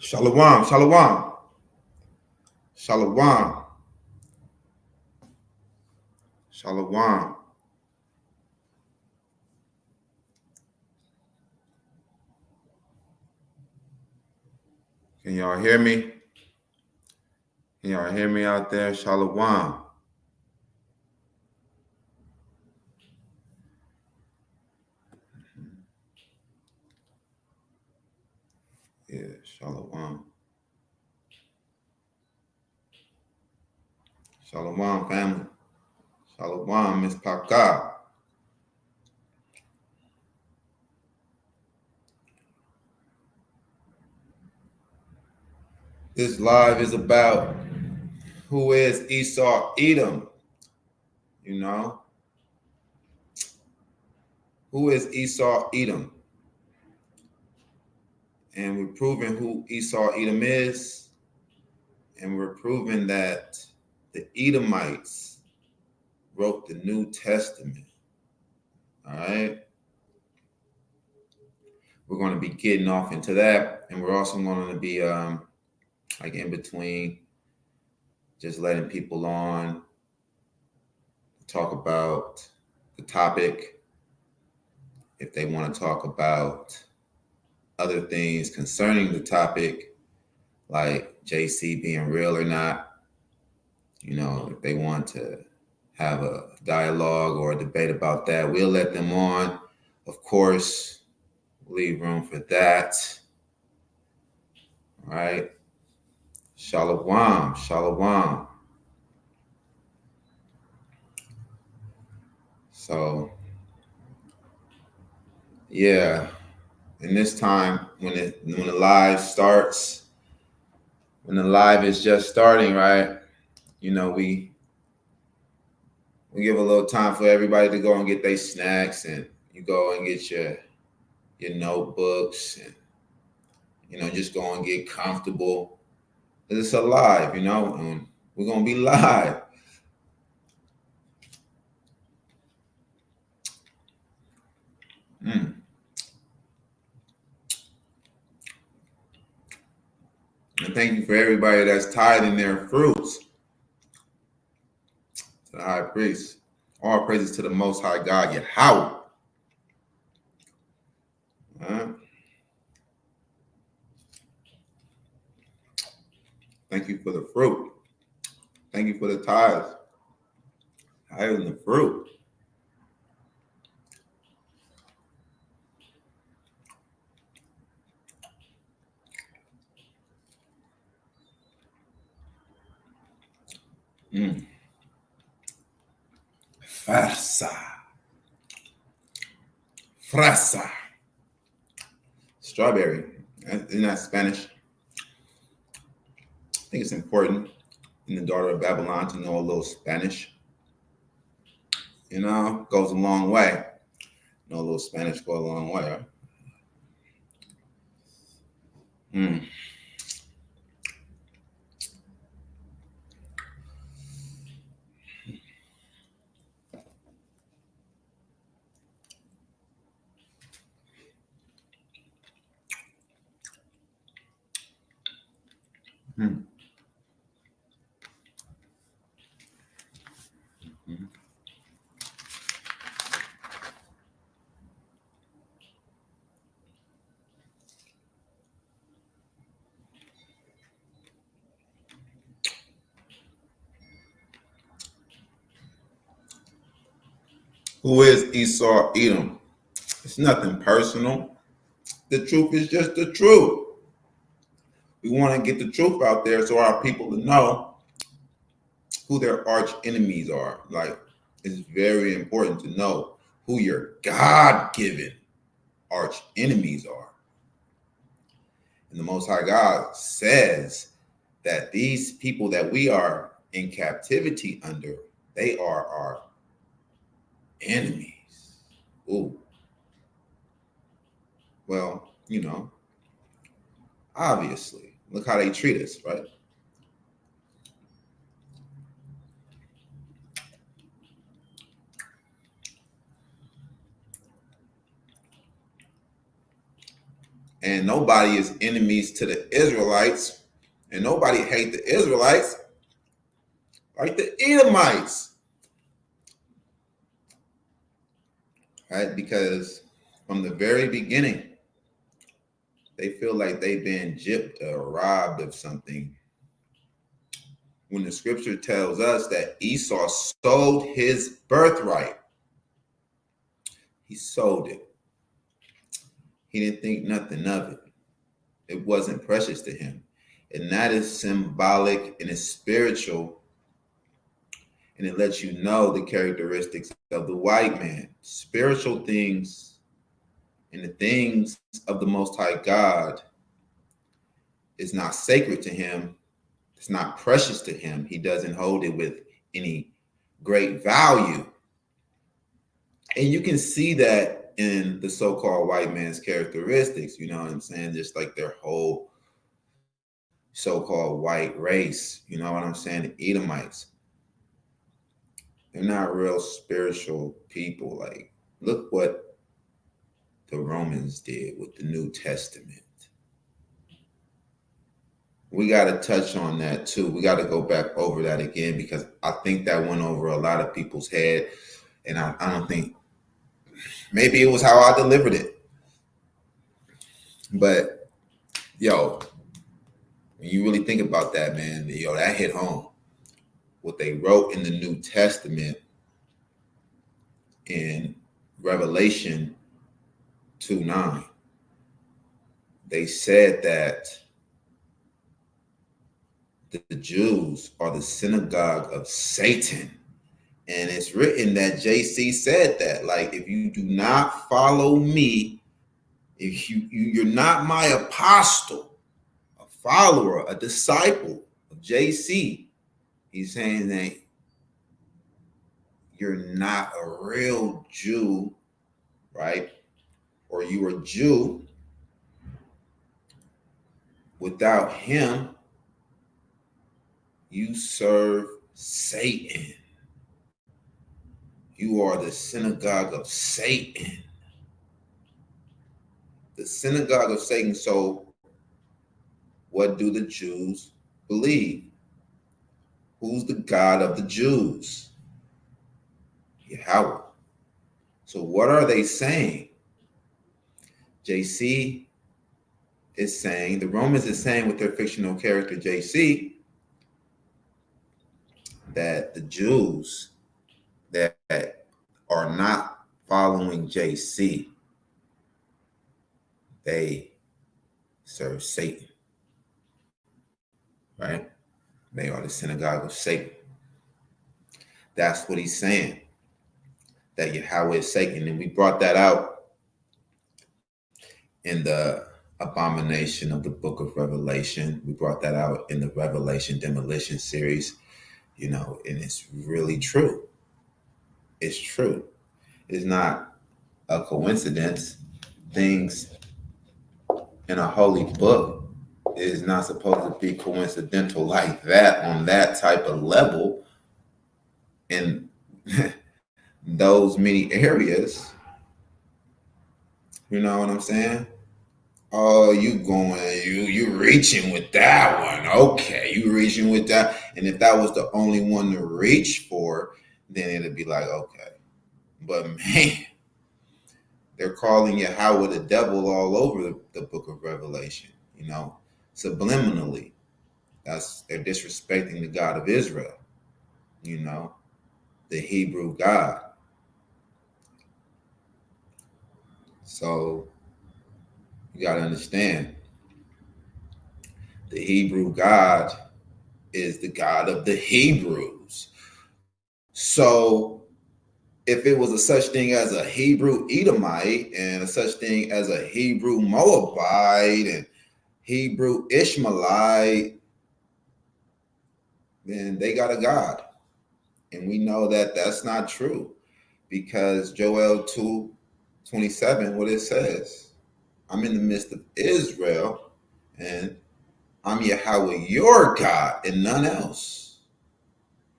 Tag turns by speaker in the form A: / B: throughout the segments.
A: Shalom, shalom, shalom, shalom. Can y'all hear me? Can y'all hear me out there? Shalom. Yeah, shalom. Shalom, family. Shalom, Miss Paka. This live is about who is Esau, Edom. You know? Who is Esau, Edom? And we're proving who Esau, Edom is. And we're proving that the Edomites wrote the New Testament. All right? We're going to be getting off into that. And we're also going to be like in between, just letting people on talk about the topic. If they want to talk about other things concerning the topic, like JC being real or not, you know, if they want to have a dialogue or a debate about that, we'll let them on. Of course, leave room for that. All right. Shalom, shalom. So, yeah. And this time, when the live starts, when the live is just starting, right? You know, we give a little time for everybody to go and get their snacks, and you go and get your notebooks, and you know, just go and get comfortable. It's a live, you know, and we're gonna be live. And thank you for everybody that's tithing their fruits to the high priest. All praises to the Most High God, YAHAWAH. Thank you for the fruit. Thank you for the tithes. Higher than the fruit. Farsa. Frasa. Strawberry. Isn't that Spanish? I think it's important in the daughter of Babylon to know a little Spanish. You know, goes a long way. Know a little Spanish go a long way. Right? Who is Esau, Edom? It's nothing personal. The truth is just the truth. We want to get the truth out there so our people to know who their arch enemies are. Like, it's very important to know who your God-given arch enemies are. And the Most High God says that these people that we are in captivity under, they are our enemies. Ooh. Well, you know, obviously, look how they treat us, right? And nobody is enemies to the Israelites, and nobody hate the Israelites like the Edomites, right? Because from the very beginning, they feel like they've been gypped or robbed of something. When the scripture tells us that Esau sold his birthright, he sold it. He didn't think nothing of it. It wasn't precious to him. And that is symbolic and it's spiritual. And it lets you know the characteristics of the white man. Spiritual things and the things of the Most High God is not sacred to him. It's not precious to him. He doesn't hold it with any great value. And you can see that in the so-called white man's characteristics, you know what I'm saying? Just like their whole so-called white race, you know what I'm saying? The Edomites. They're not real spiritual people. Like, look what the Romans did with the New Testament. We got to touch on that too. We got to go back over that again because I think that went over a lot of people's head. And I don't think, maybe it was how I delivered it. But, yo, when you really think about that, man, yo, that hit home. What they wrote in the New Testament in Revelation 2:9, they said that the Jews are the synagogue of Satan. And it's written that JC said that, like, if you do not follow me, if you're not my apostle, a follower, a disciple of JC, he's saying that you're not a real Jew, right? Or you are a Jew without him, you serve Satan. You are the synagogue of Satan. The synagogue of Satan. So what do the Jews believe? Who's the God of the Jews? YAHAWAH. So what are they saying? JC is saying, the Romans is saying with their fictional character JC, that the Jews that are not following JC, they serve Satan, right? They are the synagogue of Satan. That's what he's saying, that YAHAWAH is Satan. And we brought that out in the abomination of the book of Revelation. We brought that out in the Revelation Demolition series, you know, and it's really true. It's true. It's not a coincidence. Things in a holy book is not supposed to be coincidental like that on that type of level in those many areas. You know what I'm saying? Oh, you reaching with that one. Okay, you reaching with that. And if that was the only one to reach for, then it'd be like, okay. But man, they're calling YAHAWAH the devil all over the book of Revelation, you know, subliminally. They're disrespecting the God of Israel, you know, the Hebrew God. So you got to understand, the Hebrew God is the God of the Hebrews. So if it was a such thing as a Hebrew Edomite and a such thing as a Hebrew Moabite and Hebrew Ishmaelite, then they got a God. And we know that that's not true because Joel 2:27, what it says, I'm in the midst of Israel and I'm YAHAWAH, your God, and none else.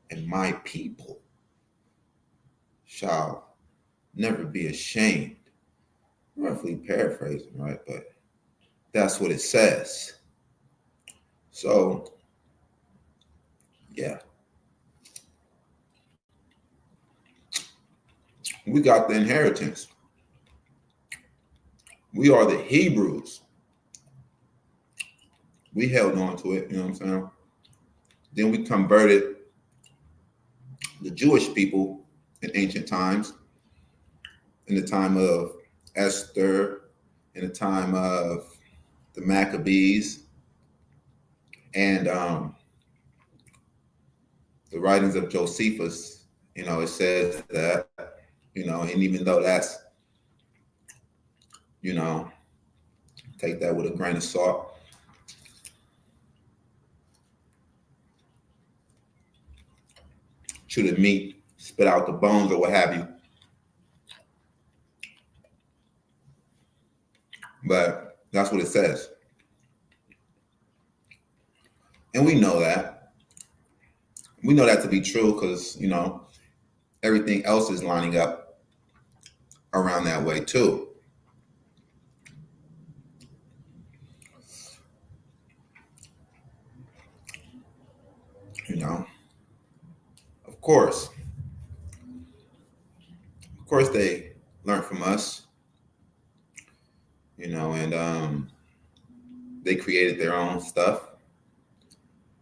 A: And my people shall never be ashamed. Roughly paraphrasing, right? But That's what it says. So, yeah. We got the inheritance. We are the Hebrews. We held on to it, you know what I'm saying? Then we converted the Jewish people in ancient times, in the time of Esther, in the time of the Maccabees, and the writings of Josephus. It says that, and even though that's, take that with a grain of salt. Chew the meat, spit out the bones, or what have you. But that's what it says. And we know that. We know that to be true because, everything else is lining up around that way too. Of course. Of course they learn from us, and they created their own stuff.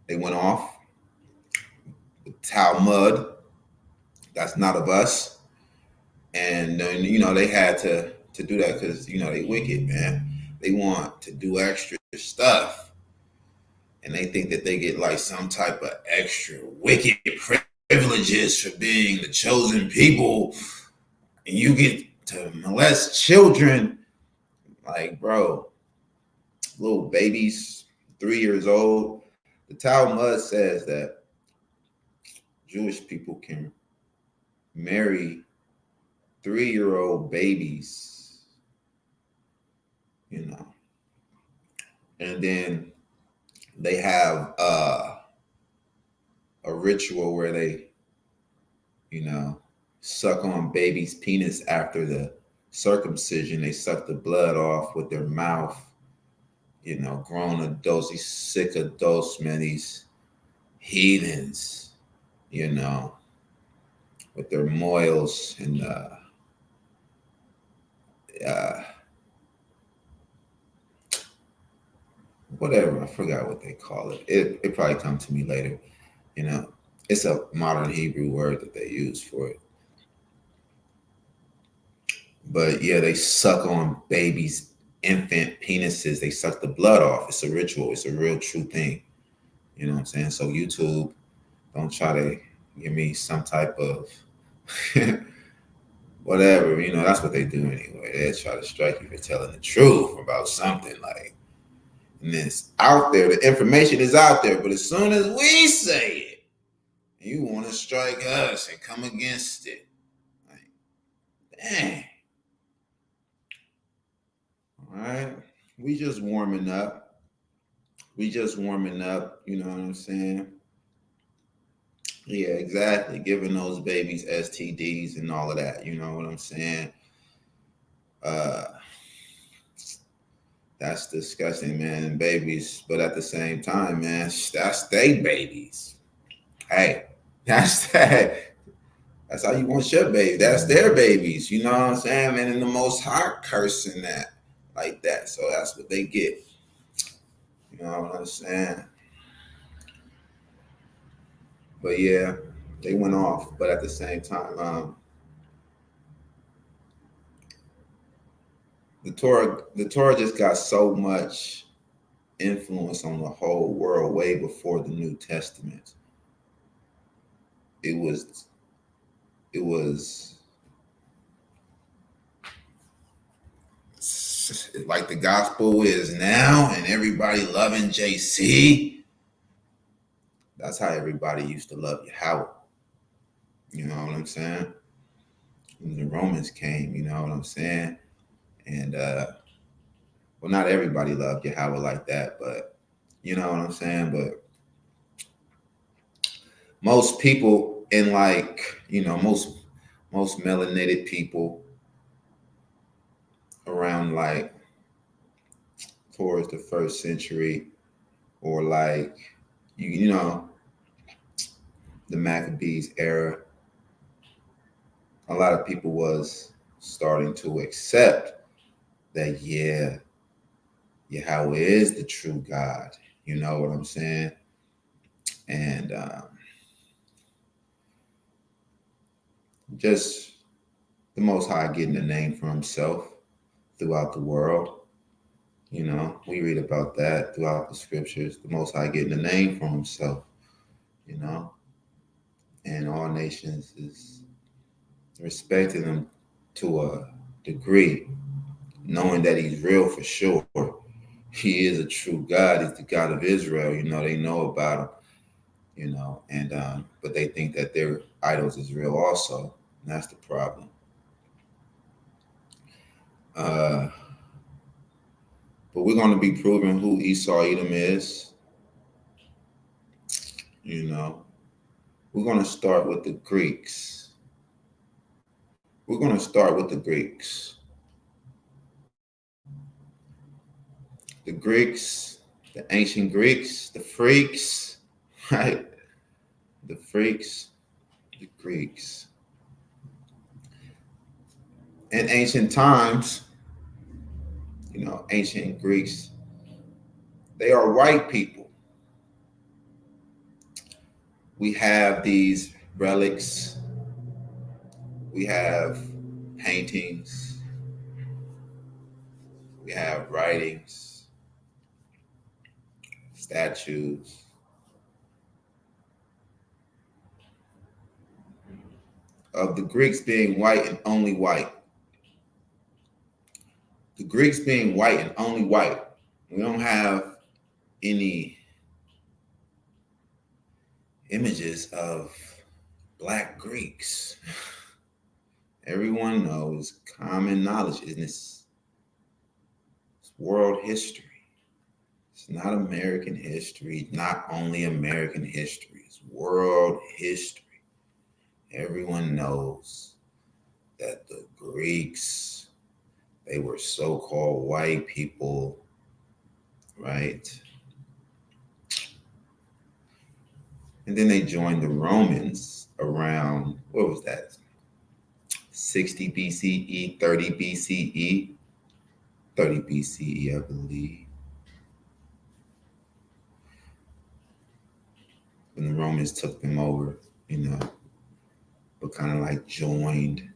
A: They went off. The Talmud, that's not of us. And then, they had to do that because, they wicked, man. They want to do extra stuff. And they think that they get like some type of extra wicked privileges for being the chosen people. And you get to molest children. Like, bro, little babies, 3 years old. The Talmud says that Jewish people can marry 3-year-old babies, and then they have a ritual where they, suck on baby's penis after the circumcision. They suck the blood off with their mouth. Grown adults, these sick adults, man, these heathens, with their moils and whatever. I forgot what they call it. It probably come to me later. It's a modern Hebrew word that they use for it. But yeah, they suck on babies' infant penises. They suck the blood off. It's a ritual. It's a real true thing. You know what I'm saying? So YouTube, don't try to give me some type of whatever. That's what they do anyway. They try to strike you for telling the truth about something like. And it's out there. The information is out there. But as soon as we say it, you want to strike us and come against it. Like, dang. All right. We just warming up. You know what I'm saying? Yeah, exactly. Giving those babies STDs and all of that. You know what I'm saying? That's disgusting, man. And babies, but at the same time, man, that's they babies. Hey, that's that. That's how you want your baby. That's their babies. You know what I'm saying, man? And the Most High cursing that like that. So that's what they get. You know what I'm saying? But yeah, they went off. But at the same time, the Torah just got so much influence on the whole world way before the New Testament. It was like the gospel is now, and everybody loving JC. That's how everybody used to love YAHAWAH. You know what I'm saying? When the Romans came, you know what I'm saying? And well, not everybody loved YAHAWAH like that, but you know what I'm saying? But most people in most melanated people around like towards the first century, or like you know, the Maccabees era, a lot of people was starting to accept that, yeah, Yahweh is the true God. You know what I'm saying? And just the Most High getting a name for himself throughout the world. You know, we read about that throughout the scriptures. The Most High getting a name for himself, you know, and all nations is respecting him to a degree, knowing that he's real for sure. He is a true God. He's the God of Israel. You know, they know about him, you know, and but they think that their idols is real also. And that's the problem. But we're going to be proving who Esau Edom is. You know, we're going to start with the Greeks. We're going to start with the Greeks. The Greeks, the ancient Greeks, the freaks, right? The freaks, the Greeks. In ancient times, you know, ancient Greeks, they are white people. We have these relics, we have paintings, we have writings, statues of the Greeks being white and only white. The Greeks being white and only white. We don't have any images of Black Greeks. Everyone knows, common knowledge in this world history. It's not American history, not only American history, it's world history. Everyone knows that the Greeks, they were so-called white people, right? And then they joined the Romans around, what was that? 60 BCE, 30 BCE, 30 BCE, I believe. When the Romans took them over, you know, but kind of like joined,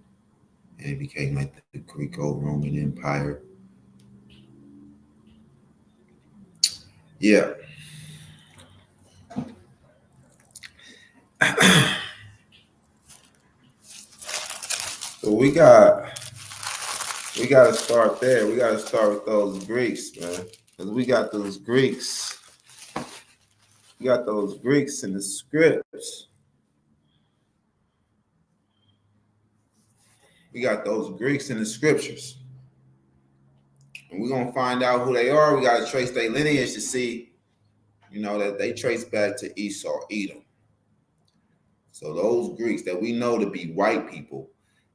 A: and it became like the Greco-Roman Empire. Yeah. So we got to start there. We got to start with those Greeks, man, because we got those Greeks. We got those Greeks in the scripts. We got those Greeks in the scriptures. And we're going to find out who they are. We got to trace their lineage to see, you know, that they trace back to Esau, Edom. So those Greeks that we know to be white people,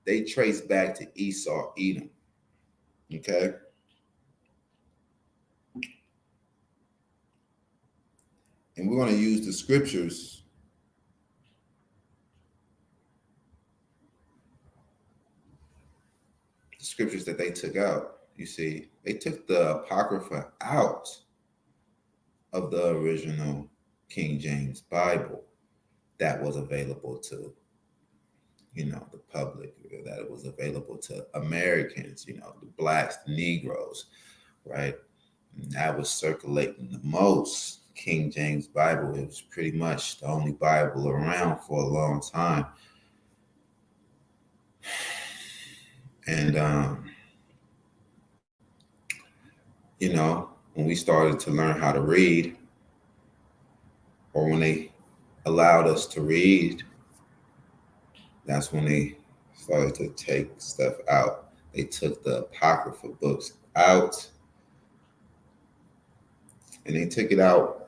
A: they trace back to Esau, Edom. Okay? And we're going to use the scriptures that they took out. You see, they took the Apocrypha out of the original King James Bible that was available to, you know, the public, that it was available to Americans, you know, the blacks, the Negroes, right? And that was circulating the most. King James Bible, it was pretty much the only Bible around for a long time. And, you know, when we started to learn how to read, or when they allowed us to read, that's when they started to take stuff out. They took the Apocrypha books out, and they took it out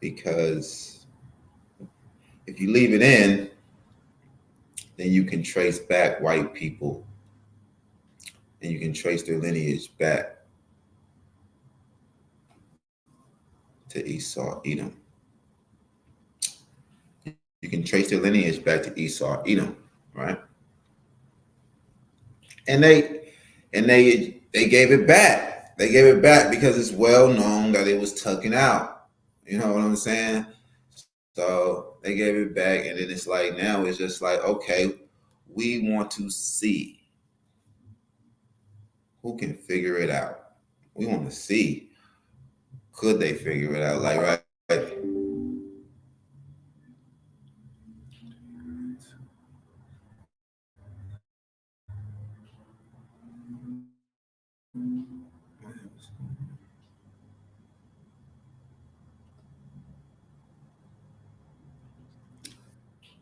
A: because if you leave it in, then you can trace back white people and you can trace their lineage back. to Esau, Edom. You can trace their lineage back to Esau, Edom, right? And they gave it back. They gave it back because it's well known that it was taken out. You know what I'm saying? So they gave it back, and then it's like now it's just like, okay, we want to see who can figure it out. We want to see, could they figure it out? Like, right?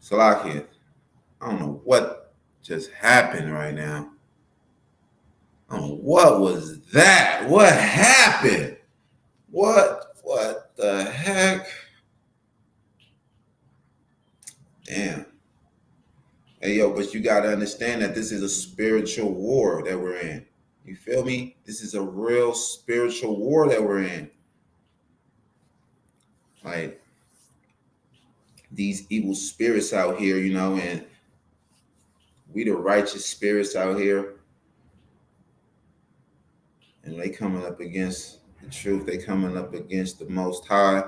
A: Salakia, I don't know what just happened right now. I don't know what was that? What happened? What the heck? Damn. Hey yo, but you gotta understand that this is a spiritual war that we're in. You feel me? This is a real spiritual war that we're in. Like these evil spirits out here, you know, and we the righteous spirits out here, and they coming up against the truth. They coming up against the Most High.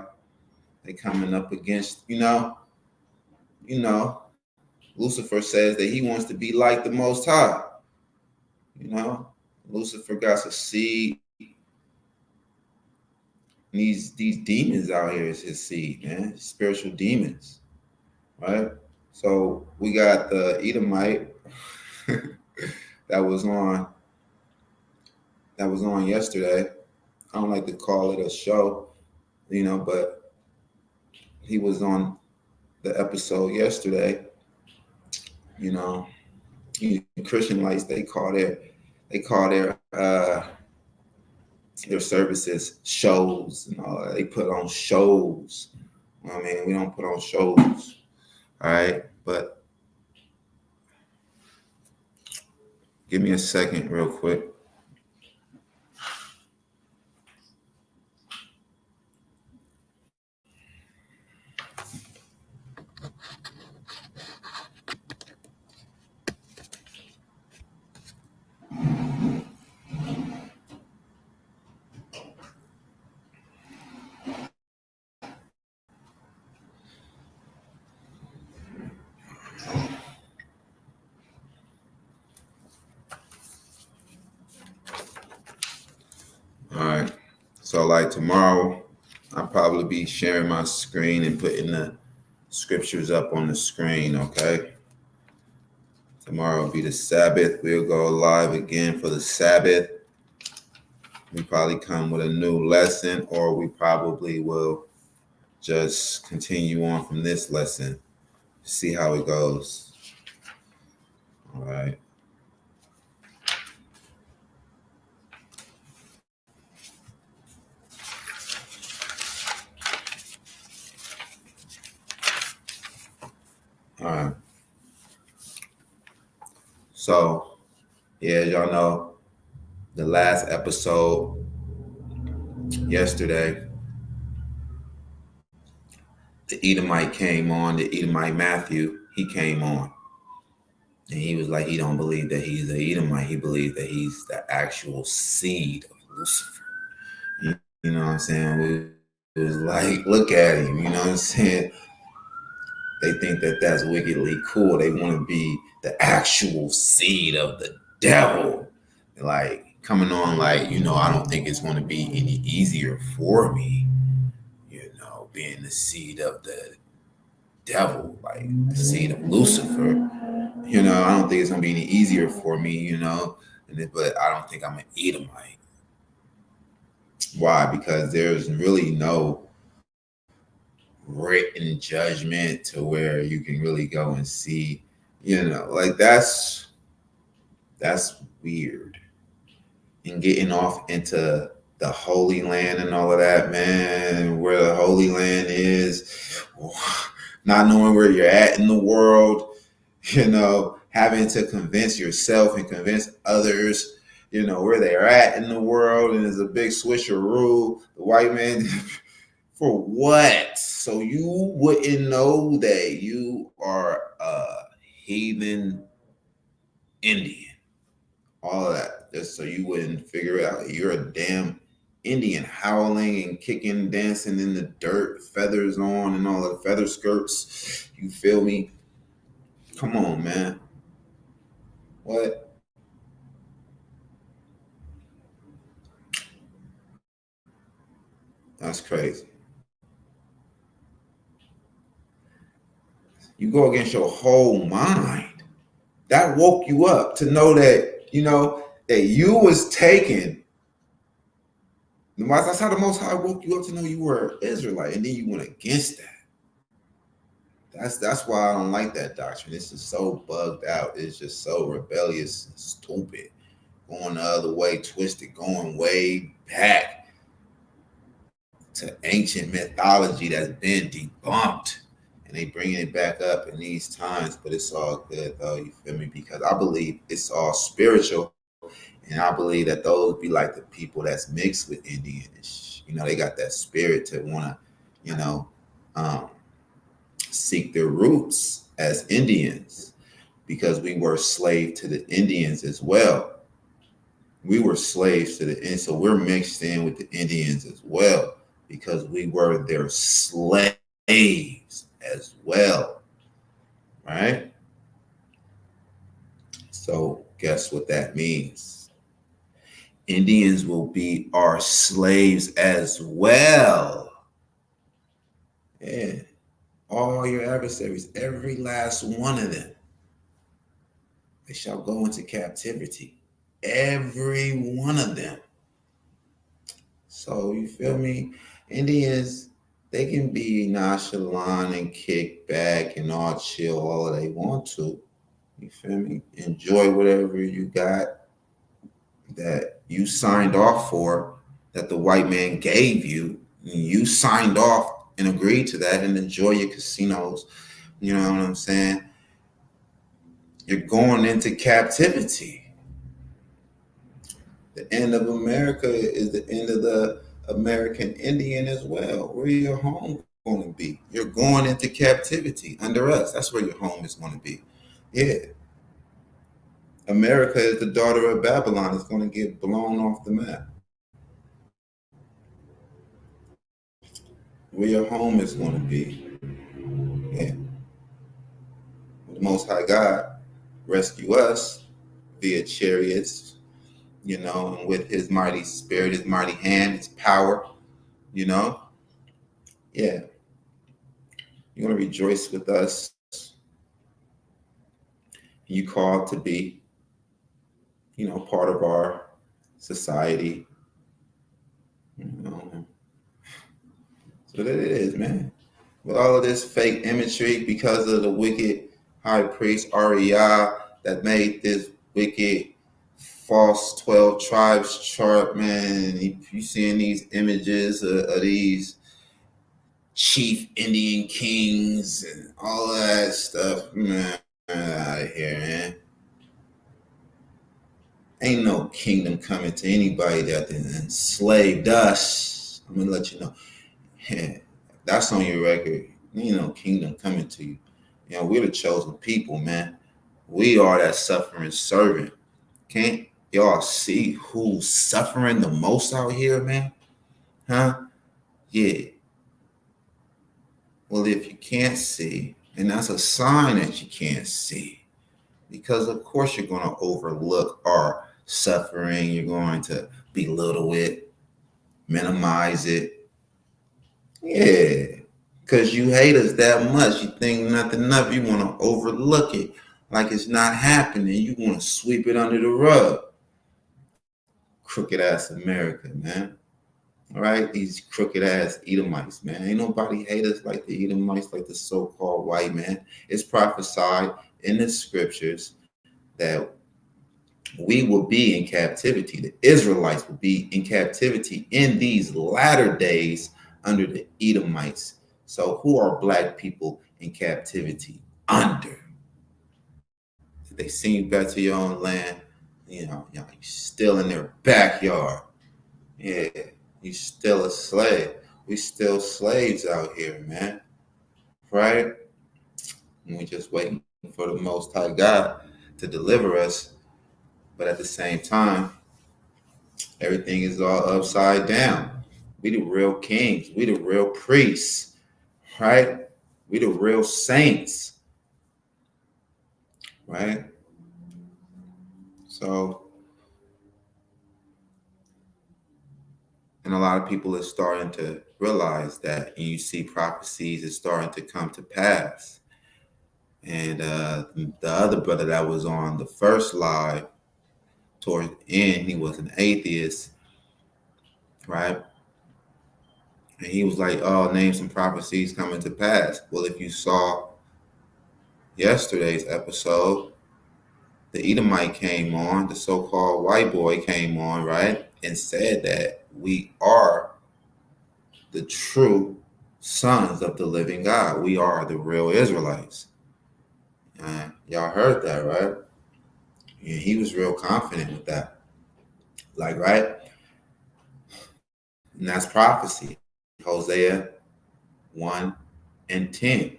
A: They coming up against, Lucifer says that he wants to be like the Most High. You know, Lucifer got a seed. These demons out here is his seed, man. Spiritual demons, right? So we got the Edomite that was on yesterday. I don't like to call it a show, but he was on the episode yesterday. Christian lights, they call their services shows and all that. They put on shows. I mean, we don't put on shows. All right. But give me a second real quick. All right. So like tomorrow, I'll probably be sharing my screen and putting the scriptures up on the screen, okay? Tomorrow will be the Sabbath. We'll go live again for the Sabbath. We probably come with a new lesson, or we probably will just continue on from this lesson, see how it goes. All right. All right. So, yeah, as y'all know, the last episode yesterday, the Edomite came on, the Edomite Matthew, he came on. And he was like, he don't believe that he's an Edomite. He believes that he's the actual seed of Lucifer. You know what I'm saying? It was like, look at him, you know what I'm saying? They think that that's wickedly cool. They want to be the actual seed of the devil. Like, coming on like, I don't think it's going to be any easier for me, being the seed of the devil, like the seed of Lucifer. I don't think it's going to be any easier for me, but I don't think I'm an Edomite. Why? Because there's really no written judgment to where you can really go and see, like that's weird. And getting off into the Holy Land and all of that, man, where the Holy Land is, not knowing where you're at in the world, having to convince yourself and convince others, where they're at in the world. And there's a big switcheroo. The white man For what? So you wouldn't know that you are a heathen Indian. All of that. Just so you wouldn't figure it out. You're a damn Indian howling and kicking, dancing in the dirt, feathers on and all the feather skirts. You feel me? Come on, man. What? That's crazy. You go against your whole mind. That woke you up to know that, that you was taken. That's how the Most High woke you up to know you were an Israelite, and then you went against that. That's why I don't like that doctrine. It's just so bugged out. It's just so rebellious and stupid. Going the other way, twisted, going way back to ancient mythology that's been debunked. And they bringing it back up in these times, but it's all good though, you feel me? Because I believe it's all spiritual. And I believe that those be like the people that's mixed with Indians. They got that spirit to want to, um, seek their roots as Indians, because we were slave to the Indians as well. We were slaves to the Indians, so we're mixed in with the Indians as well, because we were their slaves as well, right? So guess what that means? Indians will be our slaves as well. Yeah. All your adversaries, every last one of them, they shall go into captivity. Every one of them. So you feel me? Indians, they can be nonchalant and kick back and all chill all they want to. You feel me? Enjoy whatever you got that you signed off for, that the white man gave you. You signed off and agreed to that, and enjoy your casinos. You know what I'm saying? You're going into captivity. The end of America is the end of the American Indian as well. Where your home going to be? You're going into captivity under us. That's where your home is going to be. Yeah. America is the daughter of Babylon. It's going to get blown off the map. Where your home is going to be. Yeah. The Most High God rescue us via chariots, and with his mighty spirit, his mighty hand, his power, Yeah. You're going to rejoice with us. You called to be, part of our society. So that it is, man. With all of this fake imagery, because of the wicked high priest Ariah that made this wicked false 12 tribes chart, man. You seeing these images of these chief Indian kings and all of that stuff, man. Out of here, man. Ain't no kingdom coming to anybody that enslaved us. I'm gonna let you know. Yeah, that's on your record. Ain't no kingdom coming to you. We're the chosen people, man. We are that suffering servant. Can't y'all see who's suffering the most out here, man? Huh? Yeah. Well, if you can't see, and that's a sign that you can't see, because of course you're going to overlook our suffering. You're going to belittle it, minimize it. Yeah, because you hate us that much. You think nothing of it. You want to overlook it like it's not happening. You want to sweep it under the rug. Crooked ass America, man. All right, these crooked ass Edomites, man. Ain't nobody hate us like the Edomites, like the so-called white man. It's prophesied in the scriptures that we will be in captivity. The Israelites will be in captivity in these latter days under the Edomites. So who are black people in captivity under? If they send you back to your own land, you're still in their backyard. Yeah, you still a slave. We still slaves out here, man. Right? And we just waiting for the Most High God to deliver us. But at the same time, everything is all upside down. We the real kings. We the real priests. Right? We the real saints. Right? So, and a lot of people are starting to realize that, and you see prophecies is starting to come to pass. And the other brother that was on the first live toward the end, he was an atheist, right? And he was like, "Oh, name some prophecies coming to pass." Well, if you saw yesterday's episode, the Edomite came on, the so-called white boy came on, right, and said that we are the true sons of the living God. We are the real Israelites. Y'all heard that, right? And he was real confident with that. Like, right? And that's prophecy. Hosea 1 and 10.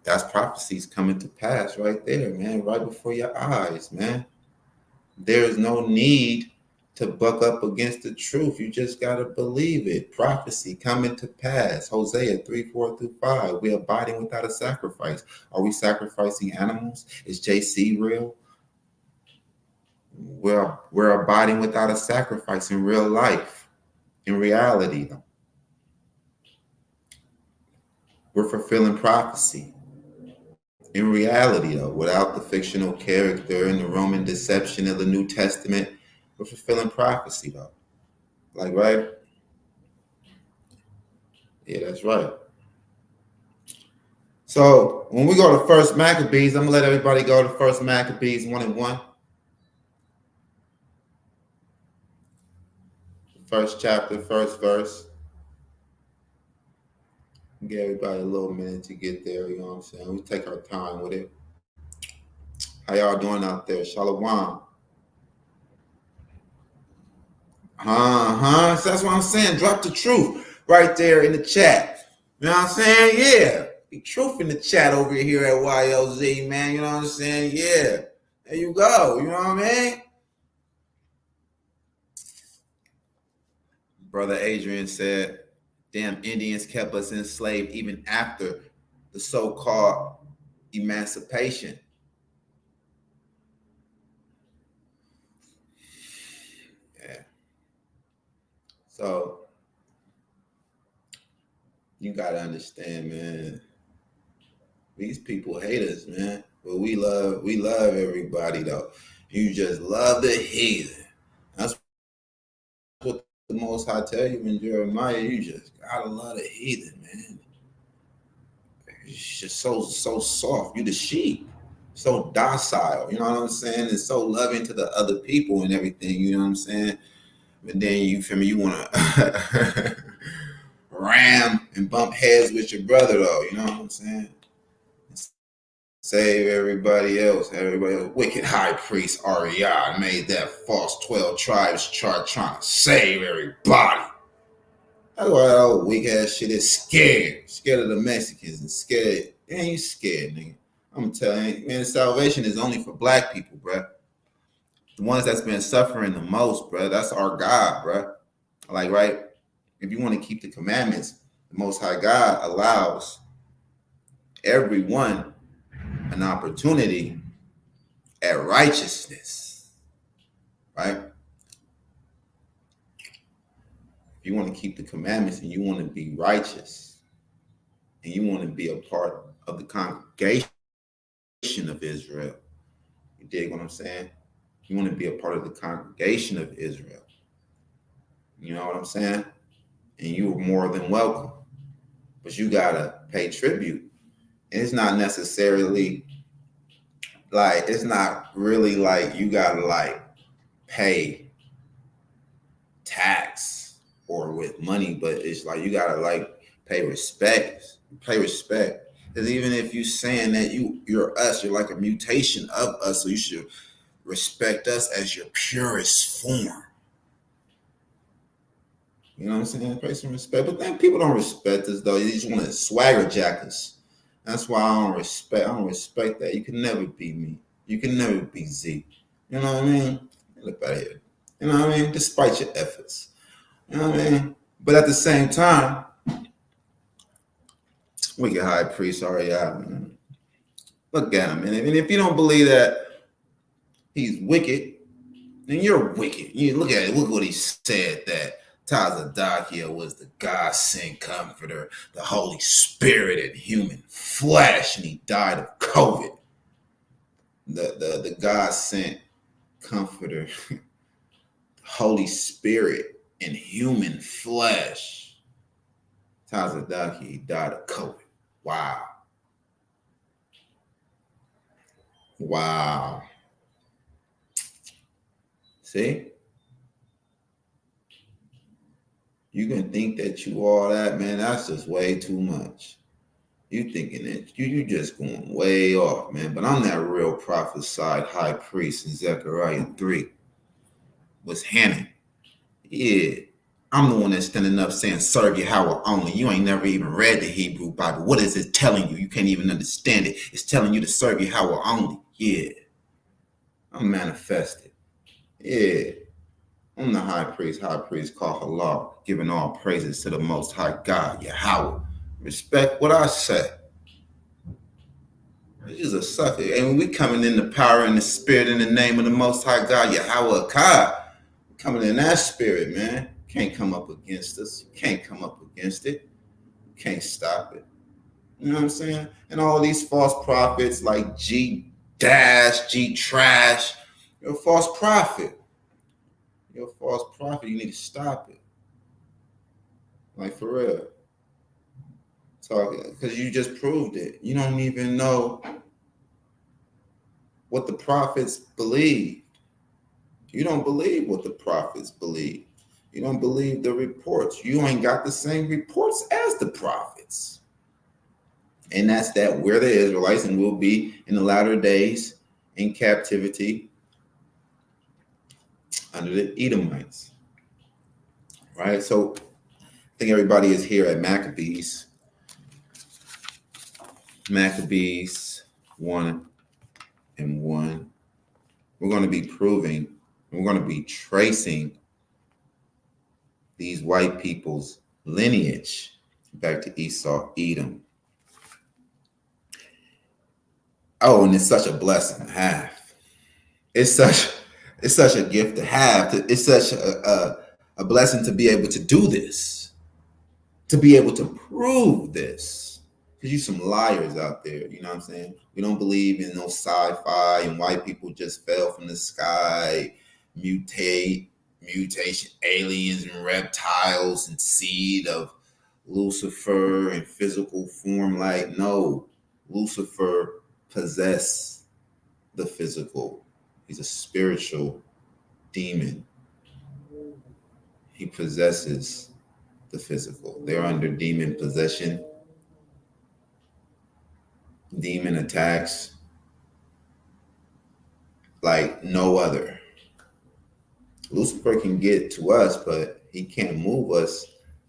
A: That's prophecies coming to pass right there, man, right before your eyes, man. There's no need to buck up against the truth. You just got to believe it. Prophecy coming to pass. Hosea 3:4-5. We're abiding without a sacrifice. Are we sacrificing animals? Is JC real? We're abiding without a sacrifice in real life. In reality, though. We're fulfilling prophecy. In reality, though, without the fictional character and the Roman deception of the New Testament, we're fulfilling prophecy, though. Like, right? Yeah, that's right. So when we go to First Maccabees, I'm gonna let everybody go to First Maccabees 1:1. First chapter, first verse. Give everybody a little minute to get there, you know what I'm saying? We take our time with it. How y'all doing out there? Shalom. So that's what I'm saying. Drop the truth right there in the chat. You know what I'm saying? Yeah. Be truth in the chat over here at YLZ, man. You know what I'm saying? Yeah. There you go. You know what I mean? Brother Adrian said, damn, Indians kept us enslaved even after the so-called emancipation. Yeah. So you gotta understand, man. These people hate us, man. But we love everybody though. You just love the heathen. That's what the Most High tell you in Jeremiah. You just gotta love the heathen, man. It's just so soft. You the sheep, so docile. You know what I'm saying? And so loving to the other people and everything. You know what I'm saying? But then you feel me? You wanna ram and bump heads with your brother, though. You know what I'm saying? Save everybody else. Everybody else. Wicked high priest Ariah made that false 12 tribes chart trying to save everybody. That's why that old weak ass shit is scared. Scared of the Mexicans and scared. You ain't scared, nigga. I'm telling you, man, salvation is only for black people, bruh. The ones that's been suffering the most, bruh. That's our God, bruh. Like, right? If you want to keep the commandments, the Most High God allows everyone an opportunity at righteousness, right? If you want to keep the commandments and you want to be righteous and you want to be a part of the congregation of Israel, you dig what I'm saying? You want to be a part of the congregation of Israel. You know what I'm saying? And you are more than welcome. But you got to pay tribute. And it's not necessarily like, it's not really like you got to like pay tax or with money, but it's like you got to like pay respect. Because even if you saying that you're us, you're like a mutation of us, so you should respect us as your purest form. You know what I'm saying? Pay some respect. But then people don't respect us though. They just want to swagger jack us. That's why I don't respect that. You can never be me. You can never be Z. You know what I mean? Look out here. You know what I mean? Despite your efforts. You know what I mean? But at the same time, we get high priest already out, man. Look at him. And if you don't believe that he's wicked, then you're wicked. You look at it. Look what he said, that Tazadakia was the God-sent comforter, the Holy Spirit in human flesh, and he died of COVID. The God-sent comforter, Holy Spirit in human flesh. Tazadakia, he died of COVID. Wow. Wow. See? You can think that you all that, man. That's just way too much. You thinking that you just going way off, man. But I'm that real prophesied high priest in Zechariah 3. Was Hanan. Yeah. I'm the one that's standing up saying, serve Yahawah only. You ain't never even read the Hebrew Bible. What is it telling you? You can't even understand it. It's telling you to serve Yahawah only. Yeah. I'm manifested. Yeah. I'm the high priest called Allah, giving all praises to the Most High God, Yahawah. Respect what I say. He's a sucker. And we coming in the power and the spirit in the name of the Most High God, Yahawah Akkad. Coming in that spirit, man. Can't come up against us. Can't come up against it. Can't stop it. You know what I'm saying? And all these false prophets like G Dash, G Trash, you're a false prophet. You're a false prophet. You need to stop it. Like for real. Talking because you just proved it. You don't even know what the prophets believe. You don't believe what the prophets believe. You don't believe the reports. You ain't got the same reports as the prophets. And that's that we're the Israelites and will be in the latter days in captivity under the Edomites. Right? So I think everybody is here at Maccabees. Maccabees 1:1. We're going to be proving, we're going to be tracing these white people's lineage back to Esau, Edom. Oh, and it's such a blessing to have. It's such a gift to have. It's such a blessing to be able to do this, to be able to prove this. Because you some liars out there, you know what I'm saying? We don't believe in no sci-fi and white people just fell from the sky, mutation, aliens and reptiles and seed of Lucifer in physical form. Like, no, Lucifer possessed the physical. He's a spiritual demon. He possesses the physical. They're under demon possession, demon attacks like no other. Lucifer can get to us, but he can't move us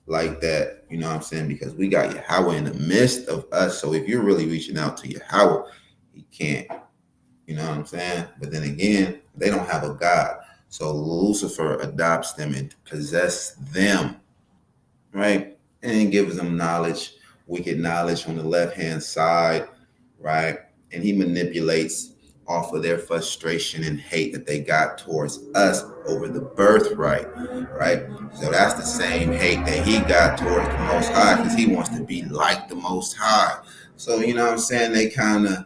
A: like that, you know what I'm saying? Because we got Yahawah in the midst of us. So if you're really reaching out to Yahawah, he can't, you know what I'm saying? But then again, they don't have a God. So Lucifer adopts them and possesses them, right? And gives them knowledge, wicked knowledge on the left-hand side, right? And he manipulates off of their frustration and hate that they got towards us over the birthright, right? So that's the same hate that he got towards the Most High because he wants to be like the Most High. So, you know what I'm saying? They kind of,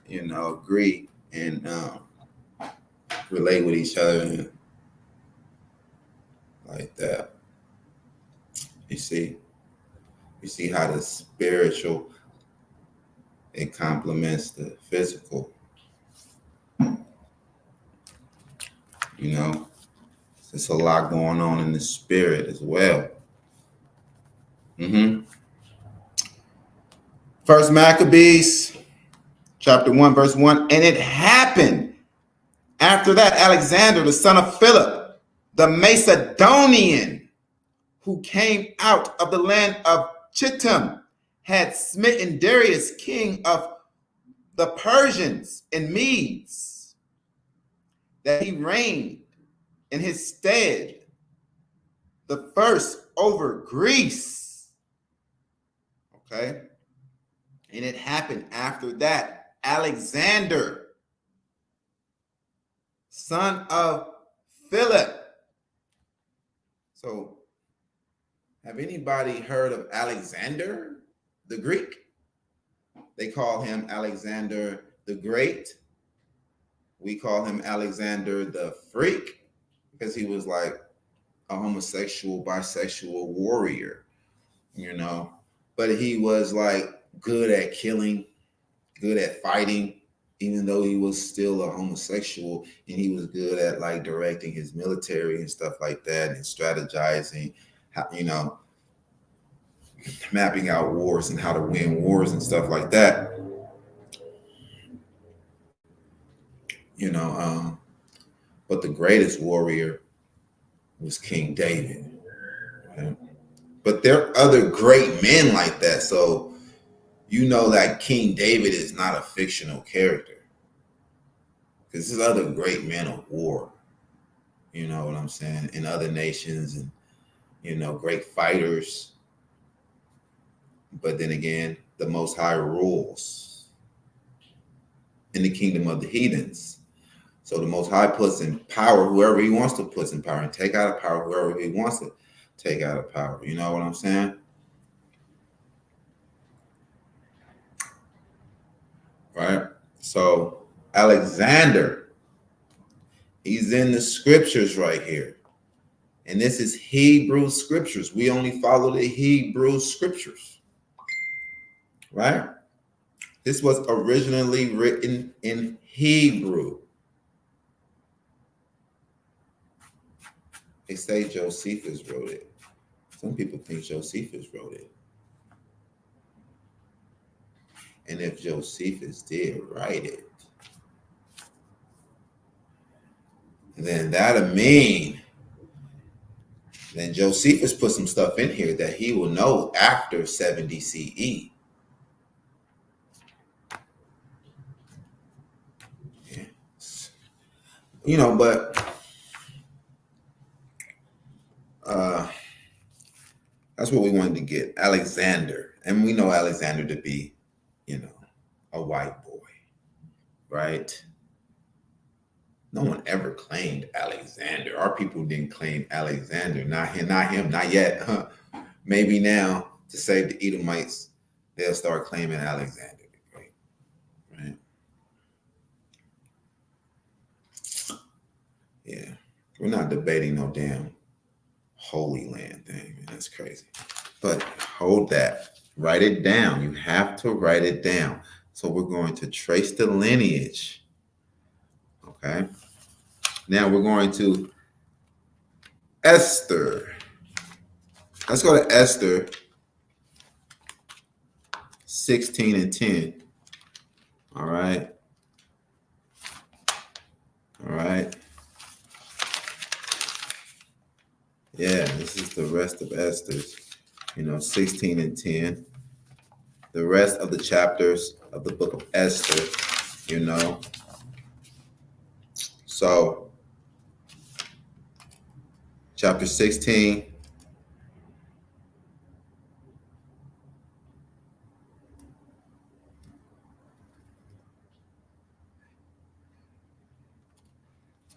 A: agree and relate with each other and like that. You see how the spiritual, it complements the physical. You know, there's a lot going on in the spirit as well. First Maccabees, chapter 1, verse 1. And it happened after that, Alexander, the son of Philip, the Macedonian, who came out of the land of Chittim, had smitten Darius, king of the Persians and Medes, that he reigned in his stead, the first over Greece. Okay. And it happened after that, Alexander, son of Philip. So, have anybody heard of Alexander the Greek? They call him Alexander the Great. We call him Alexander the Freak because he was like a homosexual, bisexual warrior, but he was like good at killing, good at fighting, even though he was still a homosexual, and he was good at like directing his military and stuff like that, and strategizing, mapping out wars and how to win wars and stuff like that. But the greatest warrior was King David. Right? But there are other great men like that. So that King David is not a fictional character, because there's other great men of war. You know what I'm saying? In other nations, and great fighters. But then again, the Most High rules in the kingdom of the heathens. So the Most High puts in power whoever he wants to put in power, and take out of power whoever he wants to take out of power. You know what I'm saying? Right? So Alexander, he's in the scriptures right here. And this is Hebrew scriptures. We only follow the Hebrew scriptures. Right? This was originally written in Hebrew. They say Josephus wrote it. Some people think Josephus wrote it. And if Josephus did write it, then that'll mean then Josephus put some stuff in here that he will know after 70 CE. Yeah. But that's what we wanted to get. Alexander. And we know Alexander to be, a white boy, right? No one ever claimed Alexander. Our people didn't claim Alexander. Not him, not yet. Maybe now, to save the Edomites, they'll start claiming Alexander the Great, right? Yeah. We're not debating no damn Holy Land thing, man. That's crazy. But hold that. Write it down. You have to write it down. So we're going to trace the lineage. Okay. Now we're going to Esther. Let's go to Esther 16 and 10. All right. All right. Yeah, this is the rest of Esther's, 16 and 10. The rest of the chapters of the book of Esther, So, chapter 16.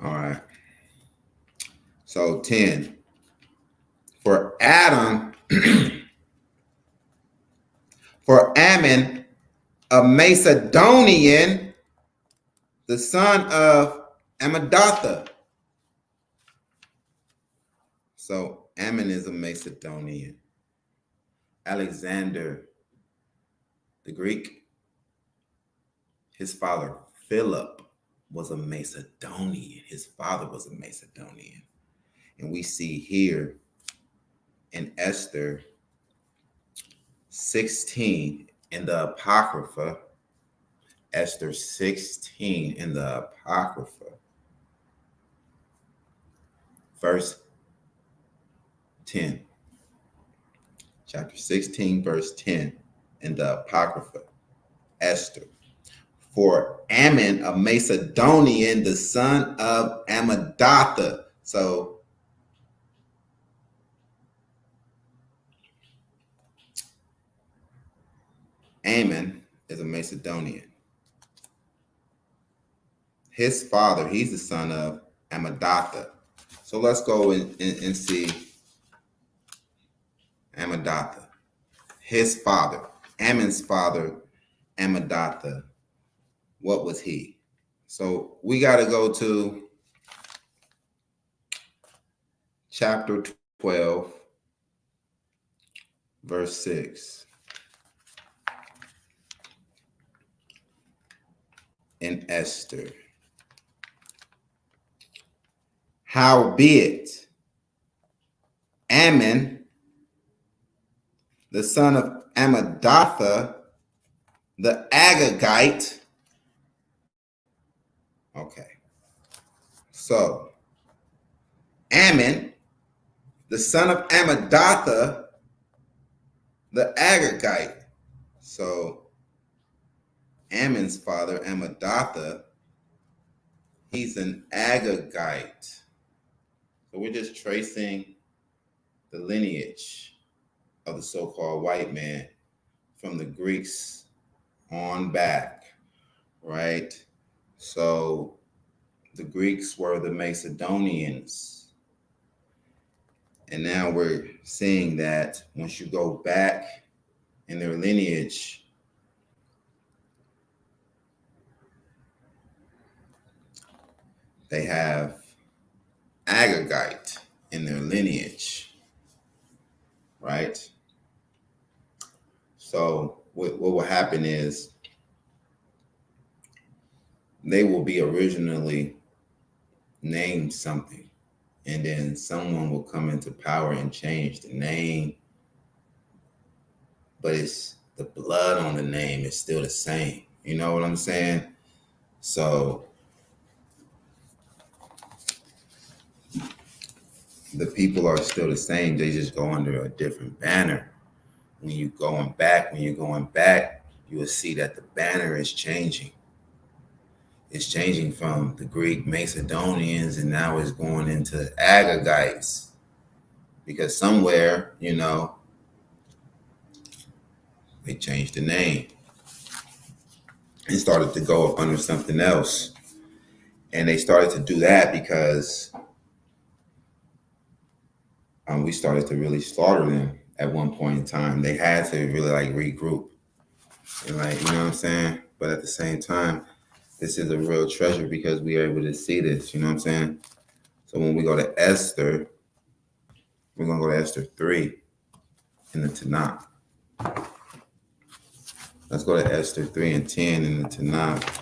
A: All right. So 10. For Adam, for Ammon, a Macedonian, the son of Ammedatha. So Ammon is a Macedonian. Alexander the Greek, his father Philip was a Macedonian. His father was a Macedonian. And we see here in Esther 16 in the Apocrypha, Esther 16 in the Apocrypha, verse 10. chapter 16, verse 10 in the Apocrypha, Esther. For Ammon, a Macedonian, the son of Ammedatha. So Ammon is a Macedonian. His father, he's the son of Ammedatha. So let's go and see Ammedatha. His father, Ammon's father, Ammedatha. What was he? So we got to go to chapter 12, verse 6. In Esther. Howbeit, Ammon, the son of Ammedatha, the Agagite. Okay. So, Ammon, the son of Ammedatha, the Agagite. So, Ammon's father, Ammedatha, he's an Agagite. So we're just tracing the lineage of the so-called white man from the Greeks on back, right? So the Greeks were the Macedonians. And now we're seeing that once you go back in their lineage, they have Agagite in their lineage, right? So what will happen is they will be originally named something, and then someone will come into power and change the name, but it's the blood on the name is still the same. You know what I'm saying? So the people are still the same. They just go under a different banner. When you're going back, you will see that the banner is changing. It's changing from the Greek Macedonians, and now it's going into Agagites. Because somewhere, they changed the name and started to go up under something else. And they started to do that because we started to really slaughter them at one point in time. They had to really regroup and you know what I'm saying? But at the same time, this is a real treasure because we are able to see this, you know what I'm saying? So when we go to Esther, we're going to go to Esther 3 in the Tanakh. Let's go to Esther 3 and 10 in the Tanakh.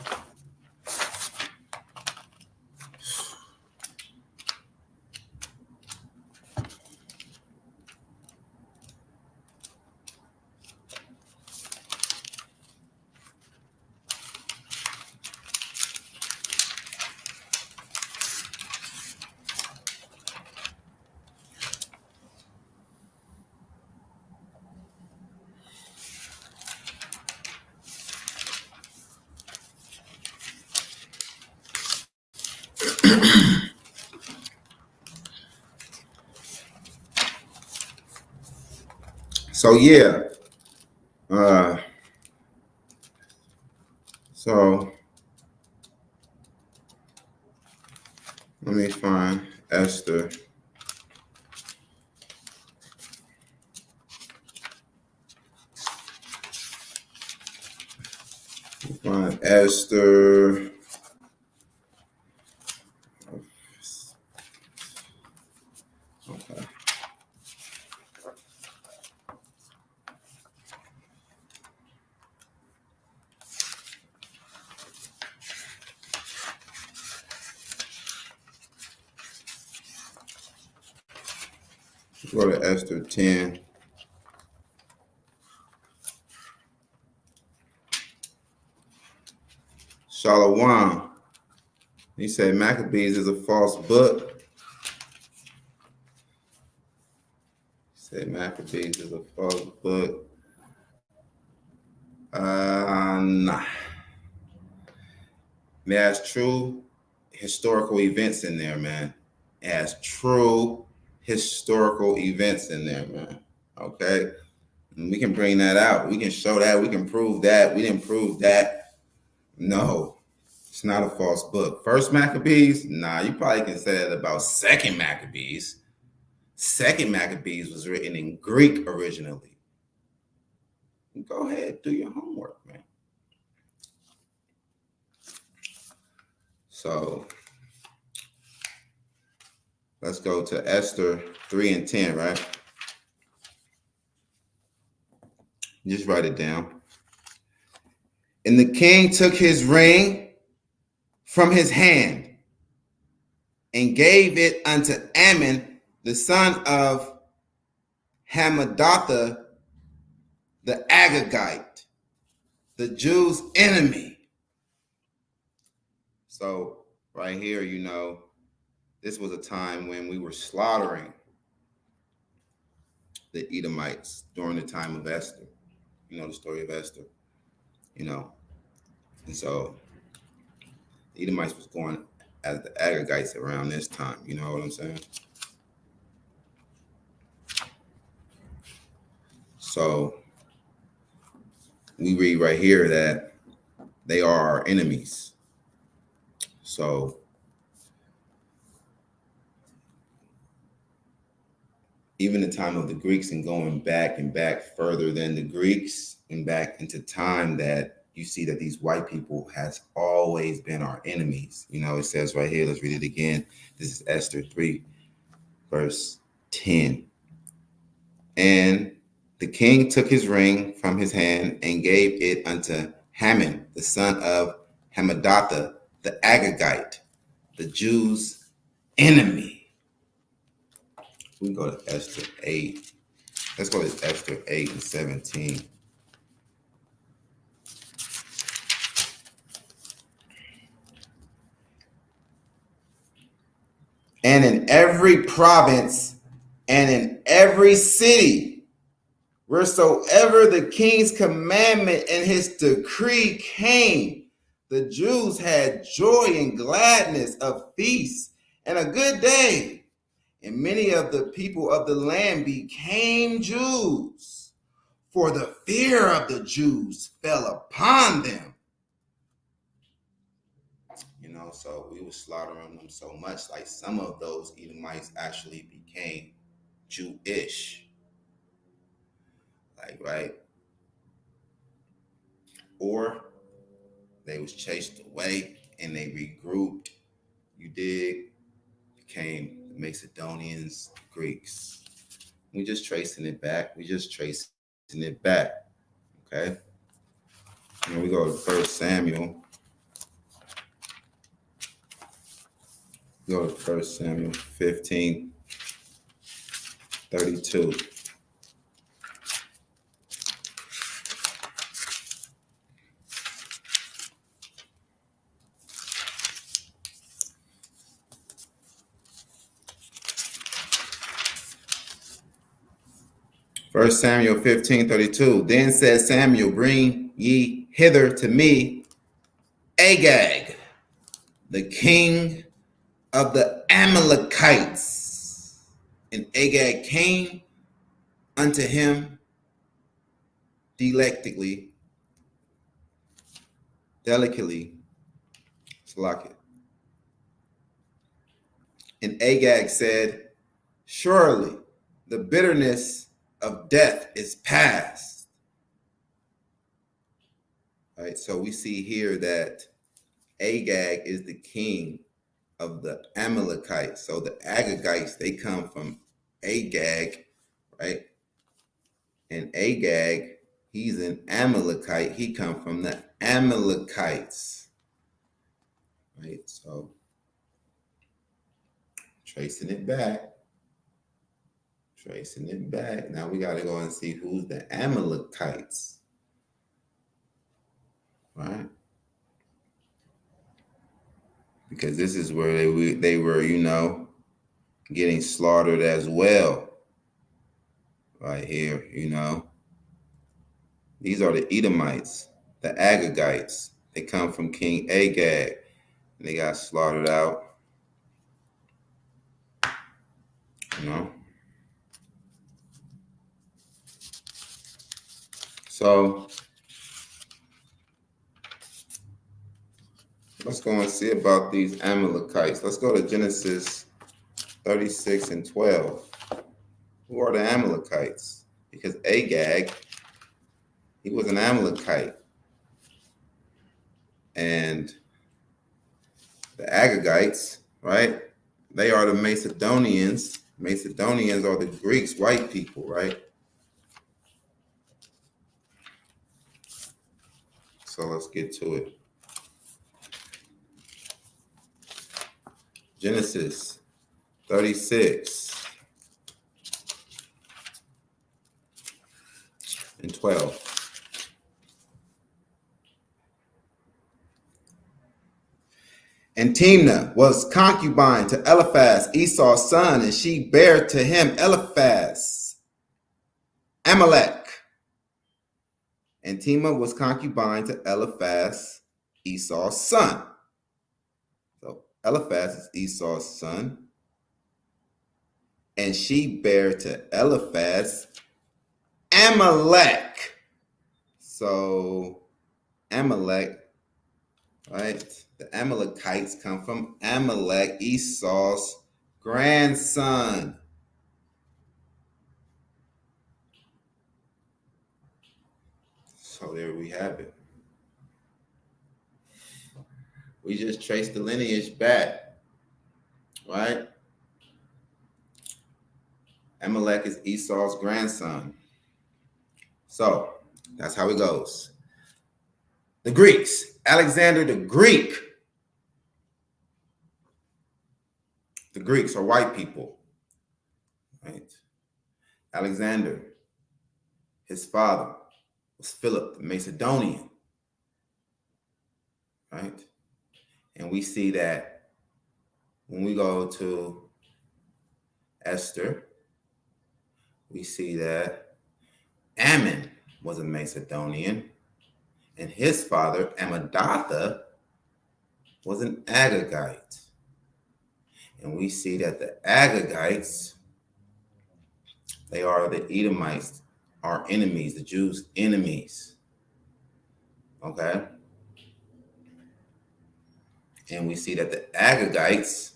A: So yeah, so let me find Esther. Find Esther. Okay. Go to Esther 10. Shalom. He said Maccabees is a false book. Say Maccabees is a false book. Nah. It has true historical events in there, man. It has true historical events in there, man. Okay? And we can bring that out. We can show that. We can prove that. We didn't prove that. No, it's not a false book. First Maccabees? Nah, you probably can say that about Second Maccabees. Second Maccabees was written in Greek originally. Go ahead, do your homework, man. So let's go to Esther 3 and 10, right? Just write it down. And the king took his ring from his hand and gave it unto Ammon, the son of Hammedatha, the Agagite, the Jews' enemy. So right here, this was a time when we were slaughtering the Edomites during the time of Esther. You know the story of Esther, And so the Edomites was going as the Agagites around this time. You know what I'm saying? So we read right here that they are our enemies. So even the time of the Greeks and going back and back further than the Greeks and back into time that you see that these white people has always been our enemies. It says right here, let's read it again. This is Esther 3, verse 10. And the king took his ring from his hand and gave it unto Haman, the son of Hammedatha, the Agagite, the Jews' enemy. We can go to Esther 8. Let's go to Esther 8 and 17. And in every province and in every city, wheresoever the king's commandment and his decree came, the Jews had joy and gladness of feasts and a good day. And many of the people of the land became Jews, for the fear of the Jews fell upon them. So we were slaughtering them so much, like some of those Edomites actually became Jewish. Right? Or they was chased away and they regrouped, you dig, became the Macedonians, Greeks. We're just tracing it back. Okay? And we go to 1 Samuel. Go to 1 Samuel 15, 32. First Samuel 15:32. Then said Samuel, bring ye hither to me Agag, the king of the Amalekites. And Agag came unto him delicately, and Agag said, surely the bitterness of death is past. All right, so we see here that Agag is the king of the Amalekites. So the Agagites, they come from Agag, right? And Agag, he's an Amalekite. He come from the Amalekites, right? So tracing it back. Now we got to go and see who's the Amalekites, right? Because this is where they were, getting slaughtered as well. right here, you know. These are the Edomites, the Agagites. They come from King Agag, and they got slaughtered out, you know. So let's go and see about these Amalekites. Let's go to Genesis 36 and 12. Who are the Amalekites? Because Agag, he was an Amalekite. And the Agagites, right? They are the Macedonians. Macedonians are the Greeks, white people, right? So let's get to it. Genesis 36 and 12. And Timnah was concubine to Eliphaz, Esau's son, and she bare to him Eliphaz, Amalek. And Timnah was concubine to Eliphaz, Esau's son. So Eliphaz is Esau's son. And she bare to Eliphaz Amalek. So Amalek, right? The Amalekites come from Amalek, Esau's grandson. So there we have it. We just traced the lineage back, right? Amalek is Esau's grandson. So that's how it goes. The Greeks, Alexander the Greek. The Greeks are white people, right? Alexander, his father was Philip the Macedonian, right? And we see that when we go to Esther, we see that Ammon was a Macedonian, and his father, Amadatha, was an Agagite. And we see that the Agagites, they are the Edomites, our enemies, the Jews' enemies. Okay? And we see that the Agagites,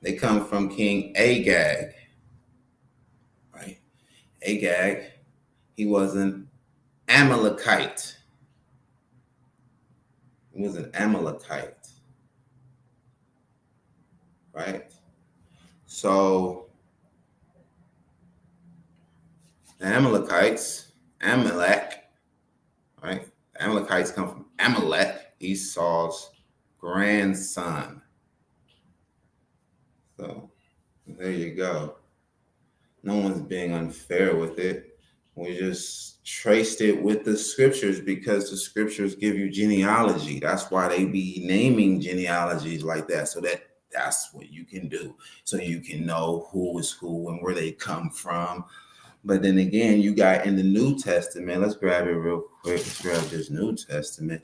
A: they come from King Agag. Right? Agag, he was an Amalekite. He was an Amalekite. Right? So the Amalekites, Amalek, right? The Amalekites come from Amalek, Esau's grandson. So there you go. No one's being unfair with it. We just traced it with the scriptures because the scriptures give you genealogy. That's why they be naming genealogies like that, so that's what you can do. So you can know who is who and where they come from. But then again, you got in the New Testament, let's grab it real quick. Let's grab this New Testament.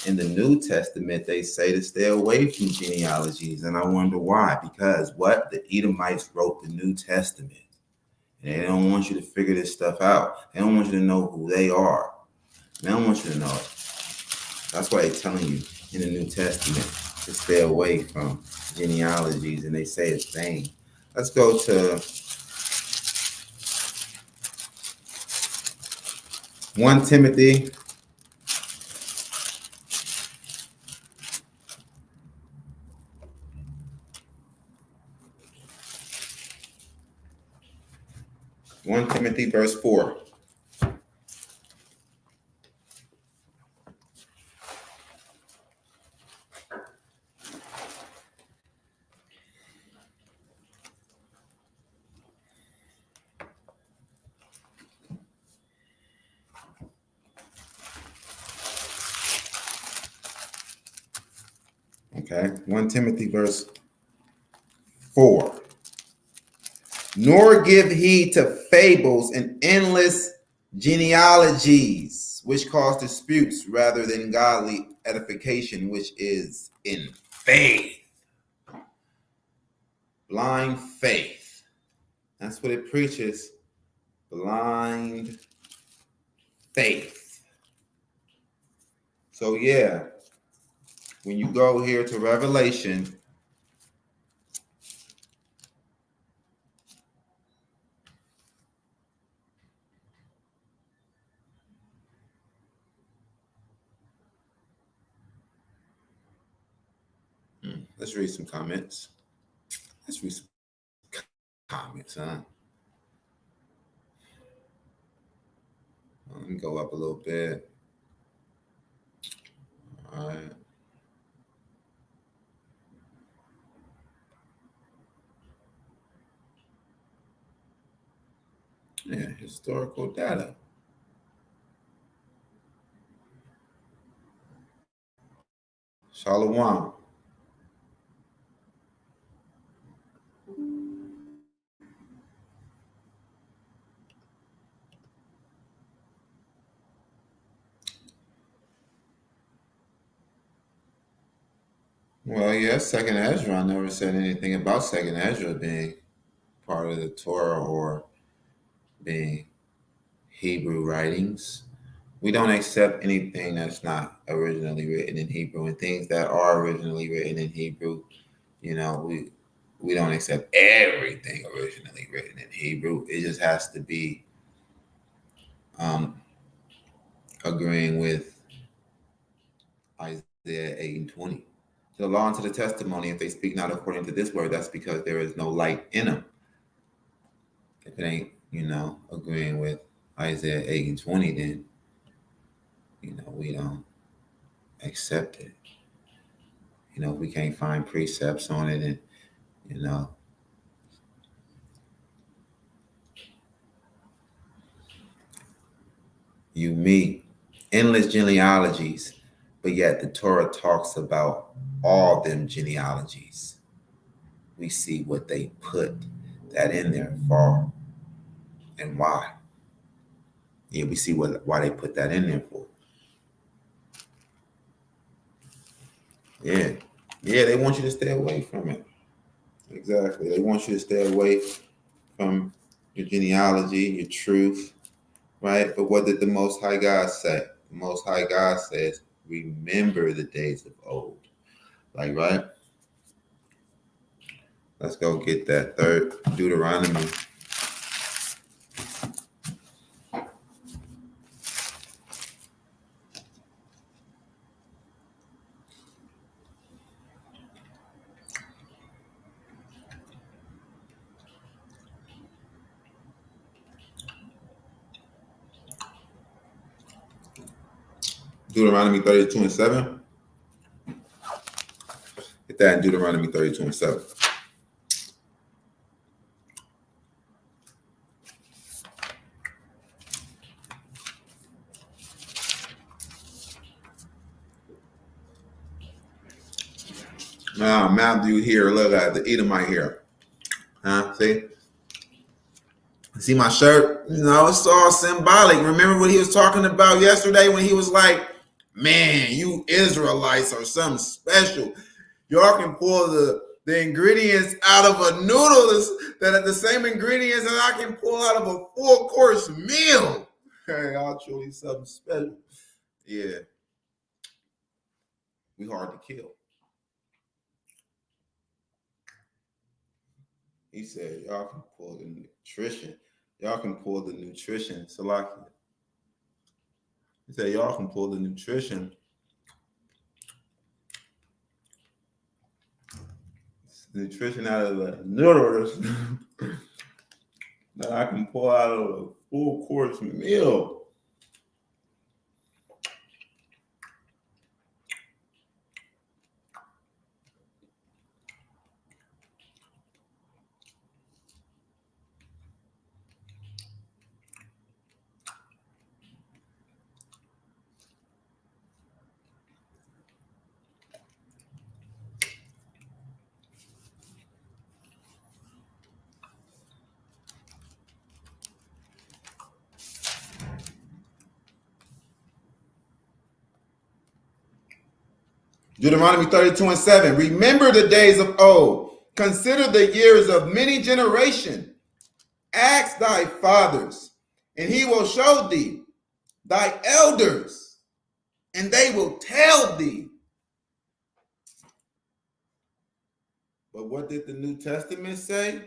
A: In the New Testament, they say to stay away from genealogies. And I wonder why. Because what? The Edomites wrote the New Testament. And they don't want you to figure this stuff out. They don't want you to know who they are. They don't want you to know it. That's why they're telling you in the New Testament to stay away from genealogies. And they say it's vain. Let's go to 1 Timothy 1 Timothy verse 4. Okay, 1 Timothy verse 4. nor give heed to fables and endless genealogies, which cause disputes rather than godly edification, which is in faith. Blind faith. That's what it preaches. Blind faith. So yeah, when you go here to Revelation, let's read some comments. Let's read some comments, huh? Let me go up a little bit. All right. Yeah, historical data. Shalom. Well, yeah, Second Ezra never said anything about Second Ezra being part of the Torah or being Hebrew writings. We don't accept anything that's not originally written in Hebrew, and things that are originally written in Hebrew, we don't accept everything originally written in Hebrew. It just has to be agreeing with Isaiah 8 and 20. To the law and to the testimony, if they speak not according to this word, that's because there is no light in them. If it ain't, agreeing with Isaiah 8 and 20, then, we don't accept it. If we can't find precepts on it, and, you meet endless genealogies, but yet the Torah talks about all them genealogies. We see what they put that in there for and why. Yeah, we see why they put that in there for. Yeah. Yeah, they want you to stay away from it. Exactly. They want you to stay away from your genealogy, your truth, right? But what did the Most High God say? The Most High God says, remember the days of old. Like, right? Let's go get that third Deuteronomy. Deuteronomy 32 and 7. Get that in Deuteronomy 32 and 7. Now, Matthew here, look at the Edomite here. Huh? See my shirt? It's all symbolic. Remember what he was talking about yesterday when he was like, man, you Israelites are something special. Y'all can pull the ingredients out of a noodle that are the same ingredients that I can pull out of a full-course meal. Hey, y'all truly something special. Yeah. We hard to kill. He said, y'all can pull the nutrition. Y'all can pull the nutrition. Salakia. He said, y'all can pull the nutrition. Nutrition out of the noodles that I can pull out of a full course meal. Deuteronomy 32:7. Remember the days of old. Consider the years of many generations. Ask thy fathers, and he will show thee, thy elders, and they will tell thee. But what did the New Testament say?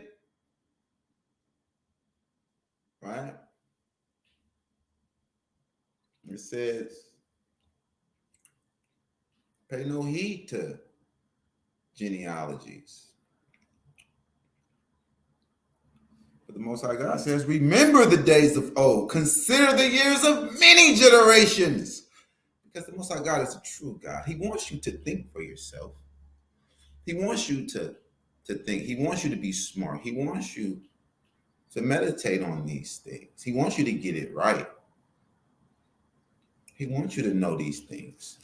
A: Right? It says, pay no heed to genealogies. But the Most High God says, remember the days of old. Consider the years of many generations. Because the Most High God is a true God. He wants you to think for yourself. He wants you to think. He wants you to be smart. He wants you to meditate on these things. He wants you to get it right. He wants you to know these things.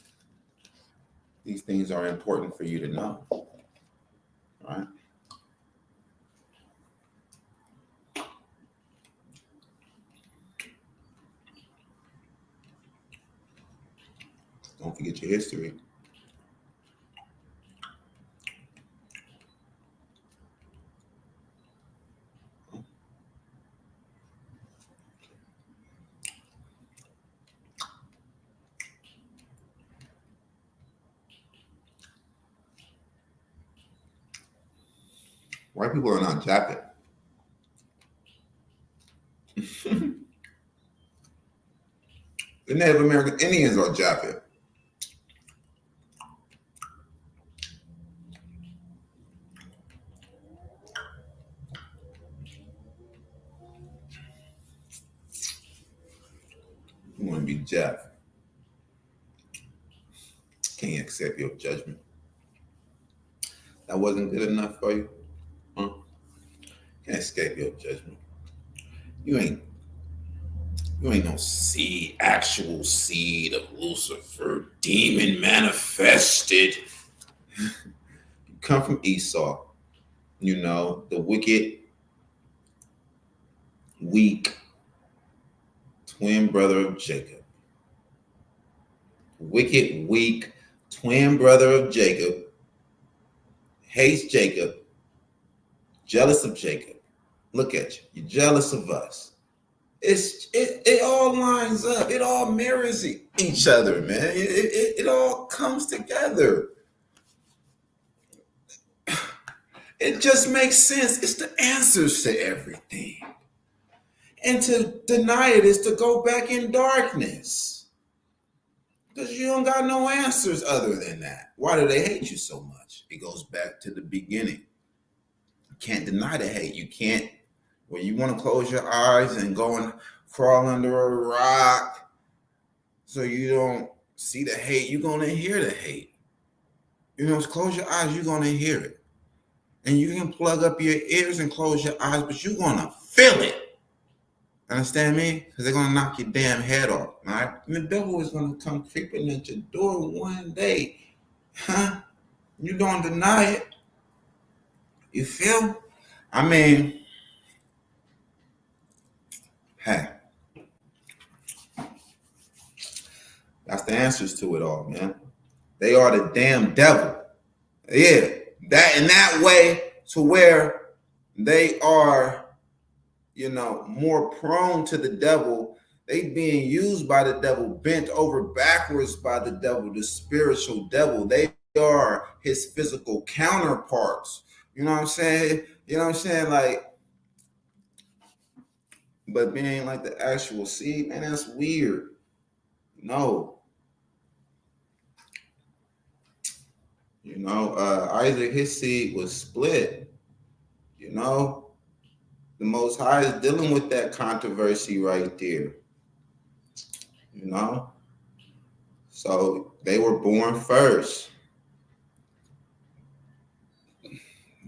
A: These things are important for you to know. Right? Don't forget your history. White people are not Japhet. The Native American Indians are Japhet. You want to be Japhet. Can't accept your judgment. That wasn't good enough for you? Huh? Can't escape your judgment. You ain't no actual seed of Lucifer, demon manifested. You come from Esau, the wicked, weak twin brother of Jacob. Wicked, weak twin brother of Jacob, hates Jacob, jealous of Jacob. Look at you. You're jealous of us. It all lines up. It all mirrors each other, man. It all comes together. It just makes sense. It's the answers to everything. And to deny it is to go back in darkness. Because you don't got no answers other than that. Why do they hate you so much? It goes back to the beginning. You can't deny the hate. You can't, when you want to close your eyes and go and crawl under a rock so you don't see the hate, you're going to hear the hate. Close your eyes, you're going to hear it. And you can plug up your ears and close your eyes, but you're going to feel it. Understand me? Because they're going to knock your damn head off, all right? And the devil is going to come creeping at your door one day. Huh? You don't deny it. You feel? I mean, hey. That's the answers to it all, man. They are the damn devil. Yeah. That in that way to where they are, more prone to the devil. They being used by the devil, bent over backwards by the devil, the spiritual devil. They are his physical counterparts. You know what I'm saying? Like, but being like the actual seed, man, that's weird. No. Isaac, his seed was split. The Most High is dealing with that controversy right there. So they were born first.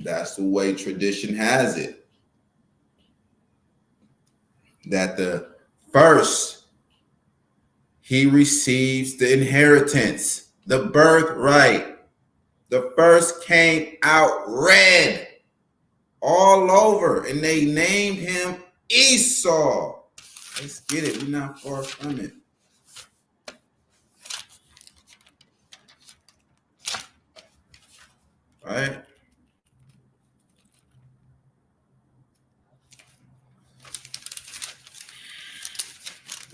A: That's the way tradition has it. That the first, he receives the inheritance, the birthright. The first came out red all over, and they named him Esau. Let's get it. We're not far from it. right?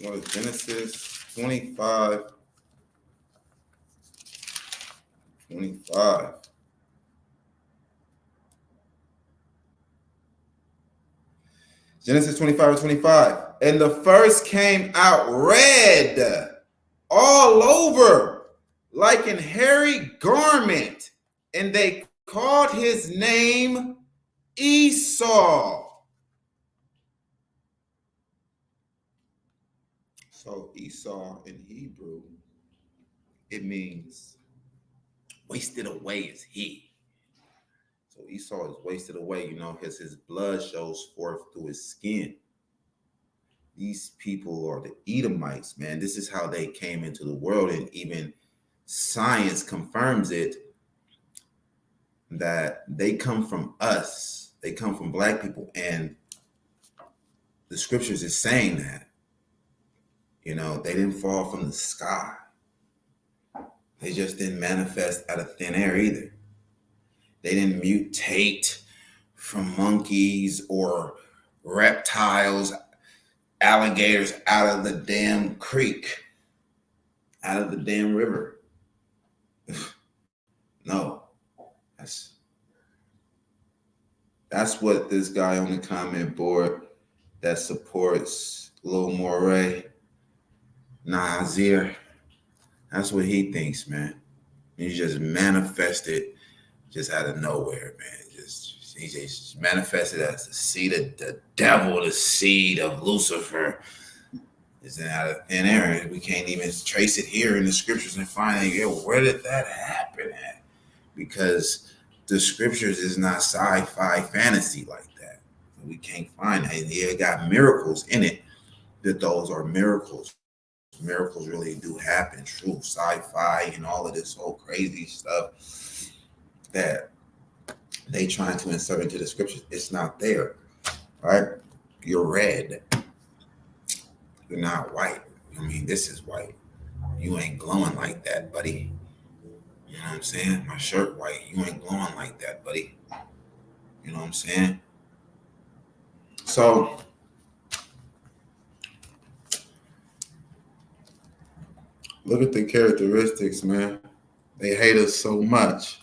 A: Go to Genesis 25. Genesis 25:25. And the first came out red all over like an hairy garment, and they called his name Esau. So Esau in Hebrew, it means wasted away is he. So Esau is wasted away, because his blood shows forth through his skin. These people are the Edomites, man. This is how they came into the world, and even science confirms it, that they come from us. They come from black people, and the scriptures is saying that, they didn't fall from the sky. They just didn't manifest out of thin air either. They didn't mutate from monkeys or reptiles, alligators out of the damn creek, out of the damn river. No, that's what this guy on the comment board that supports Lil Moray, Nazir, that's what he thinks, man. He just manifested just out of nowhere, man. He just manifested as the seed of the devil, the seed of Lucifer. Is out of thin air. We can't even trace it here in the scriptures and find, where did that happen at? Because the scriptures is not sci-fi fantasy like that. We can't find that. It got miracles in it, that those are miracles. Miracles really do happen. True sci-fi and all of this whole crazy stuff that they trying to insert into the scriptures, it's not there, right? You're red. You're not white. This is white. You ain't glowing like that, buddy. You know what I'm saying? My shirt white. You ain't glowing like that, buddy. You know what I'm saying? So, look at the characteristics, man. They hate us so much.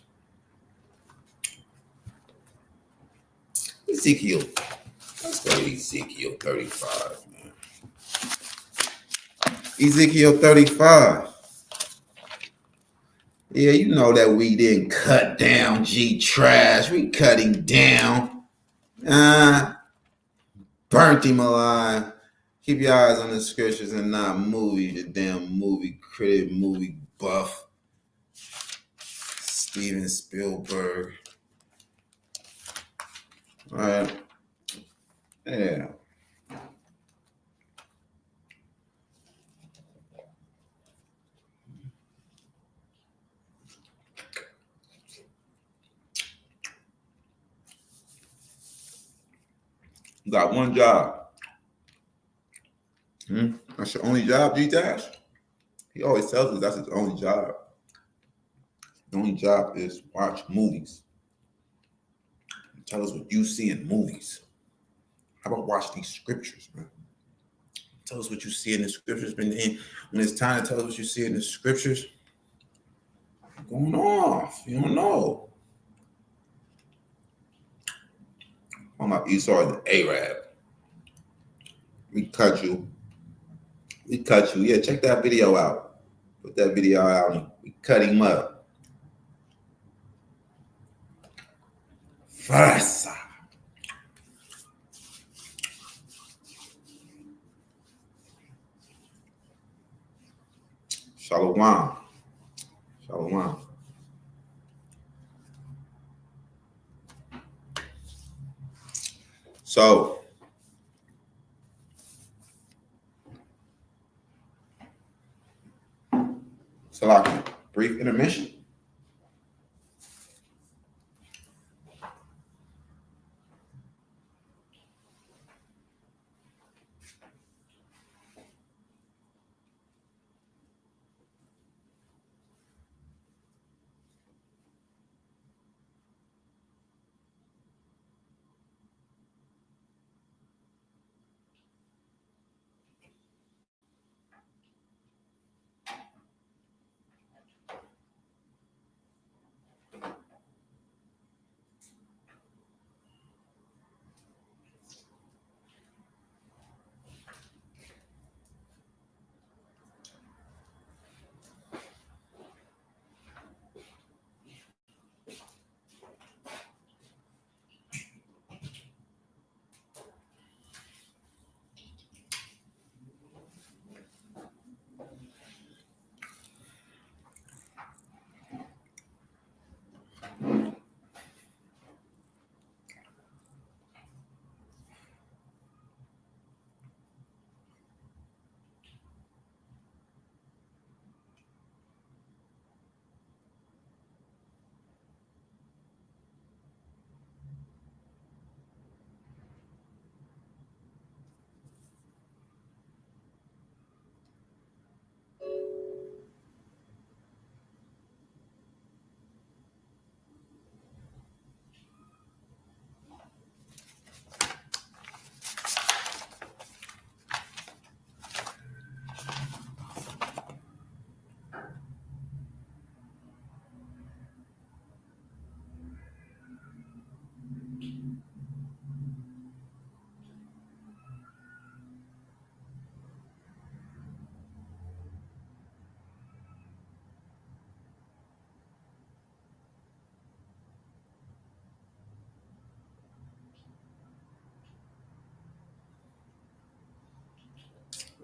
A: Ezekiel. Let's go to Ezekiel 35, man. Ezekiel 35. Yeah, you know that we didn't cut down G Trash. We cut him down. Burnt him alive. Keep your eyes on the scriptures and not movies, you damn movie critic, movie buff. Steven Spielberg. All right. Yeah. You got one job. That's your only job, G-Dash? He always tells us that's his only job. The only job is watch movies. Tell us what you see in movies. How about watch these scriptures, man? Tell us what you see in the scriptures. When it's time to tell us what you see in the scriptures, going off. You don't know. I'm about Esau the Arab. We cut you. Yeah, check that video out. Put that video out and we cut him up. Farsa. Shalom. Shalom. So, like a brief intermission.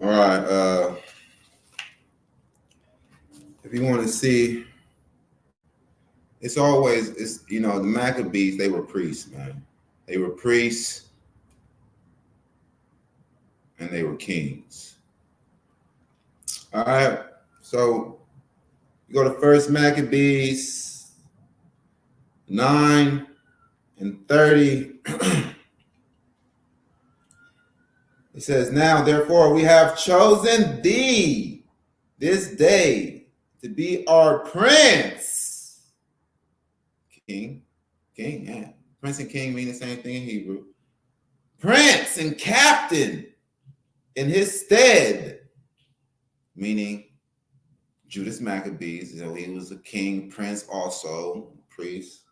A: All right. If you want to see, it's the Maccabees, they were priests, man. They were priests and they were kings. All right. So you go to First Maccabees 9 and 30. It says, "Now, therefore, we have chosen thee this day to be our prince." King, yeah. Prince and king mean the same thing in Hebrew. Prince and captain in his stead, meaning Judas Maccabees. He was a king, prince also, priest.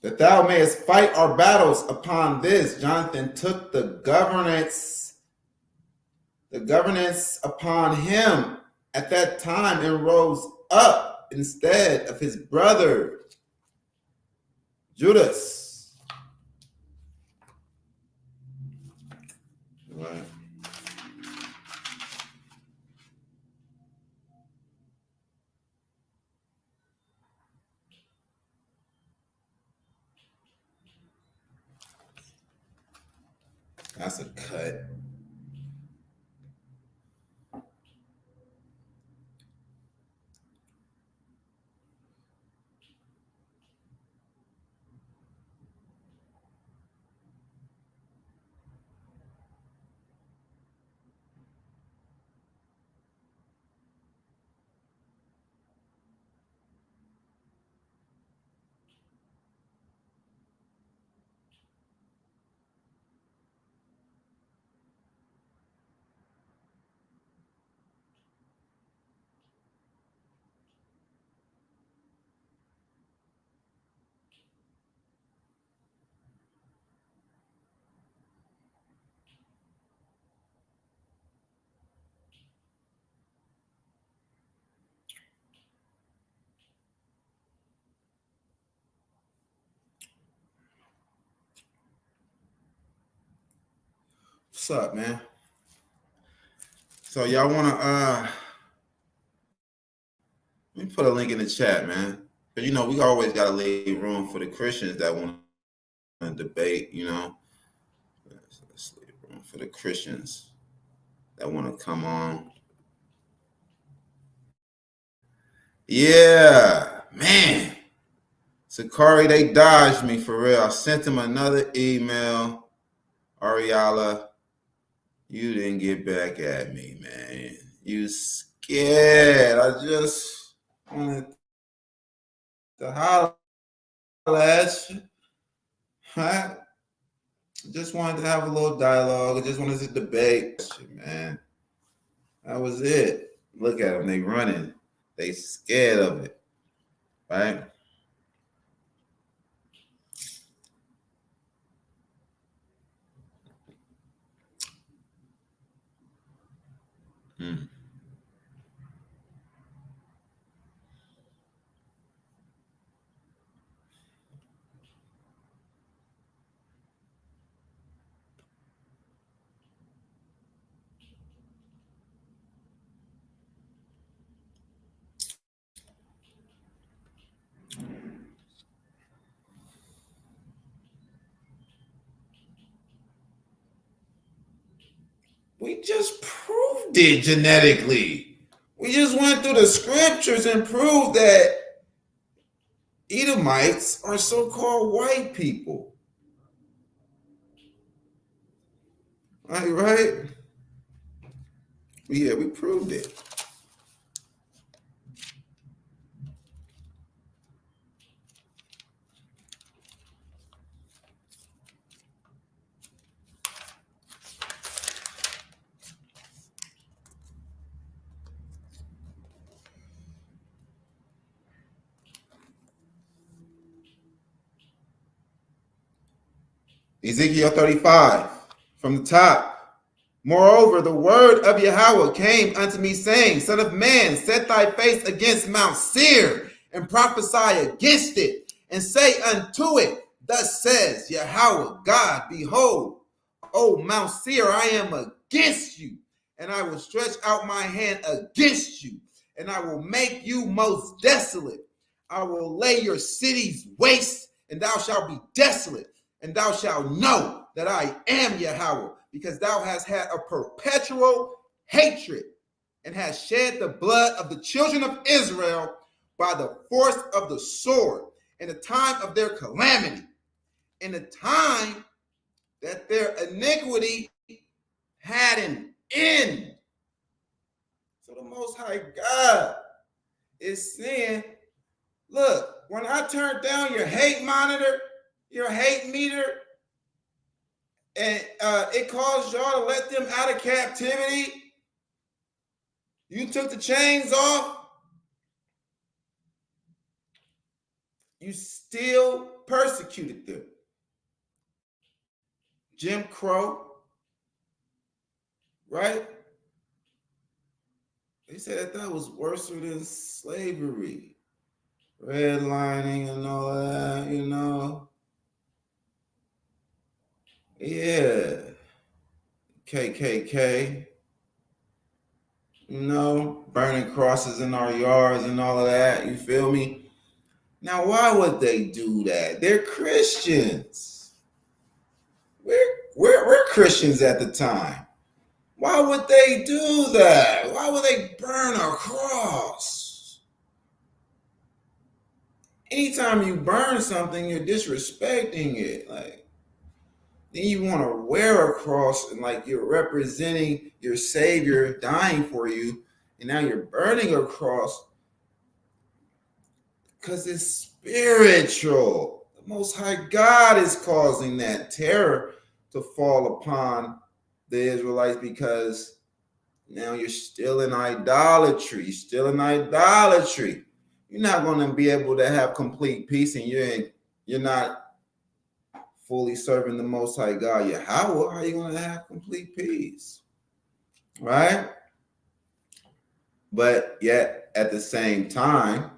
A: "That thou mayest fight our battles upon this." Jonathan took the governance upon him at that time and rose up instead of his brother Judas. Right. That's a cut. What's up, man? So y'all wanna let me put a link in the chat, man. But we always gotta leave room for the Christians that want to debate, Let's leave room for the Christians that want to come on. Yeah, man. Sakari, they dodged me for real. I sent them another email. Ariala, you didn't get back at me, man. You scared. I just wanted to holler at you. I just wanted to have a little dialogue. I just wanted to debate, man. That was it. Look at them. They running. They scared of it, right? We just proved it genetically. We just went through the scriptures and proved that Edomites are so-called white people. Right? Yeah, we proved it. Ezekiel 35 from the top. "Moreover, the word of YAHAWAH came unto me, saying, Son of man, set thy face against Mount Seir, and prophesy against it, and say unto it, Thus says YAHAWAH God, Behold, O Mount Seir, I am against you, and I will stretch out my hand against you, and I will make you most desolate. I will lay your cities waste, and thou shalt be desolate, and thou shalt know that I am YAHAWAH, because thou hast had a perpetual hatred, and hast shed the blood of the children of Israel by the force of the sword, in the time of their calamity, in the time that their iniquity had an end. So the Most High God is saying, look, when I turn down your hate monitor, your hate meter, and it caused y'all to let them out of captivity, you took the chains off, you still persecuted them. Jim Crow, right? They said that was worse than slavery. Redlining and all that, you know. Yeah. KKK. You know, burning crosses in our yards and all of that. You feel me? Now, why would they do that? They're Christians. We're Christians at the time. Why would they do that? Why would they burn a cross? Anytime you burn something, you're disrespecting it. Like, then you want to wear a cross and like you're representing your Savior dying for you, and now you're burning a cross because it's spiritual. The Most High God is causing that terror to fall upon the Israelites because now you're still in idolatry. You're still in idolatry. You're not going to be able to have complete peace, and you're not fully serving the Most High God, YAHAWAH. How are you going to have complete peace? Right? But yet, at the same time,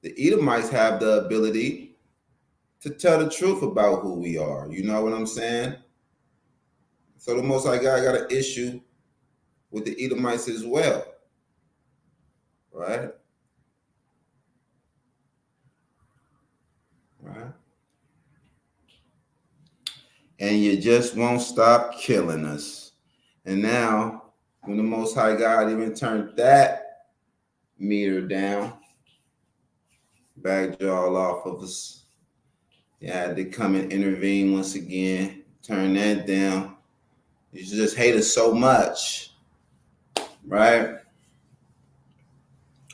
A: the Edomites have the ability to tell the truth about who we are. You know what I'm saying? So the Most High God got an issue with the Edomites as well. Right? Right? And you just won't stop killing us. And now, when the Most High God even turned that meter down, backed y'all off of us, you had to come and intervene once again, turn that down. You just hate us so much, right?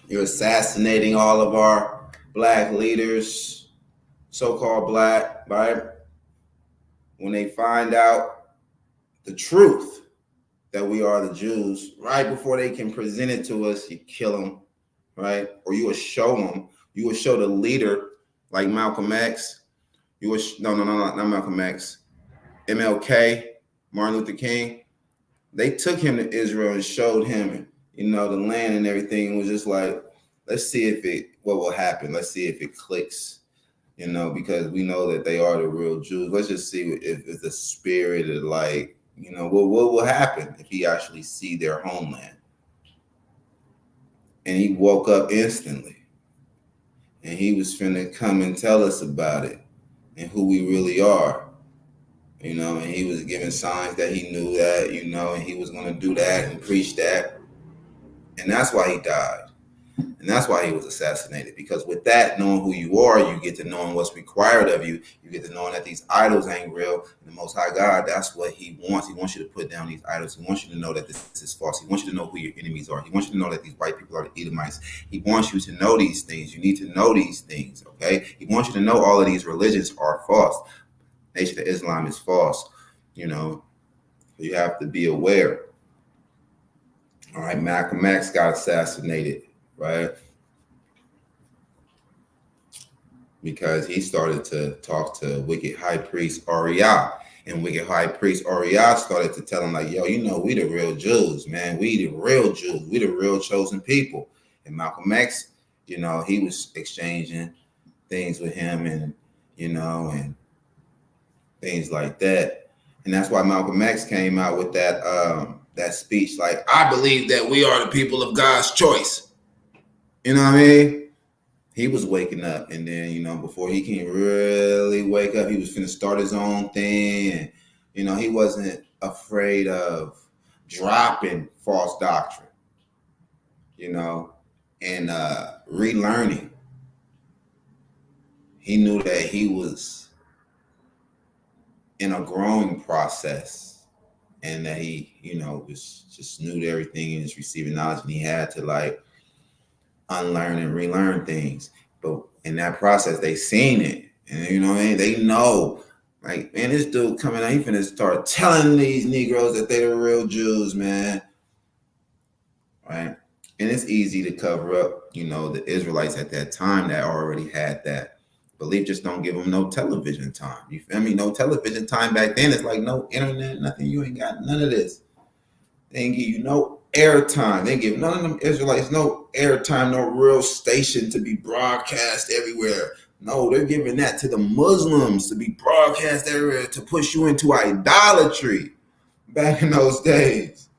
A: You're assassinating all of our black leaders, so-called black, right? When they find out the truth that we are the Jews, right before they can present it to us, you kill them, right? Or you will show them. You will show the leader like Malcolm X. You will not Malcolm X. MLK, Martin Luther King. They took him to Israel and showed him, you know, the land and everything. And was just like, let's see what will happen. Let's see if it clicks. You know, because we know that they are the real Jews. Let's just see if the spirit is like, you know, what will happen if he actually see their homeland. And he woke up instantly. And he was finna come and tell us about it and who we really are. You know, and he was giving signs that he knew that, you know, and he was going to do that and preach that. And that's why he died. And that's why he was assassinated, because with that, knowing who you are, you get to knowing what's required of you. You get to knowing that these idols ain't real. And the Most High God, that's what he wants. He wants you to put down these idols. He wants you to know that this is false. He wants you to know who your enemies are. He wants you to know that these white people are the Edomites. He wants you to know these things. You need to know these things, okay? He wants you to know all of these religions are false. Nation of Islam is false, you know. You have to be aware. All right, Malcolm X got assassinated, right? Because he started to talk to wicked high priest Uriah. And wicked high priest Uriah started to tell him, like, yo, you know, we the real Jews, man. We the real Jews. We the real chosen people. And Malcolm X, you know, he was exchanging things with him and, you know, and things like that. And that's why Malcolm X came out with that speech, like, I believe that we are the people of God's choice. You know what I mean? He was waking up, and then, before he can really wake up, he was finna start his own thing. And, he wasn't afraid of dropping false doctrine, and relearning. He knew that he was in a growing process, and that he, was just new to everything and just receiving knowledge, and he had to like unlearn and relearn things. But in that process, they seen it, and they know, like, man, this dude coming out, he finna start telling these Negroes that they the real Jews, man. Right? And it's easy to cover up, the Israelites at that time that already had that belief. Just don't give them no television time. You feel me? No television time back then. It's like no internet, nothing. You ain't got none of this. They ain't give you no airtime. They give none of them Israelites no airtime, no real station to be broadcast everywhere. No, they're giving that to the Muslims to be broadcast everywhere, to push you into idolatry back in those days.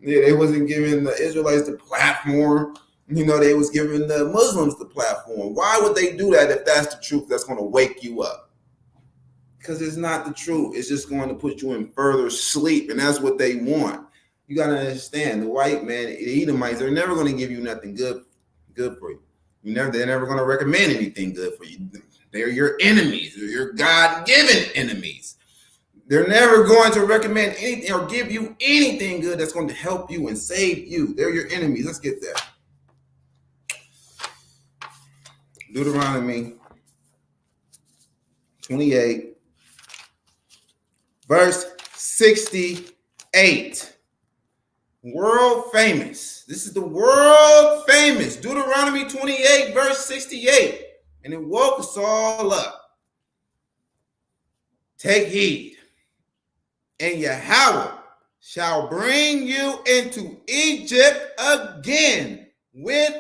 A: Yeah, they wasn't giving the Israelites the platform. They was giving the Muslims the platform. Why would they do that if that's the truth that's going to wake you up? Because it's not the truth. It's just going to put you in further sleep, and that's what they want. You got to understand, the white man, the Edomites, they're never going to give you nothing good for you. They're never going to recommend anything good for you. They're your enemies. They're your God-given enemies. They're never going to recommend anything or give you anything good that's going to help you and save you. They're your enemies. Let's get there. Deuteronomy 28, verse 68. World famous. This is the world famous Deuteronomy 28, verse 68. And it woke us all up. Take heed. And YAHAWAH shall bring you into Egypt again with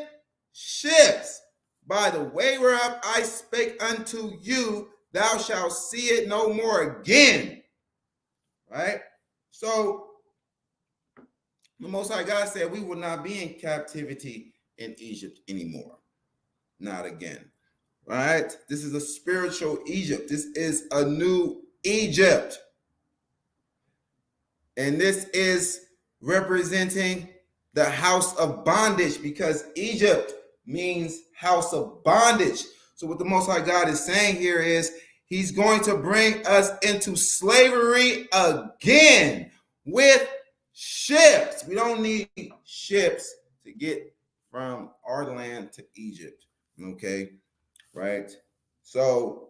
A: ships. By the way whereof I spake unto you, thou shalt see it no more again. Right? So, the Most High God said we will not be in captivity in Egypt anymore. Not again. Right? This is a spiritual Egypt. This is a new Egypt. And this is representing the house of bondage, because Egypt means house of bondage. So what the Most High God is saying here is he's going to bring us into slavery again with ships. We don't need ships to get from our land to Egypt. Okay, right? So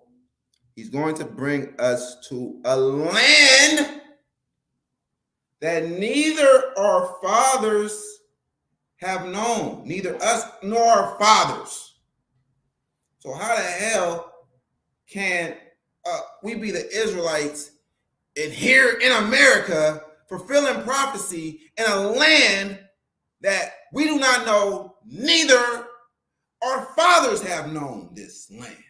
A: he's going to bring us to a land that neither our fathers have known, neither us nor our fathers. So how the hell can we be the Israelites and here in America fulfilling prophecy in a land that we do not know, neither our fathers have known this land?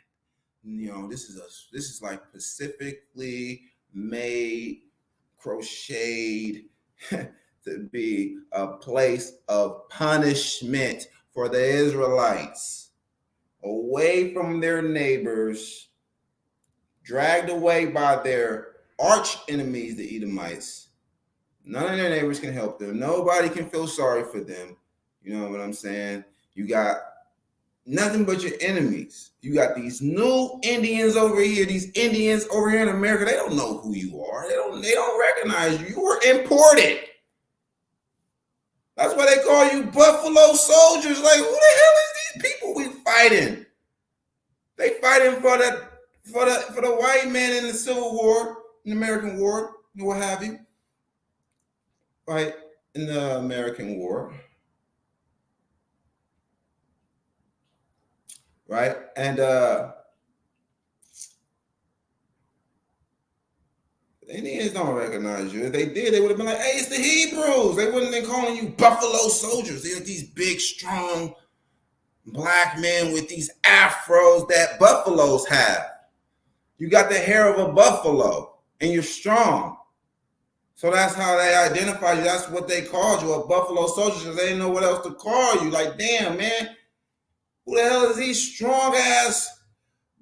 A: This is like specifically made, crocheted to be a place of punishment for the Israelites, away from their neighbors, dragged away by their arch enemies, the Edomites. None of their neighbors can help them. Nobody can feel sorry for them. You know what I'm saying? You got nothing but your enemies. You got these new Indians over here. These Indians over here in America, they don't know who you are. They don't recognize you. You were imported. That's why they call you Buffalo Soldiers. Like, who the hell is these people we fighting? They fighting for the white man in the Civil War, in the American War, what have you. Right? In the American War. Right? And the Indians don't recognize you. If they did, they would have been like, hey, it's the Hebrews. They wouldn't have been calling you Buffalo Soldiers. They're these big, strong black men with these afros that buffaloes have. You got the hair of a buffalo and you're strong. So that's how they identify you. That's what they called you, a buffalo soldier, because they didn't know what else to call you. Like, damn, man, who the hell is these strong ass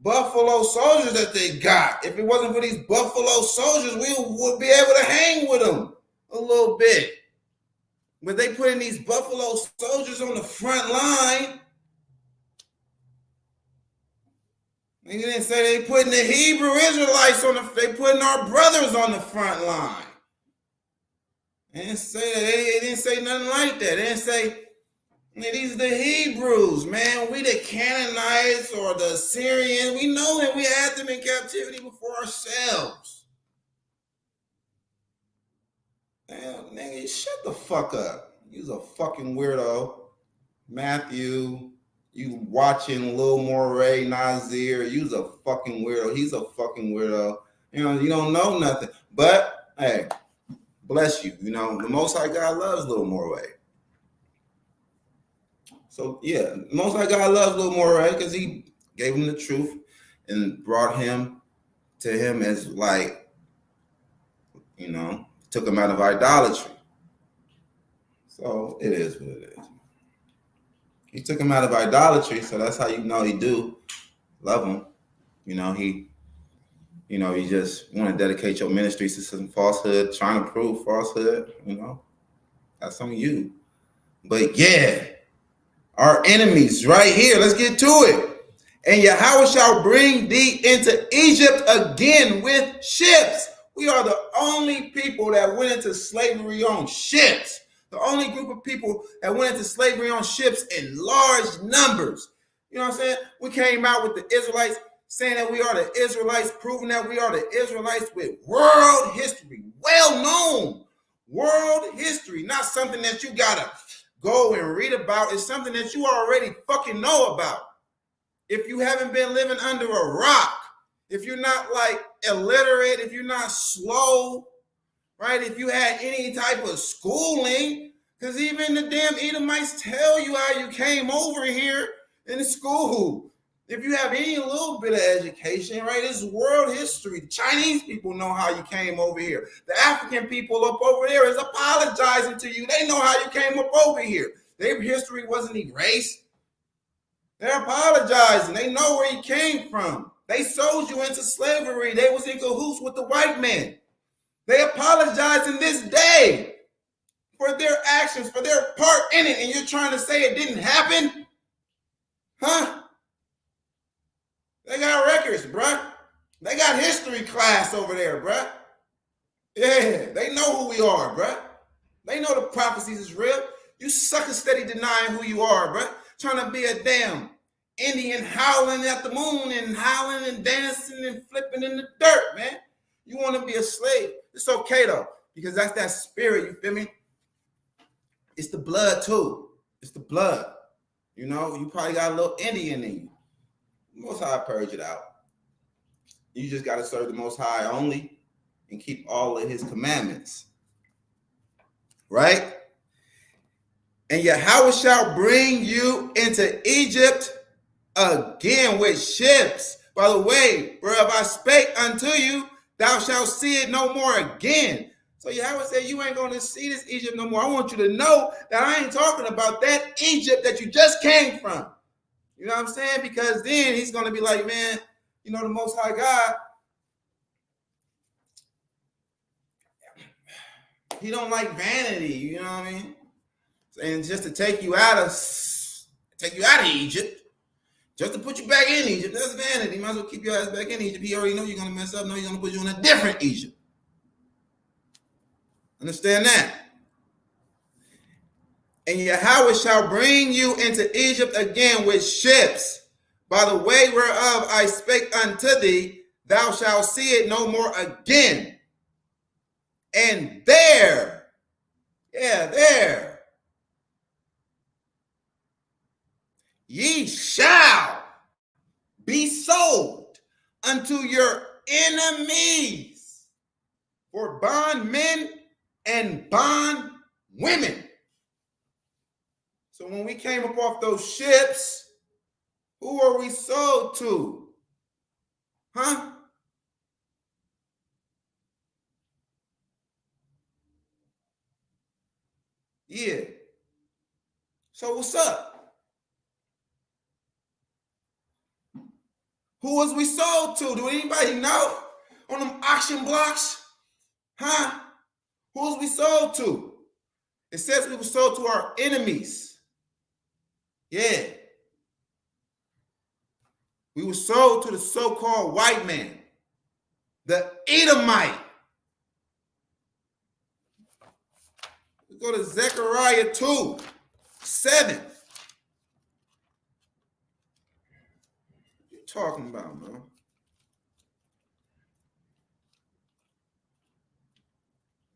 A: buffalo soldiers that they got? If it wasn't for these buffalo soldiers, we would be able to hang with them a little bit. But they putting these buffalo soldiers on the front line. They didn't say they putting the Hebrew Israelites they putting our brothers on the front line. They didn't say nothing like that. They didn't say, man, these are the Hebrews, man. We the Canaanites or the Assyrians. We know that we had them in captivity before ourselves. Damn, nigga, shut the fuck up. You's a fucking weirdo. Matthew, you watching Lil Moray, Nazir, you's a fucking weirdo. He's a fucking weirdo. You know, you don't know nothing. But, hey, bless you. You know, the Most High God loves Lil Moray. So, yeah, the Most High God loves Lil Moray because he gave him the truth and brought him to him as, like, you know, took him out of idolatry. So, it is what it is. He took him out of idolatry, so that's how you know he do love him. You know, he just want to dedicate your ministry to some falsehood, trying to prove falsehood, you know. That's on you. But yeah, our enemies right here. Let's get to it. And YAHAWAH shall bring thee into Egypt again with ships. We are the only people that went into slavery on ships. The only group of people that went into slavery on ships in large numbers. You know what I'm saying? We came out with the Israelites saying that we are the Israelites, proving that we are the Israelites with world history, well-known world history, not something that you gotta go and read about. It's something that you already fucking know about. If you haven't been living under a rock, if you're not like illiterate, if you're not slow, right? If you had any type of schooling, because even the damn Edomites tell you how you came over here in the school. If you have any little bit of education, right? It's world history. The Chinese people know how you came over here. The African people up over there is apologizing to you. They know how you came up over here. Their history wasn't erased. They're apologizing. They know where you came from. They sold you into slavery. They was in cahoots with the white man. They apologize in this day for their actions, for their part in it, and you're trying to say it didn't happen? Huh? They got records, bruh. They got history class over there, bruh. Yeah, they know who we are, bruh. They know the prophecies is real. You suckers steady denying who you are, bruh. Trying to be a damn Indian howling at the moon and howling and dancing and flipping in the dirt, man. You want to be a slave. It's okay, though, because that's that spirit, you feel me? It's the blood, too. It's the blood. You know, you probably got a little Indian in you. Most High purge it out. You just got to serve the Most High only and keep all of his commandments. Right? And YAHAWAH shall bring you into Egypt again with ships. By the way, whereof I spake unto you, thou shalt see it no more again. So YAHAWAH said, you ain't going to see this Egypt no more. I want you to know that I ain't talking about that Egypt that you just came from. You know what I'm saying? Because then he's going to be like, man, you know, the Most High God, he don't like vanity. You know what I mean? And just to take you out of Egypt, just to put you back in Egypt, that's vanity. You might as well keep your ass back in Egypt. He already know you're going to mess up. No, he's going to put you in a different Egypt. Understand that? And YAHAWAH shall bring you into Egypt again with ships. By the way whereof I spake unto thee, thou shalt see it no more again. And there, ye shall be sold unto your enemies for bondmen and bondwomen. So when we came up off those ships, who are we sold to? Huh? Yeah. So what's up? Who was we sold to? Do anybody know? On them auction blocks? Huh? Who was we sold to? It says we were sold to our enemies. Yeah. We were sold to the so-called white man, the Edomite. We go to Zechariah 2:7. What you talking about, man?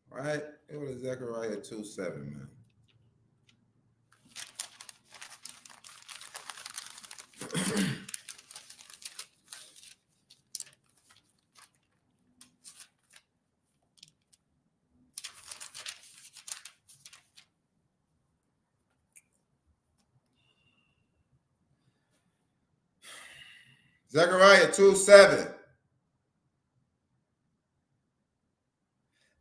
A: Right? Go to Zechariah 2:7, man. Zechariah 2:7.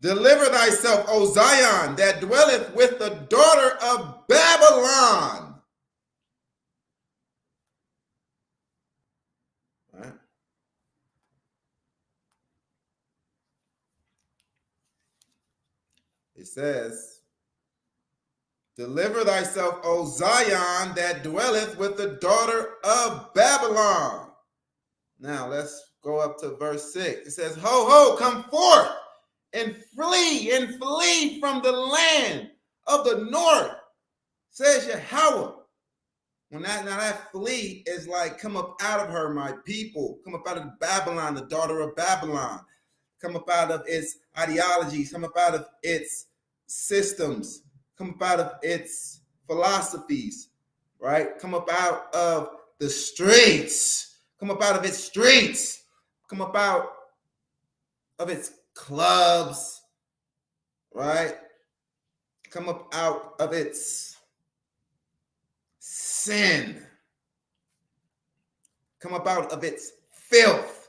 A: Deliver thyself, O Zion, that dwelleth with the daughter of Babylon. Right? It says, deliver thyself, O Zion, that dwelleth with the daughter of Babylon. Now let's go up to verse 6. It says, ho, ho, come forth and flee from the land of the north, says YAHAWAH. When that flee is like, come up out of her, my people. Come up out of Babylon, the daughter of Babylon. Come up out of its ideologies. Come up out of its systems. Come up out of its philosophies, right? Come up out of the streets. Come up out of its streets. Come up out of its clubs, right? Come up out of its sin. Come up out of its filth.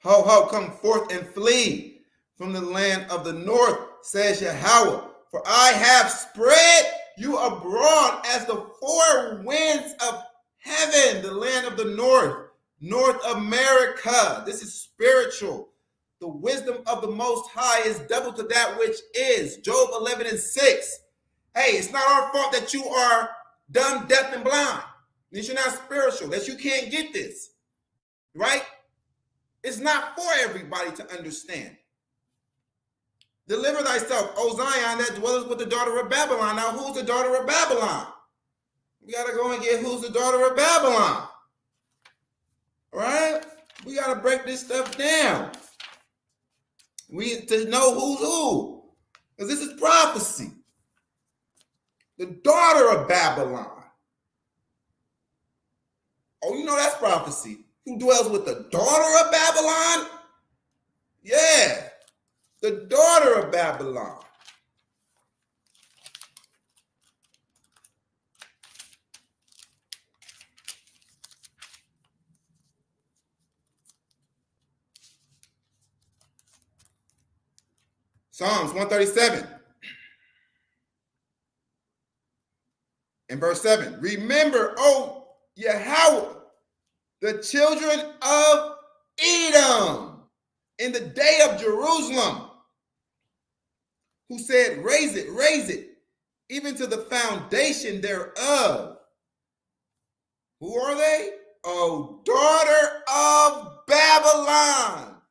A: Ho, ho, come forth and flee from the land of the north, says YAHAWAH. For I have spread you abroad as the four winds of heaven, the land of the north, North America. This is spiritual. The wisdom of the Most High is double to that which is. Job 11:6. Hey, it's not our fault that you are dumb, deaf, and blind. That you're not spiritual, that you can't get this, right? It's not for everybody to understand. Deliver thyself, O Zion, that dwelleth with the daughter of Babylon. Now, who's the daughter of Babylon? We got to go and get who's the daughter of Babylon. All right? We got to break this stuff down. We need to know who's who. Because this is prophecy. The daughter of Babylon. Oh, you know that's prophecy. Who dwells with the daughter of Babylon? Yeah. The daughter of Babylon. Psalms 137 and verse 7. Remember, O YAHAWAH, the children of Edom in the day of Jerusalem, who said, raise it, even to the foundation thereof. Who are they? O daughter of Babylon.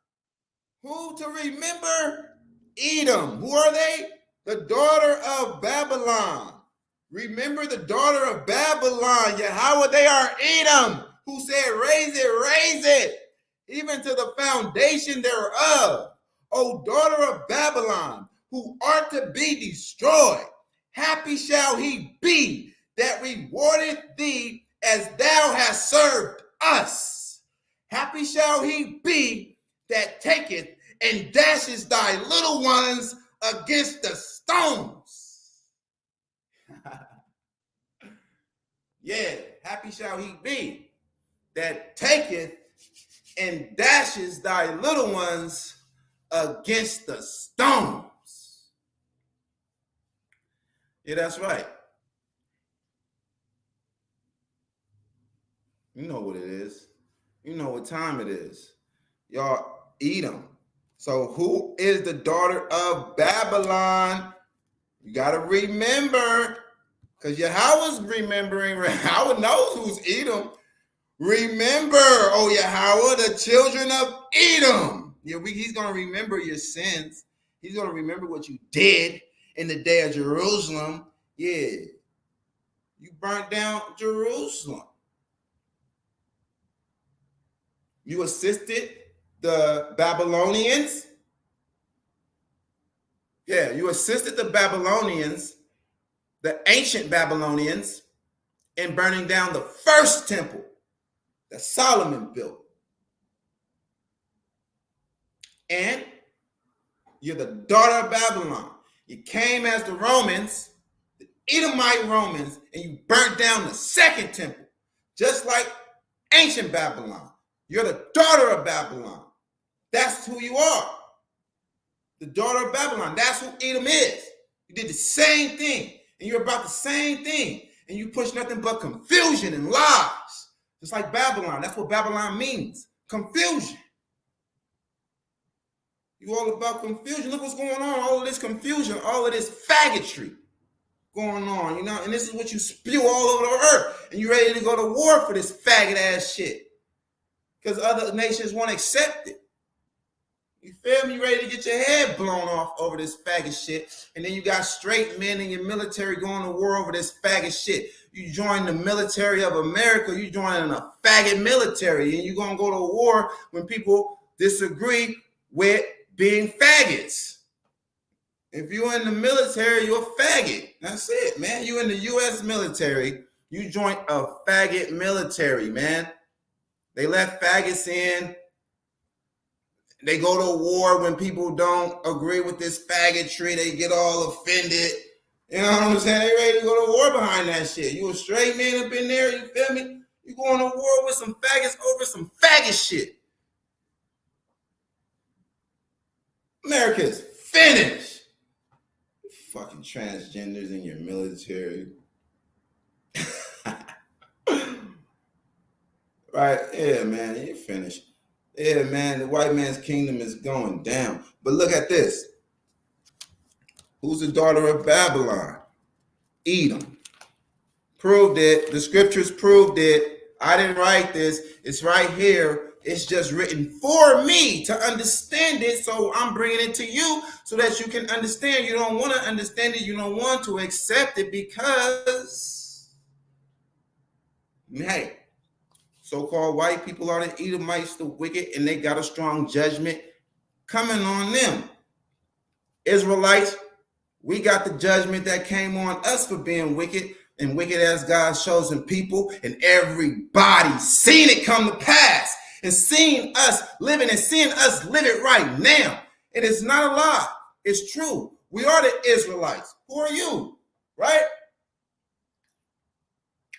A: Who to remember? Edom. Who are they? The daughter of Babylon. Remember the daughter of Babylon. YAHAWAH, they are Edom, who said, raise it, even to the foundation thereof. O daughter of Babylon, who art to be destroyed, happy shall he be that rewardeth thee as thou hast served us. Happy shall he be that taketh and dashes thy little ones against the stones. Yeah, happy shall he be that taketh and dashes thy little ones against the stones. Yeah, that's right. You know what it is. You know what time it is. Y'all, Edom. So who is the daughter of Babylon? You got to remember, because Yahweh's remembering. Yahweh knows who's Edom. Remember, oh Yahweh, the children of Edom. Yeah, he's going to remember your sins. He's going to remember what you did in the day of Jerusalem. Yeah, you burnt down Jerusalem. You assisted the Babylonians. Yeah, you assisted the Babylonians, the ancient Babylonians, in burning down the first temple that Solomon built. And you're the daughter of Babylon. You came as the Romans, the Edomite Romans, and you burnt down the second temple, just like ancient Babylon. You're the daughter of Babylon. That's who you are. The daughter of Babylon. That's who Edom is. You did the same thing, and you're about the same thing, and you push nothing but confusion and lies. Just like Babylon. That's what Babylon means. Confusion. You all about confusion. Look what's going on. All of this confusion, all of this faggotry going on, you know, and this is what you spew all over the earth. And you're ready to go to war for this faggot ass shit. Because other nations won't accept it. You feel me? You ready to get your head blown off over this faggot shit. And then you got straight men in your military going to war over this faggot shit. You join the military of America, you joining a faggot military, and you're going to go to war when people disagree with being faggots. If you're in the military, you're a faggot. That's it, man. You in the U.S. military, you join a faggot military, man. They let faggots in. They go to war when people don't agree with this faggotry. They get all offended. You know what I'm saying? They ready to go to war behind that shit. You a straight man up in there, you feel me? You going to war with some faggots over some faggot shit. America is finished. Fucking transgenders in your military. Right? Yeah, man, you're finished. Yeah, man, the white man's kingdom is going down. But look at this. Who's the daughter of Babylon? Edom. Proved it. The scriptures proved it. I didn't write this. It's right here. It's just written for me to understand it. So I'm bringing it to you so that you can understand. You don't want to understand it. You don't want to accept it because, hey, so-called white people are the Edomites, the wicked, and they got a strong judgment coming on them. Israelites, we got the judgment that came on us for being wicked and wicked as God's chosen people, and everybody seen it come to pass and seeing us living and seeing us live it right now. It is not a lie. It's true. We are the Israelites. Who are you? Right?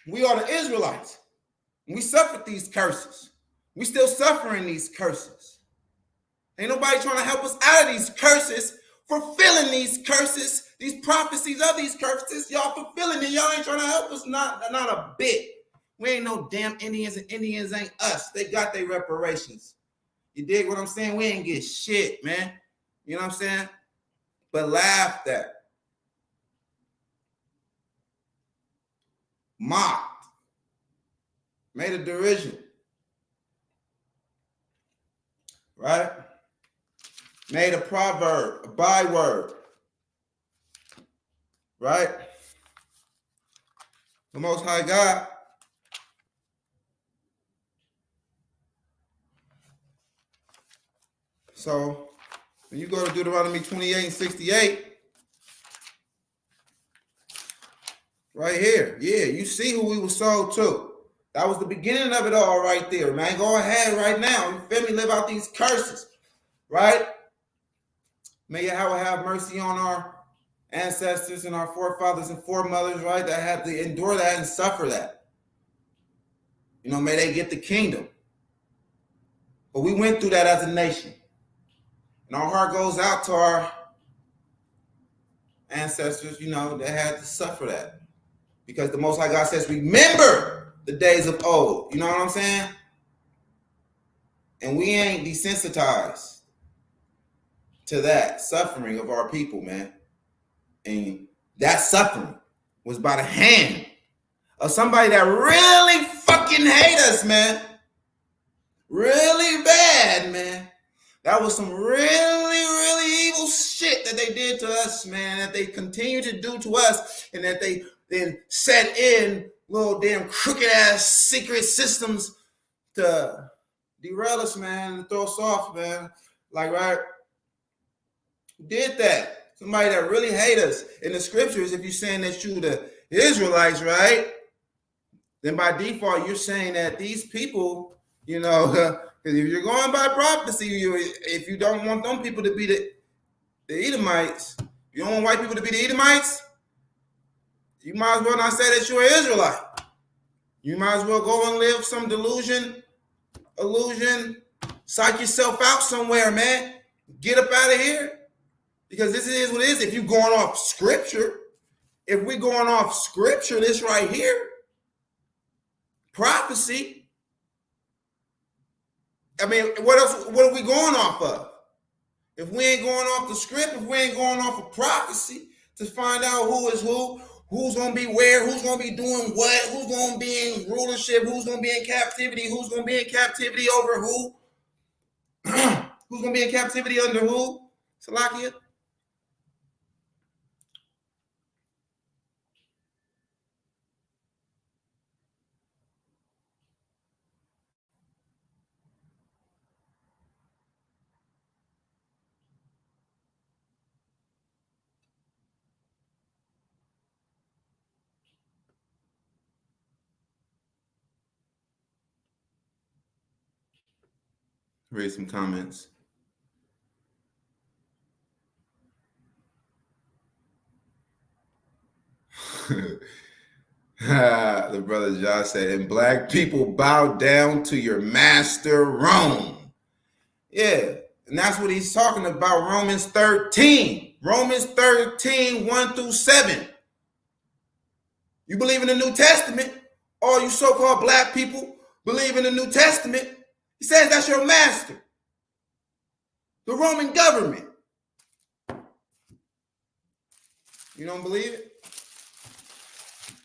A: We are the Israelites. We suffered these curses. We still suffering these curses. Ain't nobody trying to help us out of these curses, fulfilling these curses, these prophecies of these curses. Y'all fulfilling it. Y'all ain't trying to help us, not a bit. We ain't no damn Indians, and Indians ain't us. They got their reparations. You dig what I'm saying? We ain't get shit, man. You know what I'm saying? But laughed at. Mocked. Made a derision. Right? Made a proverb, a byword. Right? The Most High God. So when you go to Deuteronomy 28 and 68, right here, yeah, you see who we were sold to. That was the beginning of it all right there, man. Go ahead right now. You feel me? Live out these curses, right? May Yahawah have mercy on our ancestors and our forefathers and foremothers, right, that had to endure that and suffer that. You know, may they get the kingdom. But we went through that as a nation. And our heart goes out to our ancestors, you know, they had to suffer that. Because the Most High God says, remember the days of old. You know what I'm saying? And we ain't desensitized to that suffering of our people, man. And that suffering was by the hand of somebody that really fucking hate us, man. Really bad, man. That was some really, really evil shit that they did to us, man, that they continue to do to us, and that they then set in little damn crooked ass secret systems to derail us, man, and throw us off, man. Like, right? Who did that? Somebody that really hate us. In the scriptures, if you're saying that you the Israelites, right? Then by default, you're saying that these people, you know, because if you're going by prophecy, if you don't want them people to be the Edomites, you don't want white people to be the Edomites, you might as well not say that you're an Israelite. You might as well go and live some illusion, psych yourself out somewhere, man. Get up out of here. Because this is what it is. If you're going off scripture, if we're going off scripture, this right here, prophecy. I mean, what else? What are we going off of? If we ain't going off the script, if we ain't going off of prophecy to find out who is who, who's going to be where, who's going to be doing what, who's going to be in rulership, who's going to be in captivity, who's going to be in captivity over who, who's going to be in captivity under who, Salakia? Read some comments. The brother Josh said, and black people bow down to your master Rome. Yeah, and that's what he's talking about. Romans 13. Romans 13, 1 through 7. You believe in the New Testament, all you so-called black people believe in the New Testament. He says that's your master, the Roman government. You don't believe it?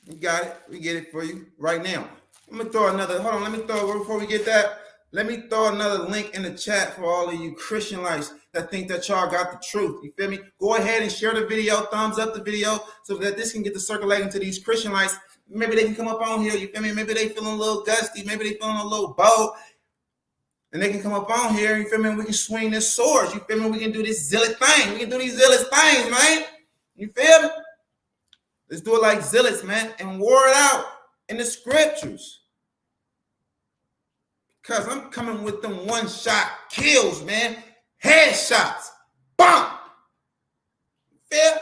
A: We got it. We get it for you right now. I'm going to throw another, hold on, let me throw, before we get that, let me throw another link in the chat for all of you Christianites that think that y'all got the truth. You feel me? Go ahead and share the video, thumbs up the video, so that this can get to circulating to these Christianites. Maybe they can come up on here, you feel me? Maybe they feeling a little gusty, maybe they feeling a little bold, and they can come up on here, you feel me? We can swing this sword, you feel me? We can do this zealot thing. We can do these zealous things, man. You feel me? Let's do it like zealots, man, and war it out in the scriptures. Because I'm coming with them one-shot kills, man. Headshots. Bomb. Feel?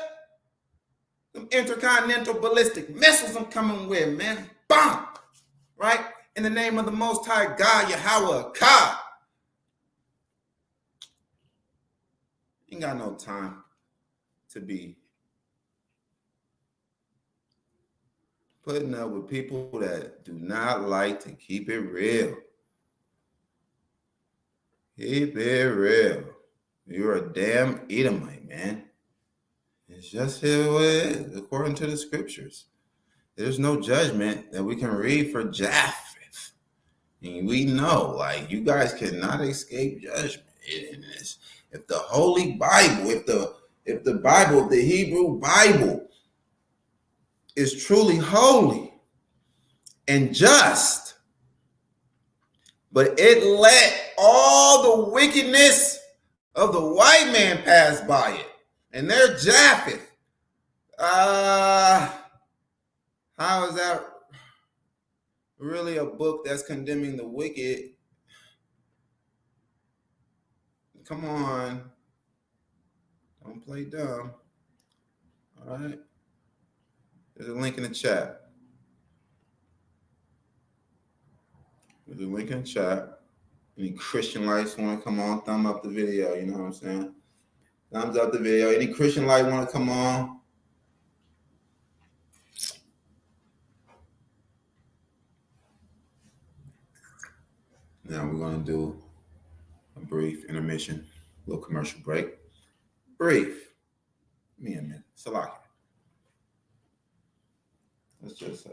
A: Them intercontinental ballistic missiles I'm coming with, man. Bomb. Right? In the name of the Most High God, YAHAWAH. Ain't got no time to be putting up with people that do not like to keep it real. Keep it real. You're a damn Edomite, man. It's just what it is, according to the scriptures. There's no judgment that we can read for Japheth. And we know, like, you guys cannot escape judgment in this. If the Holy Bible, if the Bible, the Hebrew Bible is truly holy and just, but it let all the wickedness of the white man pass by it. And they're Japheth. How is that really a book that's condemning the wicked? Come on. Don't play dumb. All right. There's a link in the chat. There's a link in the chat. Any Christian lights want to come on, thumb up the video. You know what I'm saying? Thumbs up the video. Any Christian light want to come on? Now we're going to do a brief intermission, a little commercial break. Brief. Me a minute. Salaki. Let's just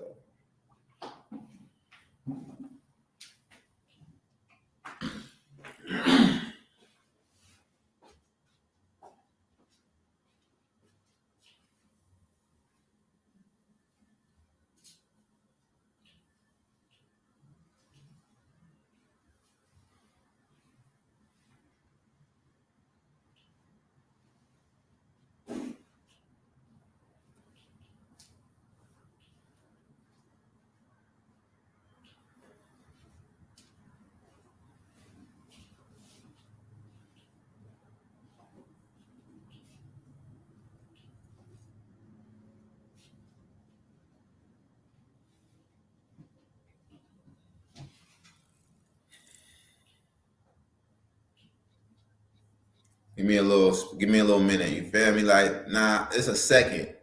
A: give me a little minute. You feel me? Like, nah, it's a second.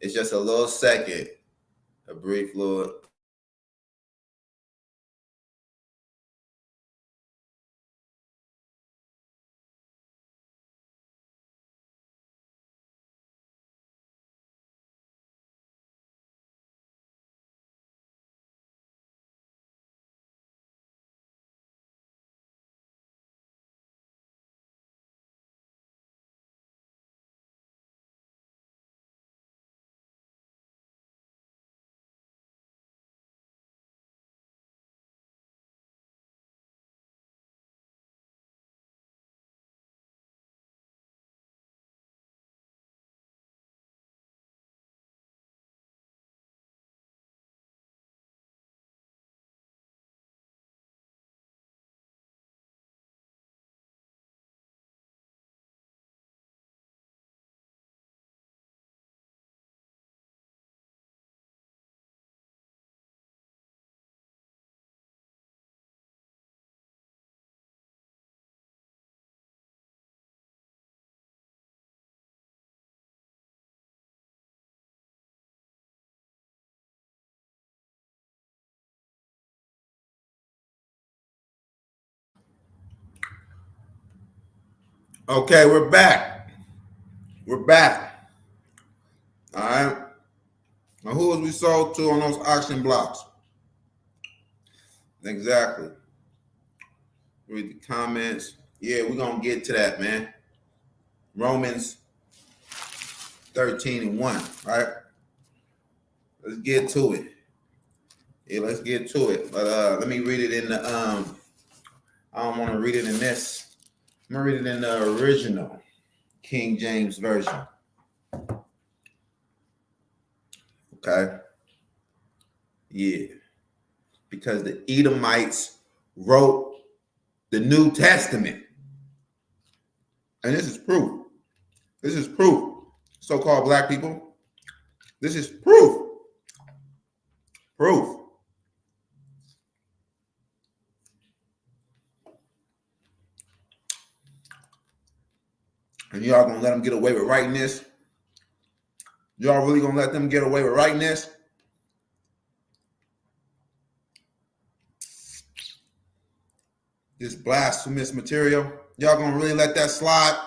A: It's just a little second. A brief little. Okay, we're back. We're back. All right. Now, who was we sold to on those auction blocks? Exactly. Read the comments. Yeah, we're going to get to that, man. Romans 13:1, right? Let's get to it. Yeah, let's get to it. But let me read it in the I don't want to read it in this. I'm gonna read it in the original King James Version. Okay. Yeah. Because the Edomites wrote the New Testament. And this is proof. This is proof. So-called black people. This is proof. Proof. And y'all gonna let them get away with writing this? Y'all really gonna let them get away with writing this? This blasphemous material? Y'all gonna really let that slide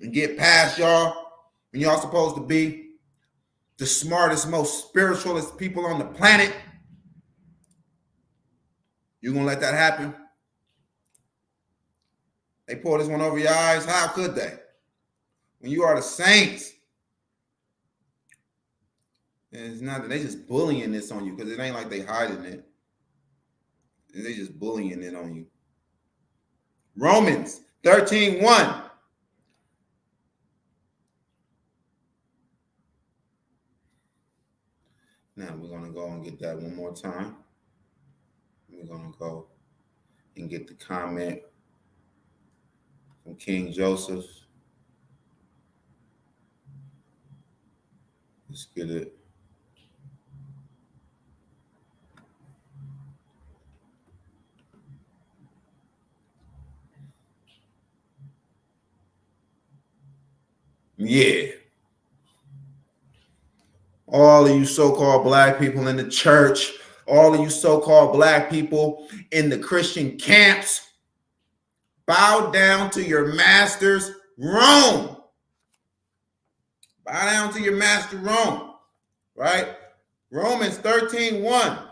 A: and get past y'all when y'all supposed to be the smartest, most spiritualist people on the planet? You gonna let that happen? They pour this one over your eyes. How could they? When you are the saints, and it's not that they just bullying this on you, because it ain't like they hiding it. They just bullying it on you. Romans 13:1. Now we're gonna go and get that one more time. We're gonna go and get the comment from King Joseph. Let's get it. Yeah. All of you so-called black people in the church, All of you so-called black people in the Christian camps, bow down to your masters, Rome. Bow down to your master, Rome, right? Romans 13:1.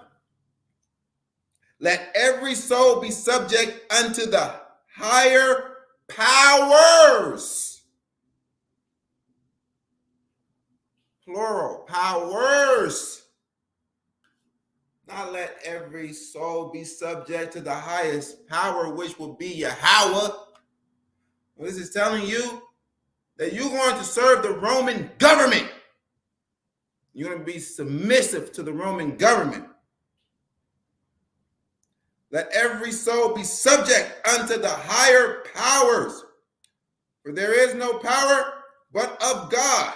A: Let every soul be subject unto the higher powers. Plural, powers. Not let every soul be subject to the highest power, which will be YAHAWAH. This is telling you that you're going to serve the Roman government. You're going to be submissive to the Roman government. Let every soul be subject unto the higher powers. For there is no power but of God.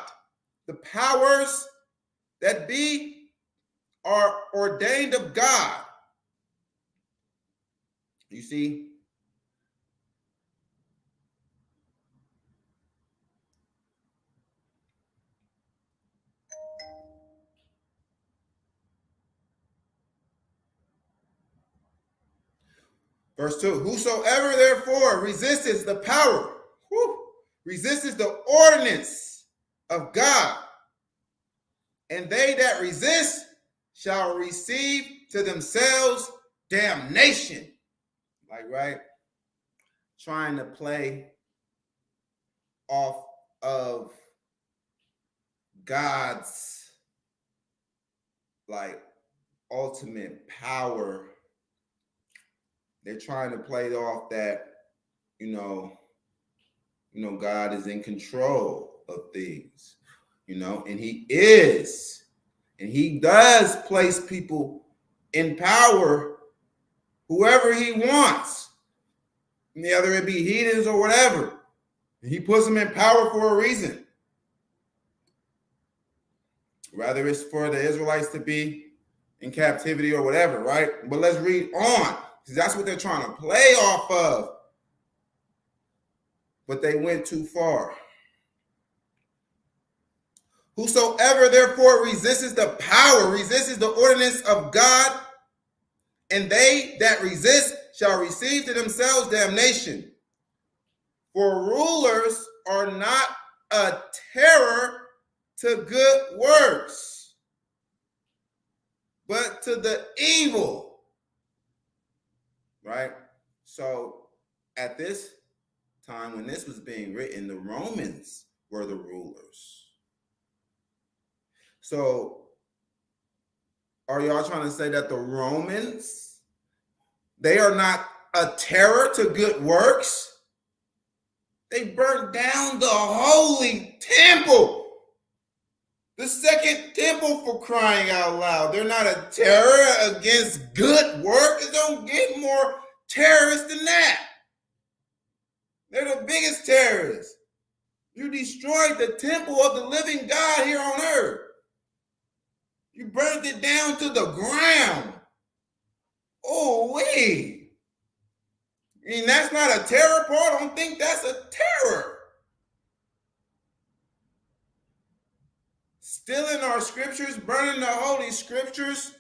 A: The powers that be are ordained of God. You see? Verse 2, whosoever therefore resisteth the power, resisteth the ordinance of God, and they that resist shall receive to themselves damnation. Like, right? Trying to play off of God's, like, ultimate power. They're trying to play off that, God is in control of things, and he is. And he does place people in power, whoever he wants. Whether it be heathens or whatever. He puts them in power for a reason. Whether it's for the Israelites to be in captivity or whatever, right? But let's read on. Because that's what they're trying to play off of. But they went too far. Whosoever therefore resists the power, resists the ordinance of God, and they that resist shall receive to themselves damnation. For rulers are not a terror to good works, but to the evil. Right? So at this time, when this was being written, the Romans were the rulers. So are y'all trying to say that the Romans, they are not a terror to good works? They burnt down the holy temple. The second temple, for crying out loud. They're not a terror against good work. It don't get more terrorist than that. They're the biggest terrorists. You destroyed the temple of the living God here on earth. You burned it down to the ground. Oh, wait. I mean, that's not a terror part. I don't think that's a terror. Stealing our scriptures, burning the holy scriptures,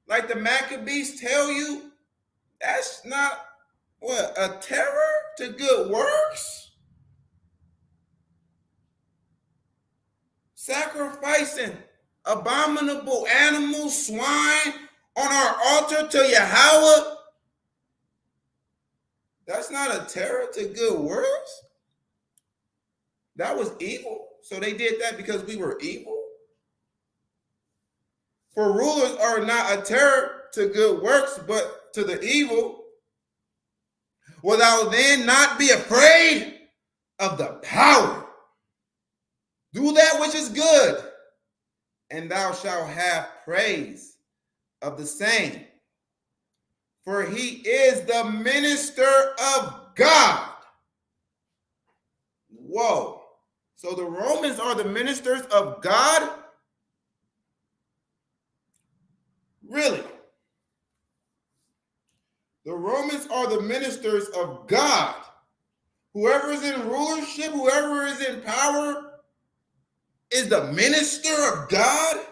A: like the Maccabees tell you, that's not, a terror to good works? Sacrificing abominable animals, swine, on our altar to YAHAWAH, that's not a terror to good works? That was evil. So they did that because we were evil? For rulers are not a terror to good works, but to the evil. Will thou then not be afraid of the power? Do that which is good, and thou shalt have praise of the same. For he is the minister of God. Whoa. So the Romans are the ministers of God? Really? The Romans are the ministers of God. Whoever is in rulership, whoever is in power, is the minister of God?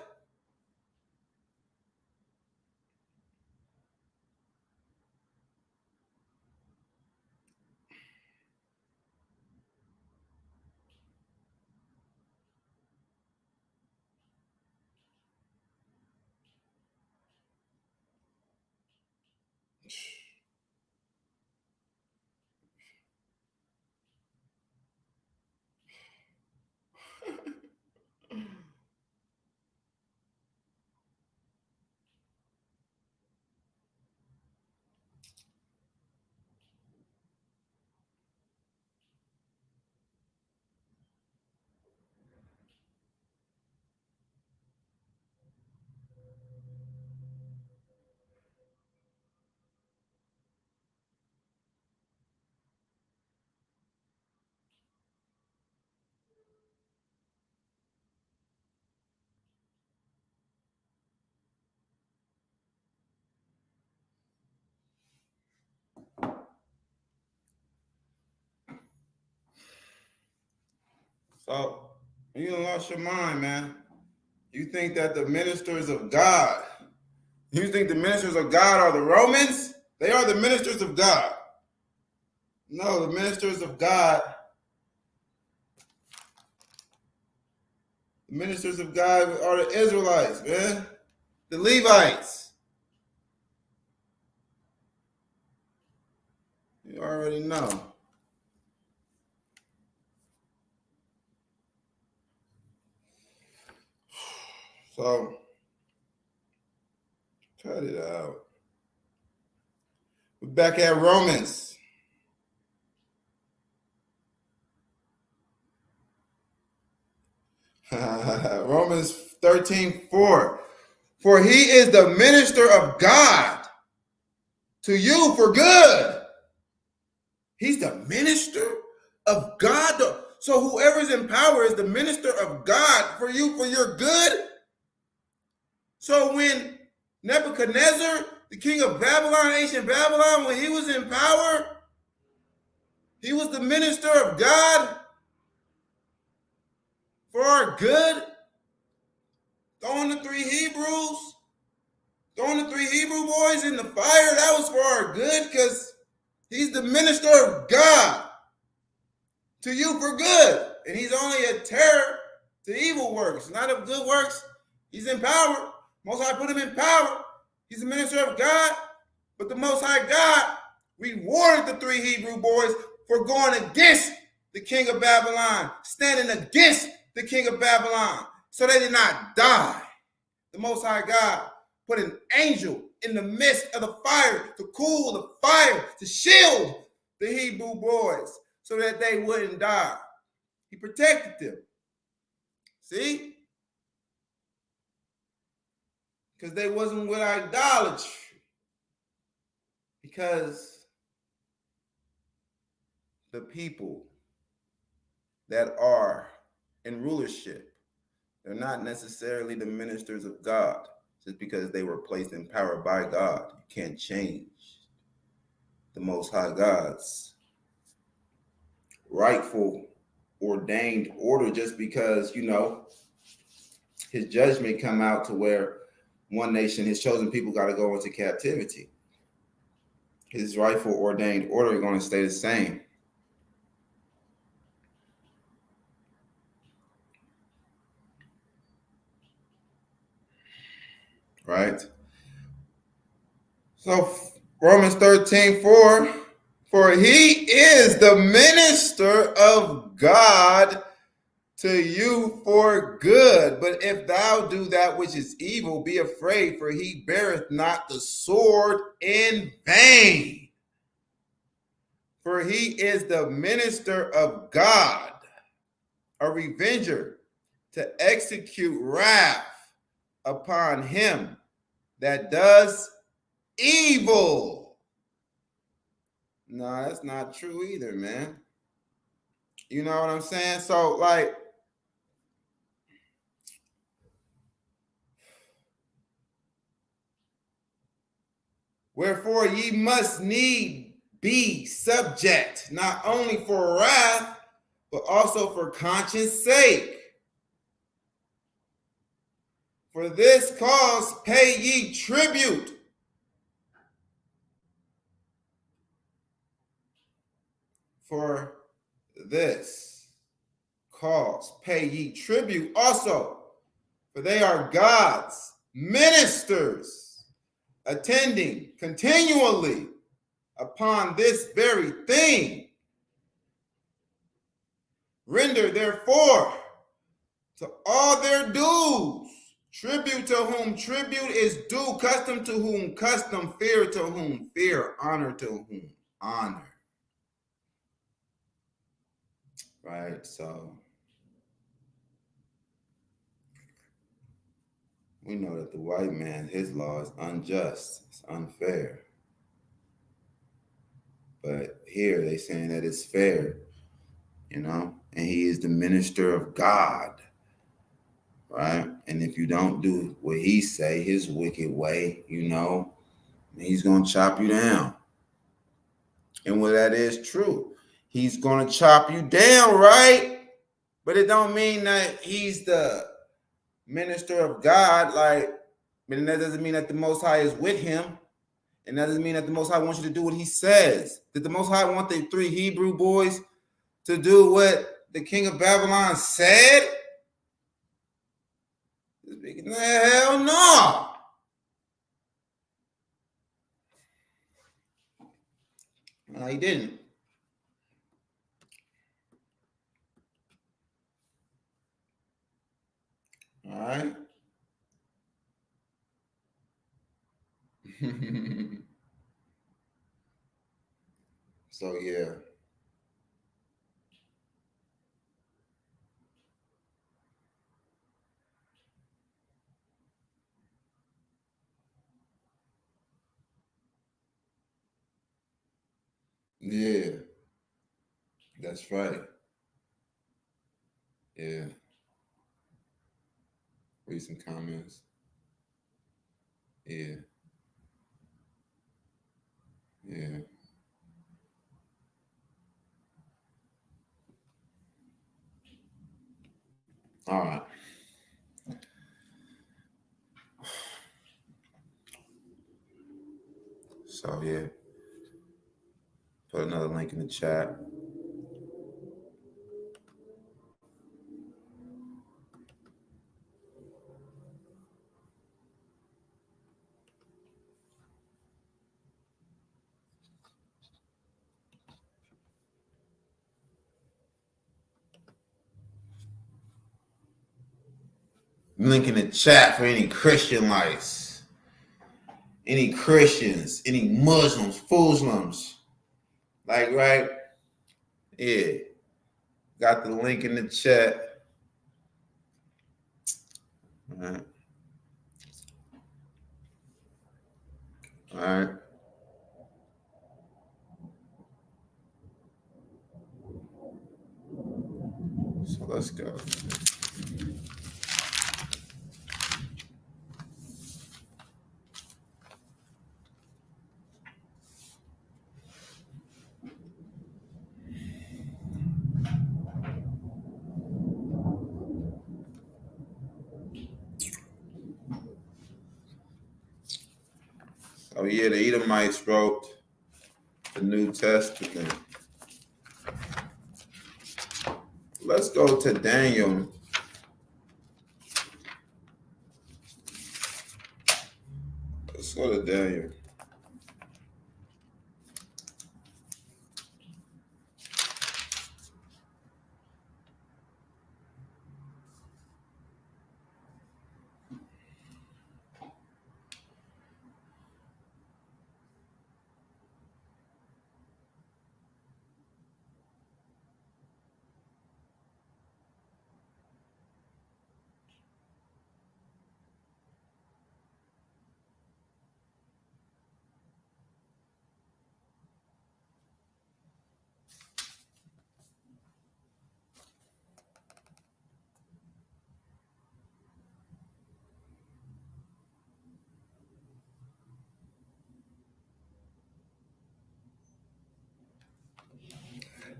A: So you done lost your mind, man. You think that the ministers of God, you think the ministers of God are the Romans? They are the ministers of God. No, the ministers of God, the ministers of God are the Israelites, man. The Levites. You already know. So, cut it out. We're back at Romans. Romans 13:4. For he is the minister of God to you for good. He's the minister of God. So whoever's in power is the minister of God for you for your good. So when Nebuchadnezzar, the king of Babylon, ancient Babylon, when he was in power, he was the minister of God for our good. Throwing the three Hebrews, throwing the three Hebrew boys in the fire, that was for our good because he's the minister of God to you for good. And he's only a terror to evil works, not of good works. He's in power. Most High put him in power. He's the minister of God. But the Most High God rewarded the three Hebrew boys for going against the king of Babylon, standing against the king of Babylon. So they did not die. The Most High God put an angel in the midst of the fire to cool the fire, to shield the Hebrew boys so that they wouldn't die. He protected them. See? Because they wasn't with idolatry. Because the people that are in rulership, they're not necessarily the ministers of God. Just because they were placed in power by God, you can't change the Most High God's rightful ordained order just because, his judgment come out to where one nation, his chosen people got to go into captivity. His rightful ordained order is going to stay the same. Right? So Romans 13:4, for he is the minister of God to you for good. But if thou do that which is evil, be afraid, for he beareth not the sword in vain. For he is the minister of God, a revenger, to execute wrath upon him that does evil. No, that's not true either, man. You know what I'm saying? So, wherefore ye must need be subject, not only for wrath, but also for conscience sake. For this cause pay ye tribute. For this cause pay ye tribute also, for they are God's ministers, attending continually upon this very thing. Render therefore to all their dues, tribute to whom tribute is due, custom to whom custom, fear to whom fear, honor to whom honor. Right? So we know that the white man, his law is unjust, it's unfair. But here they saying that it's fair, and he is the minister of God, right? And if you don't do what he say, his wicked way, he's going to chop you down. And when that is true, he's going to chop you down, right? But it don't mean that he's the minister of God. Like, but that doesn't mean that the Most High is with him. And that doesn't mean that the Most High wants you to do what he says. Did the Most High want the 3 Hebrew boys to do what the king of Babylon said? Hell no. No, he didn't. All right. So, yeah. Yeah. That's right. Yeah. Read some comments. Yeah. Yeah. All right. So, yeah. Put another link in the chat. Link in the chat for any Christian lights, any Christians, any Muslims, Muslims. Like, right? Yeah. Got the link in the chat. All right. All right. So let's go. Oh yeah, the Edomites wrote the New Testament. Let's go to Daniel. Let's go to Daniel.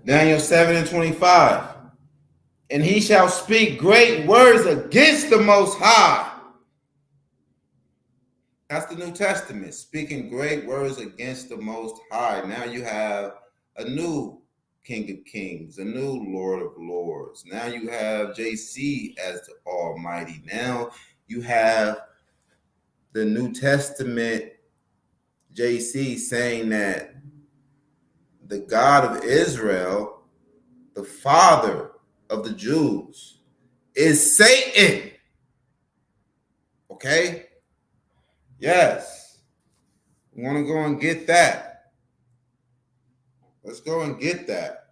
A: Daniel 7:25. And he shall speak great words against the Most High. That's the New Testament, speaking great words against the Most High. Now you have a new King of Kings, a new Lord of Lords. Now you have JC as the Almighty. Now you have the New Testament JC saying that the God of Israel, the Father of the Jews, is Satan. Okay? Yes. We want to go and get that. Let's go and get that.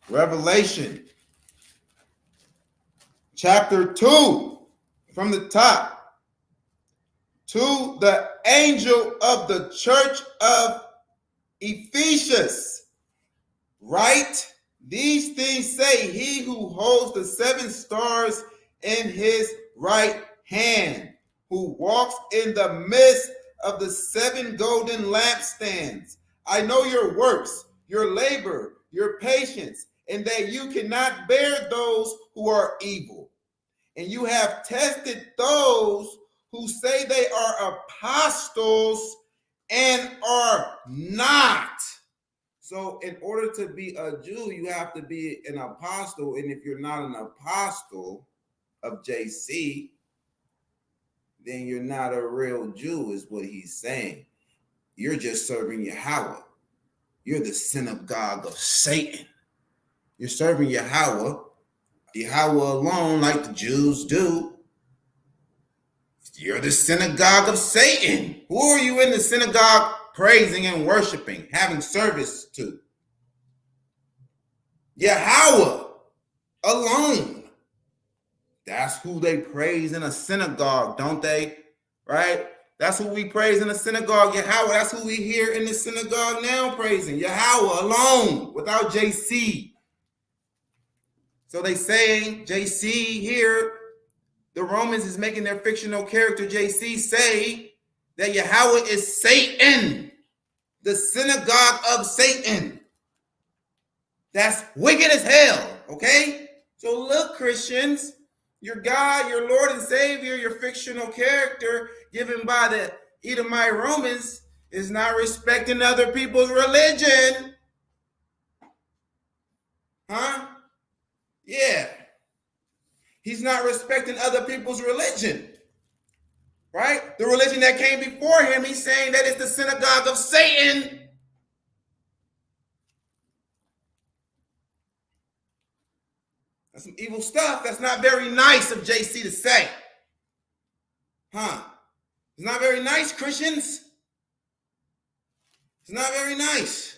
A: Revelation chapter 2 from the top. To the angel of the church of Ephesus, write These things say he who holds the 7 stars in his right hand, who walks in the midst of the 7 golden lampstands. I know your works, your labor, your patience, and that you cannot bear those who are evil. And you have tested those who say they are apostles and are not. So in order to be a Jew, you have to be an apostle. And if you're not an apostle of JC, then you're not a real Jew, is what he's saying. You're just serving YAHAWAH. You're the synagogue of Satan. You're serving YAHAWAH alone, like the Jews do. You're the synagogue of Satan. Who are you in the synagogue praising and worshiping, having service to? YAHAWAH alone. That's who they praise in a synagogue, don't they? Right? That's who we praise in the synagogue, YAHAWAH. That's who we hear in the synagogue now praising, YAHAWAH alone, without JC. So they say, JC here, the Romans is making their fictional character JC say that YAHAWAH is Satan, the synagogue of Satan. That's wicked as hell, okay? So look, Christians, your God, your Lord and Savior, your fictional character given by the Edomite Romans is not respecting other people's religion. Huh? Yeah. He's not respecting other people's religion. Right? The religion that came before him, he's saying that it's the synagogue of Satan. That's some evil stuff. That's not very nice of JC to say. Huh? It's not very nice, Christians. It's not very nice.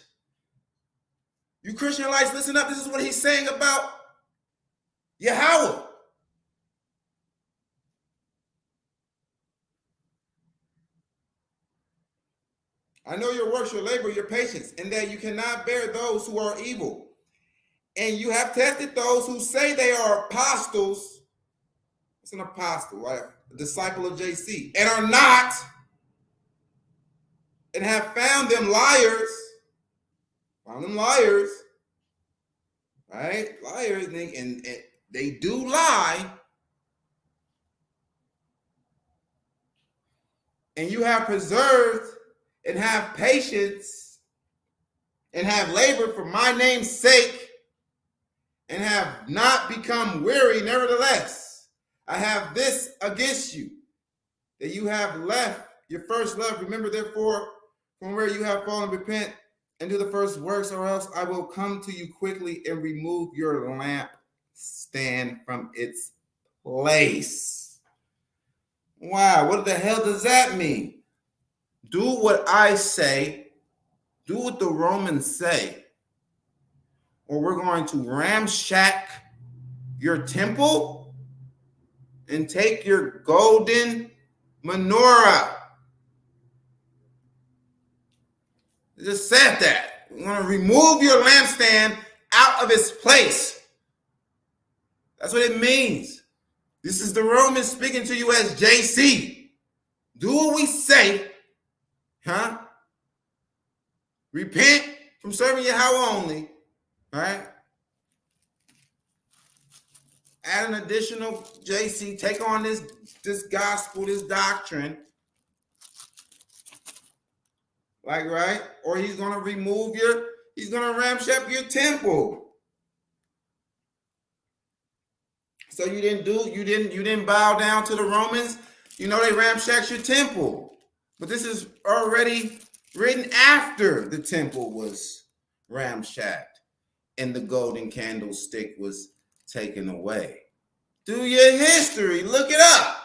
A: You Christianites, listen up. This is what he's saying about YAHAWAH. I know your works, your labor, your patience, and that you cannot bear those who are evil. And you have tested those who say they are apostles. It's an apostle, right? A disciple of JC, and are not, and have found them liars. Found them liars, right? Liars, and they do lie. And you have preserved and have patience and have labored for my name's sake and have not become weary. Nevertheless, I have this against you, that you have left your first love. Remember, therefore, from where you have fallen, repent and do the first works, or else I will come to you quickly and remove your lamp stand from its place. Wow, what the hell does that mean? Do what I say, do what the Romans say, or we're going to ramshack your temple and take your golden menorah. It just said that. We're going to remove your lampstand out of its place. That's what it means. This is the Romans speaking to you as JC. Do what we say, huh? Repent from serving YAHAWAH only, right? Add an additional JC, take on this gospel, this doctrine, like, right? Or he's going to he's going to ramshackle your temple. So you didn't bow down to the Romans. You know, they ramshacked your temple. But this is already written after the temple was ramshacked and the golden candlestick was taken away. Do your history. Look it up.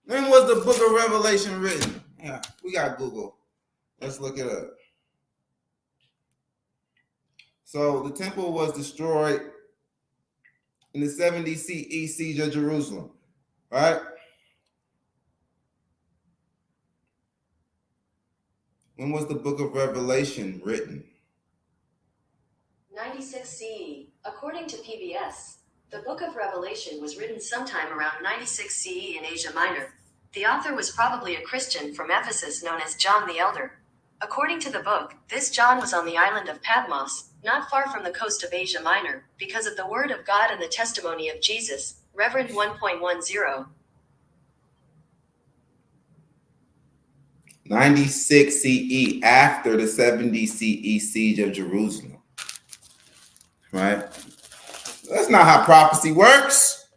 A: When was the book of Revelation written? Yeah, we got Google. Let's look it up. So the temple was destroyed in the 70 CE siege of Jerusalem, right? When was the book of Revelation written?
B: 96 CE. According to PBS, the Book of Revelation was written sometime around 96 CE in Asia Minor. The author was probably a Christian from Ephesus known as John the Elder. According to the book, this John was on the island of Patmos, not far from the coast of Asia Minor, because of the word of God and the testimony of Jesus. Reverend 1.10.
A: 96 CE, after the 70 CE siege of Jerusalem. Right? That's not how prophecy works.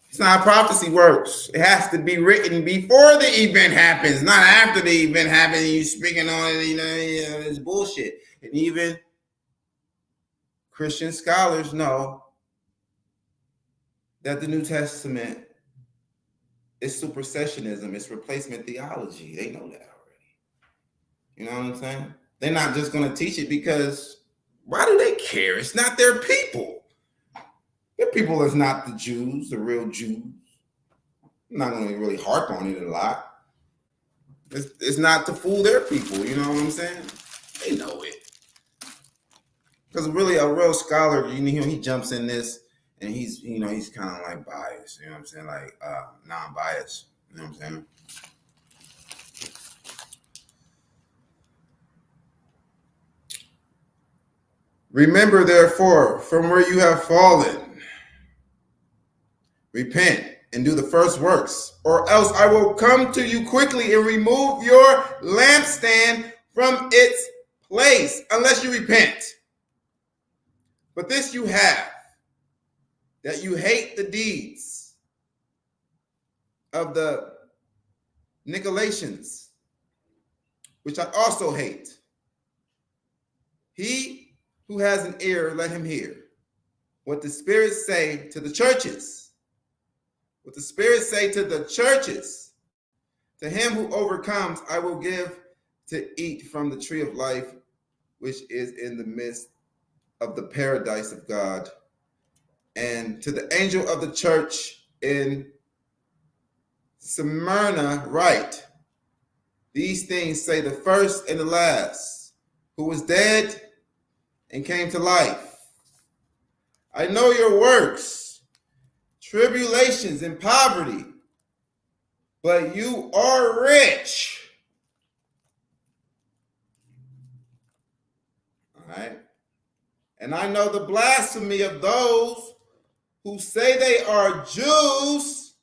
A: It's not how prophecy works. It has to be written before the event happens, not after the event happens and you speaking on it, it's bullshit. And even Christian scholars know that the New Testament is supersessionism, it's replacement theology. They know that already. You know what I'm saying? They're not just going to teach it because why do they care? It's not their people. Their people is not the Jews, the real Jews. I'm not going to really harp on it a lot. It's not to fool their people, you know what I'm saying? They know it. Because really, a real scholar, he jumps in this and he's kind of like biased, you know what I'm saying? Like non-biased, you know what I'm saying? Remember, therefore, from where you have fallen, repent and do the first works, or else I will come to you quickly and remove your lampstand from its place, unless you repent. But this you have, that you hate the deeds of the Nicolaitans, which I also hate. He who has an ear, let him hear what the Spirit say to the churches. What the Spirit say to the churches. To him who overcomes, I will give to eat from the tree of life, which is in the midst of the paradise of God. And to the angel of the church in Smyrna write, these things say the first and the last, who was dead and came to life. I know your works, tribulations and poverty, but you are rich. All right. And I know the blasphemy of those who say they are Jews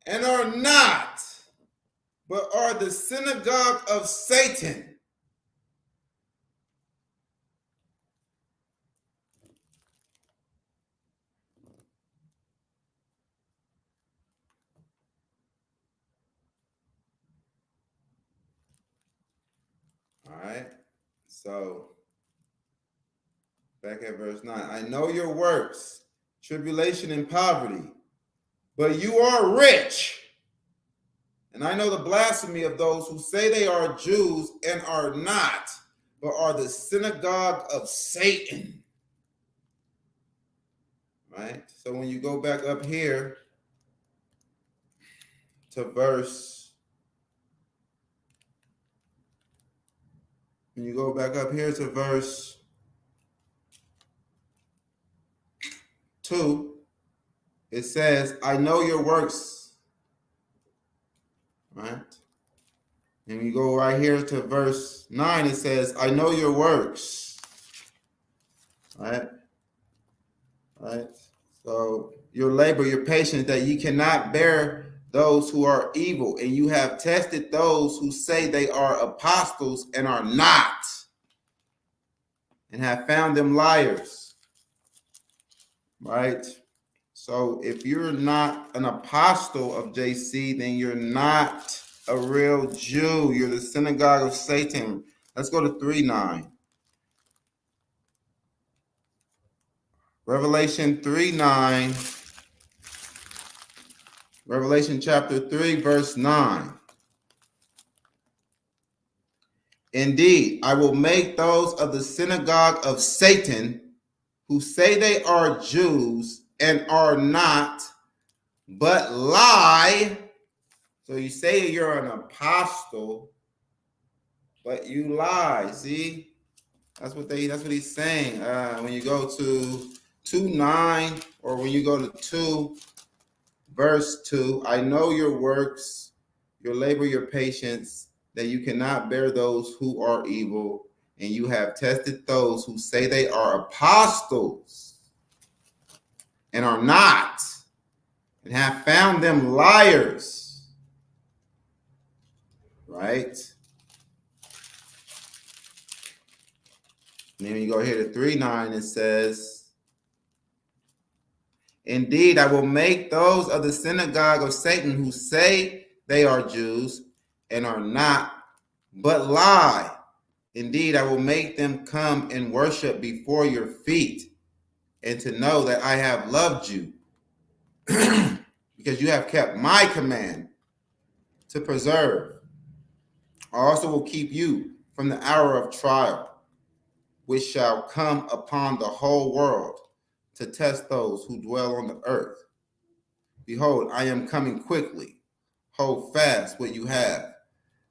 A: and are not, but are the synagogue of Satan. All right. So back at verse 9. I know your works, tribulation and poverty, but you are rich. And I know the blasphemy of those who say they are Jews and are not, but are the synagogue of Satan. Right? So when you go back up here to verse 2, it says, I know your works. Right? And you go right here to verse 9, it says, I know your works. Right? Right? So your labor, your patience, that you cannot bear those who are evil, and you have tested those who say they are apostles and are not, and have found them liars. Right? So if you're not an apostle of JC, then you're not a real Jew. You're the synagogue of Satan. Let's go to 3:9. Revelation 3:9. Revelation chapter 3, verse 9. Indeed, I will make those of the synagogue of Satan who say they are Jews and are not, but lie. So you say you're an apostle, but you lie. See? That's what he's saying. When you go to 2:9, or when you go to 2 verse 2, I know your works, your labor, your patience, that you cannot bear those who are evil, and you have tested those who say they are apostles and are not, and have found them liars. Right? And then when you go here to 3:9, it says, indeed, I will make those of the synagogue of Satan who say they are Jews and are not, but lie. Indeed, I will make them come and worship before your feet, and to know that I have loved you, because you have kept my command to preserve. I also will keep you from the hour of trial, which shall come upon the whole world to test those who dwell on the earth. Behold, I am coming quickly. Hold fast what you have,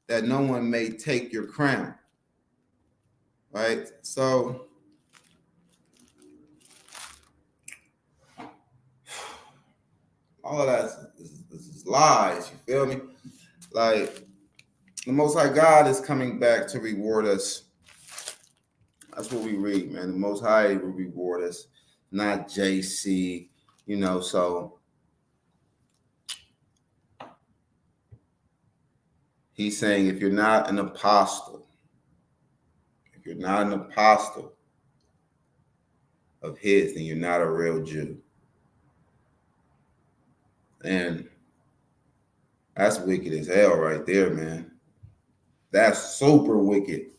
A: that no one may take your crown. Right? So, all of that is lies. You feel me? Like, the Most High God is coming back to reward us. That's what we read, man. The Most High will reward us, not JC. So he's saying, if you're not an apostle of his, then you're not a real Jew. And that's wicked as hell right there, man. That's super wicked.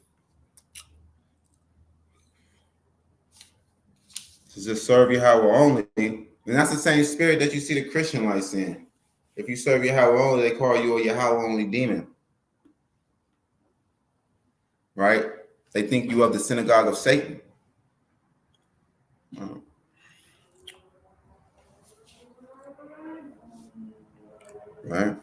A: To just serve YAHAWAH only. And that's the same spirit that you see the Christian lights in. If you serve YAHAWAH only, they call you a YAHAWAH only demon. Right? They think you of the synagogue of Satan. Right?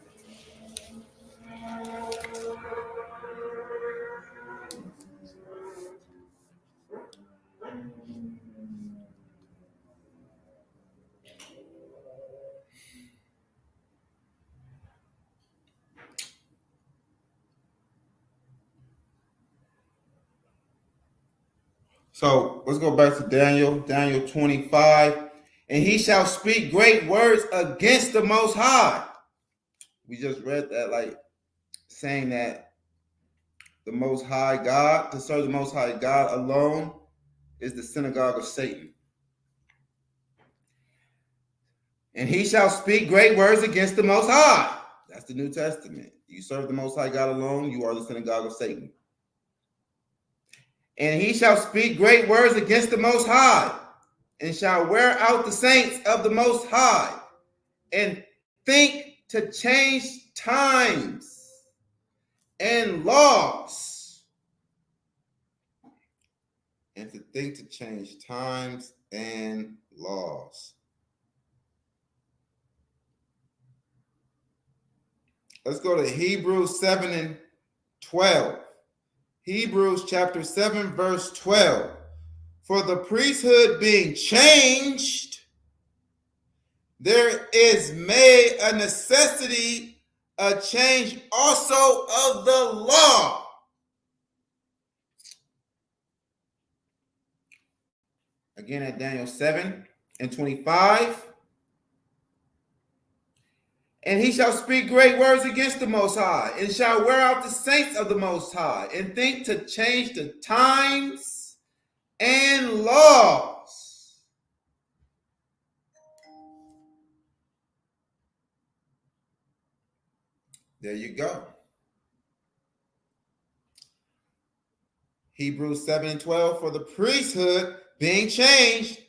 A: So let's go back to Daniel 25. And he shall speak great words against the Most High. We just read that, like, saying that the Most High God, to serve the Most High God alone, is the synagogue of Satan. And he shall speak great words against the Most High. That's the New Testament. You serve the Most High God alone, you are the synagogue of Satan. And he shall speak great words against the Most High, and shall wear out the saints of the Most High, and think to change times and laws. And to think to change times and laws. Let's go to Hebrews 7 and 12. Hebrews chapter 7, verse 12. For the priesthood being changed, there is made a necessity, a change also of the law. Again at Daniel 7 and 25. And he shall speak great words against the Most High, and shall wear out the saints of the Most High, and think to change the times and laws. There you go. Hebrews 7 and 12, for the priesthood being changed,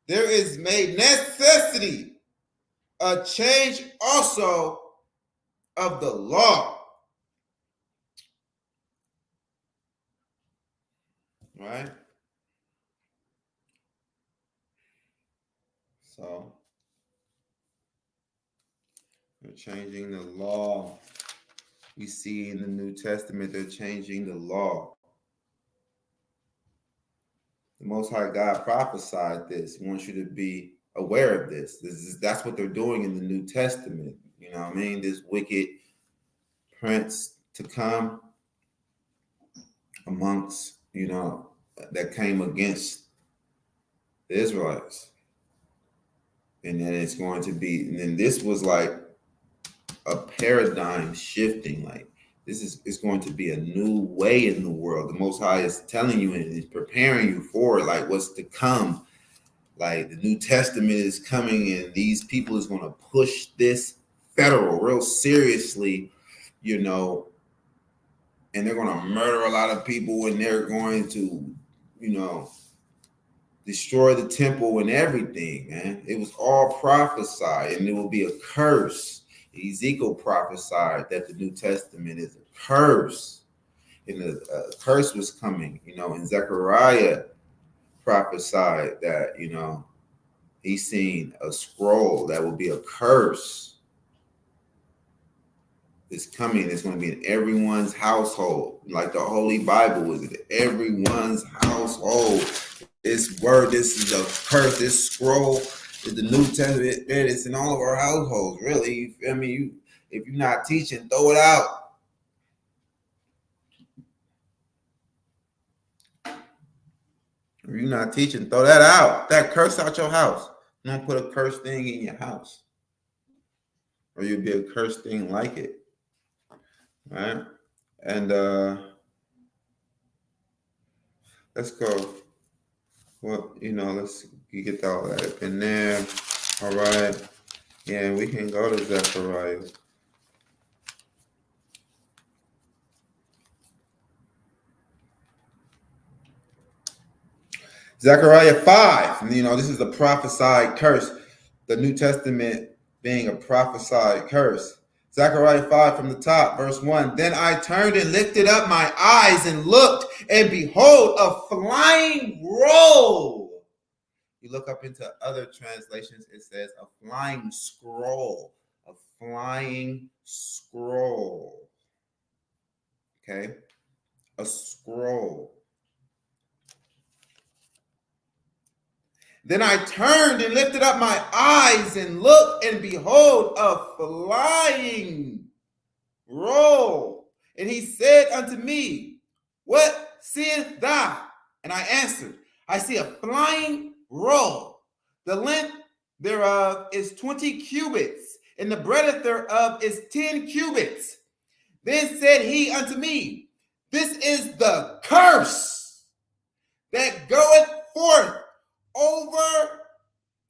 A: there is made necessity, a change also of the law. Right? So, they're changing the law. We see in the New Testament, they're changing the law. The Most High God prophesied this. He wants you to be aware of this. That's what they're doing in the New Testament. You know what I mean? This wicked prince to come amongst, that came against the Israelites. And then it's going to be, and then this was like a paradigm shifting. Like it's going to be a new way in the world. The Most High is telling you and is preparing you for like what's to come. Like the New Testament is coming, and these people is going to push this federal real seriously, and they're going to murder a lot of people, and they're going to, destroy the temple and everything, man. It was all prophesied, and it will be a curse. Ezekiel prophesied that the New Testament is a curse, and a curse was coming, and Zechariah prophesied that, he's seen a scroll that will be a curse. It's coming. It's going to be in everyone's household, like the Holy Bible is in everyone's household. This word, this is a curse. This scroll is the New Testament. It's in all of our households, really. You feel me? If you're not teaching, throw it out. If you're not teaching, throw that out. That curse out your house. Don't put a cursed thing in your house, or you'll be a cursed thing like it. Right? And let's go. Well, let's get all that up in there. All right. Yeah, we can go to Zechariah. Zechariah 5. This is the prophesied curse. The New Testament being a prophesied curse. Zechariah 5 from the top, verse 1. Then I turned and lifted up my eyes and looked, and behold, a flying roll. You look up into other translations, it says a flying scroll. A flying scroll. Okay? A scroll. Then I turned and lifted up my eyes and looked, and behold, a flying roll. And he said unto me, what seest thou? And I answered, I see a flying roll. The length thereof is 20 cubits, and the breadth thereof is 10 cubits. Then said he unto me, this is the curse that goeth forth over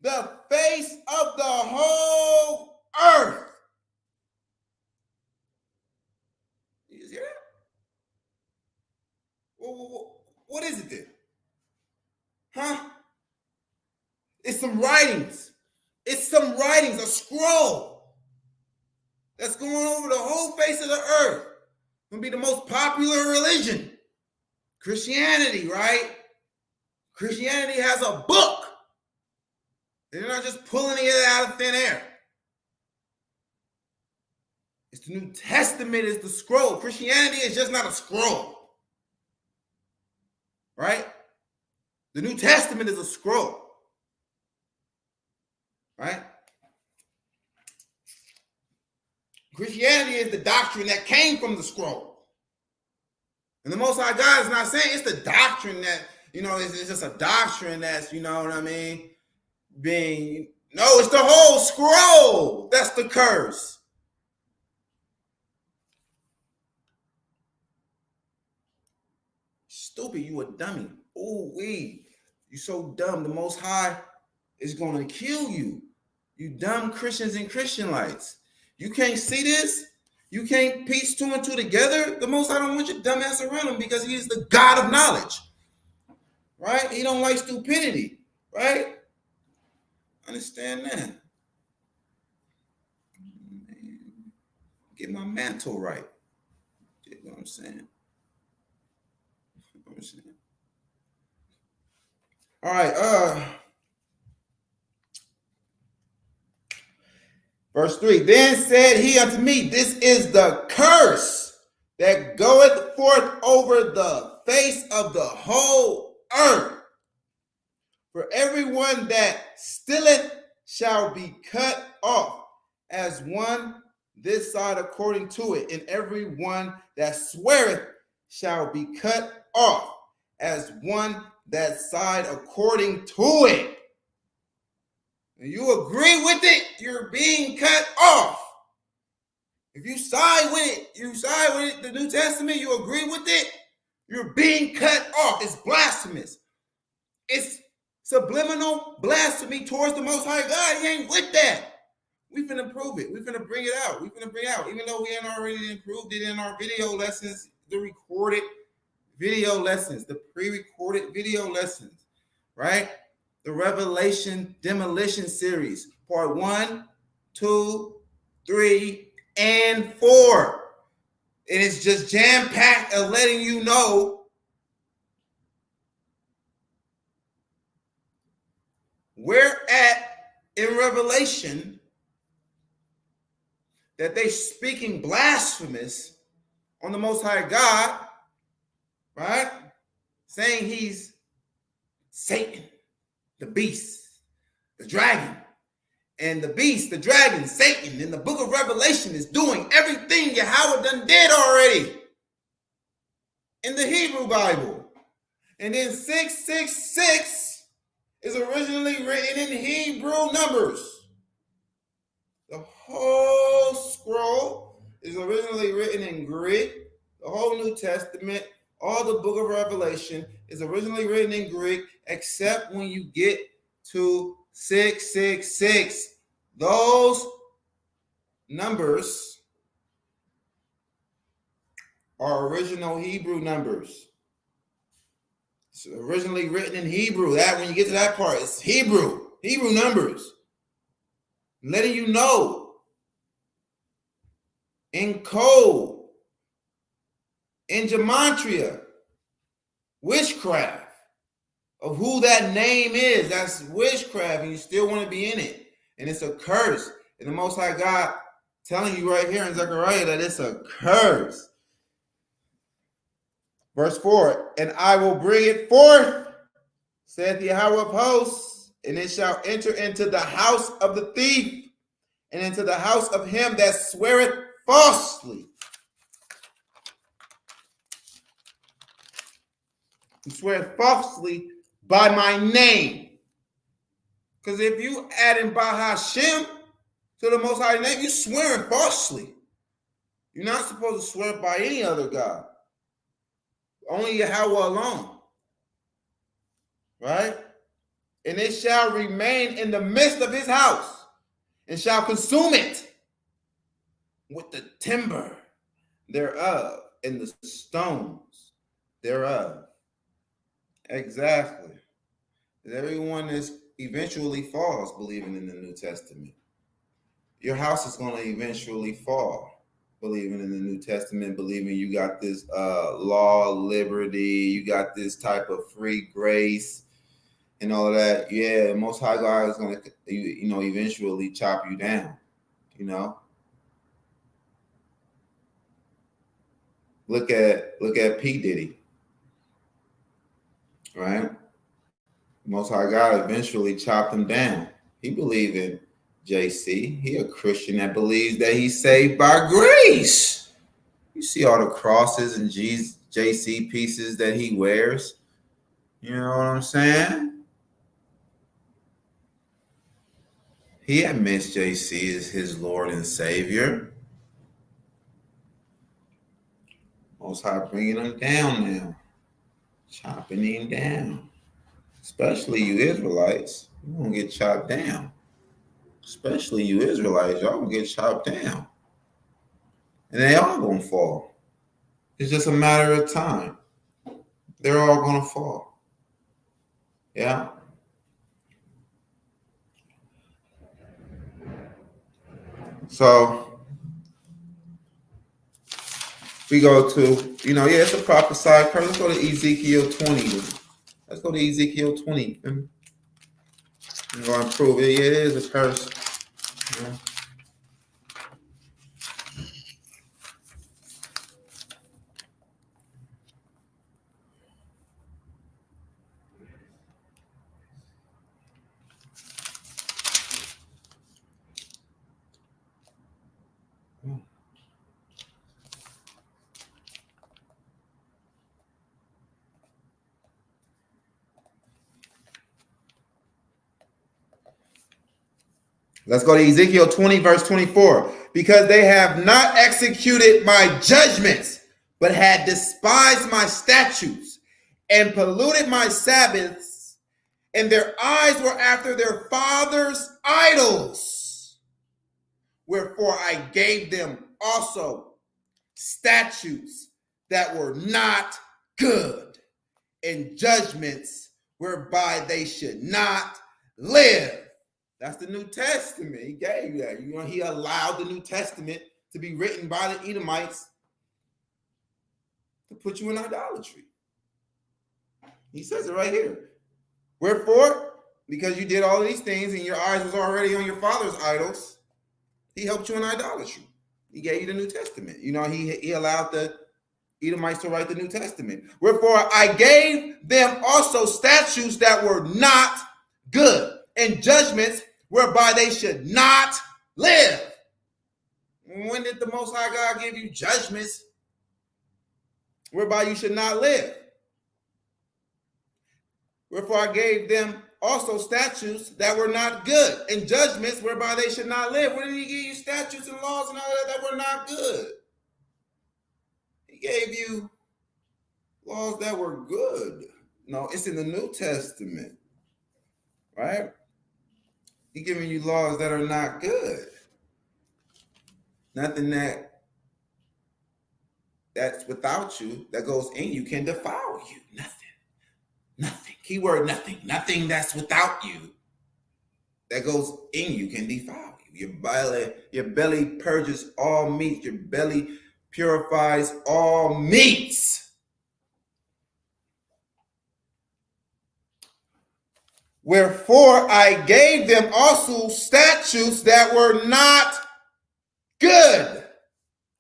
A: the face of the whole earth. You see that? What is it then? Huh? It's some writings. It's some writings, a scroll that's going over the whole face of the earth. It's going to be the most popular religion. Christianity, right? Christianity has a book. They're not just pulling it out of thin air. It's the New Testament is the scroll. Christianity is just not a scroll. Right? The New Testament is a scroll. Right? Christianity is the doctrine that came from the scroll. And the Most High God is not saying it's the doctrine that, it's just a doctrine that's, no, it's the whole scroll. That's the curse. Stupid, you a dummy. Oh, you so dumb. The Most High is going to kill you. You dumb Christians and Christianites. You can't see this? You can't piece two and two together? The Most High don't want your dumb ass around him because he is the God of knowledge. Right? He don't like stupidity. Right? Understand that. Get my mantle right. You know what I'm saying? All right. Verse 3. Then said he unto me, this is the curse that goeth forth over the face of the whole earth. For everyone that stealeth shall be cut off, as one this side according to it, and every one that sweareth shall be cut off, as one that side according to it. And you agree with it, you're being cut off. If you side with it, the New Testament, you agree with it, you're being cut off. It's blasphemous. It's subliminal blasphemy towards the Most High God. He ain't with that. We finna prove it. We finna bring it out. Even though we ain't already improved it in our video lessons, the recorded video lessons, the pre-recorded video lessons, right? The Revelation Demolition Series, part 1, 2, 3, and 4. And it's just jam-packed of letting you know where at in Revelation that they speaking blasphemous on the Most High God, right? Saying he's Satan, the beast, the dragon. And the beast, the dragon, Satan, in the book of Revelation is doing everything YAHAWAH done did already in the Hebrew Bible. And then 666 is originally written in Hebrew numbers. The whole scroll is originally written in Greek. The whole New Testament, all the book of Revelation is originally written in Greek, except when you get to 666. Those numbers are original Hebrew numbers. It's originally written in Hebrew. That when you get to that part, it's Hebrew numbers. Letting you know in code, in gematria, witchcraft of who that name is. That's witchcraft, and you still want to be in it. And it's a curse. And the Most High God telling you right here in Zechariah that it's a curse. Verse 4, and I will bring it forth, saith YAHAWAH of hosts, and it shall enter into the house of the thief, and into the house of him that sweareth falsely. He sweareth falsely by my name. Because if you add in Bahashem to the Most High name, you swearing falsely. You're not supposed to swear by any other God. Only YAHAWAH alone. Right? And it shall remain in the midst of his house, and shall consume it with the timber thereof, and the stones thereof. Exactly. Everyone is eventually falls believing in the New Testament. Your house is going to eventually fall believing in the New Testament, believing you got this law, liberty, you got this type of free grace and all of that. Yeah, the Most High God is going to, eventually chop you down, Look at P. Diddy, right? Most High God eventually chopped him down. He believed in JC. He a Christian that believes that he's saved by grace. You see all the crosses and JC pieces that he wears. You know what I'm saying? He admits JC is his Lord and Savior. Most High bringing him down now. Chopping him down. Especially you Israelites. You're going to get chopped down. Especially you Israelites. Y'all going to get chopped down. And they all going to fall. It's just a matter of time. They're all going to fall. Yeah. So we go to, it's a prophesied curse. Let's go to Ezekiel 20. Let's go to Ezekiel 20. I'm going to prove it. Yeah, it is a curse. Yeah. Let's go to Ezekiel 20, verse 24. Because they have not executed my judgments, but had despised my statutes and polluted my Sabbaths, and their eyes were after their fathers' idols. Wherefore I gave them also statutes that were not good, and judgments whereby they should not live. That's the New Testament. He gave you that. He allowed the New Testament to be written by the Edomites to put you in idolatry. He says it right here. Wherefore, because you did all of these things and your eyes was already on your father's idols, he helped you in idolatry. He gave you the New Testament. He allowed the Edomites to write the New Testament. Wherefore, I gave them also statutes that were not good, and judgments whereby they should not live. When did the Most High God give you judgments whereby you should not live? Wherefore I gave them also statutes that were not good, and judgments whereby they should not live. When did he give you statutes and laws and all that were not good? He gave you laws that were good. No, it's in the New Testament, right? He's giving you laws that are not good. Nothing that's without you, that goes in you, can defile you. Nothing. Keyword nothing. Nothing that's without you that goes in you can defile you. Your belly purges all meats. Your belly purifies all meats. Wherefore I gave them also statutes that were not good,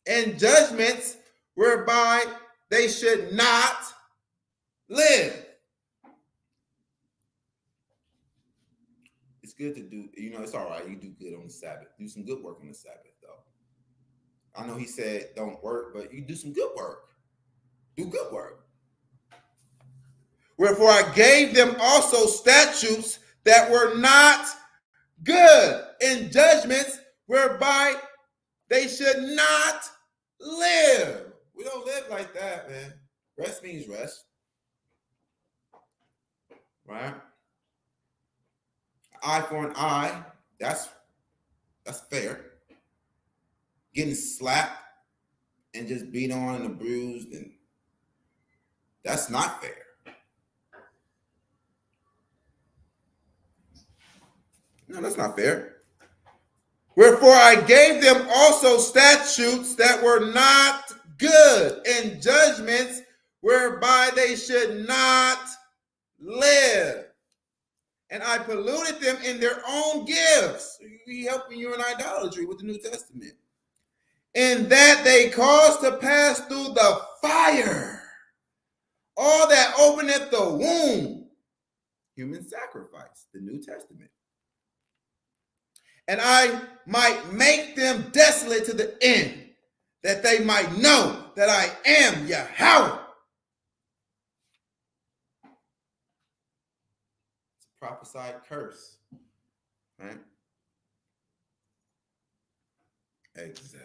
A: and judgments whereby they should not live. It's good to do, it's all right. You do good on the Sabbath. Do some good work on the Sabbath, though. I know he said don't work, but you do some good work. Do good work. Wherefore I gave them also statutes that were not good, and judgments whereby they should not live. We don't live like that, man. Rest means rest. Right? Eye for an eye, that's fair. Getting slapped and just beat on and bruised, and that's not fair. No, that's not fair. Wherefore I gave them also statutes that were not good, and judgments whereby they should not live. And I polluted them in their own gifts. He helping you in idolatry with the New Testament. And that they caused to pass through the fire all that openeth the womb. Human sacrifice, the New Testament. And I might make them desolate to the end, that they might know that I am YAHAWAH. It's a prophesied curse, right? Exactly.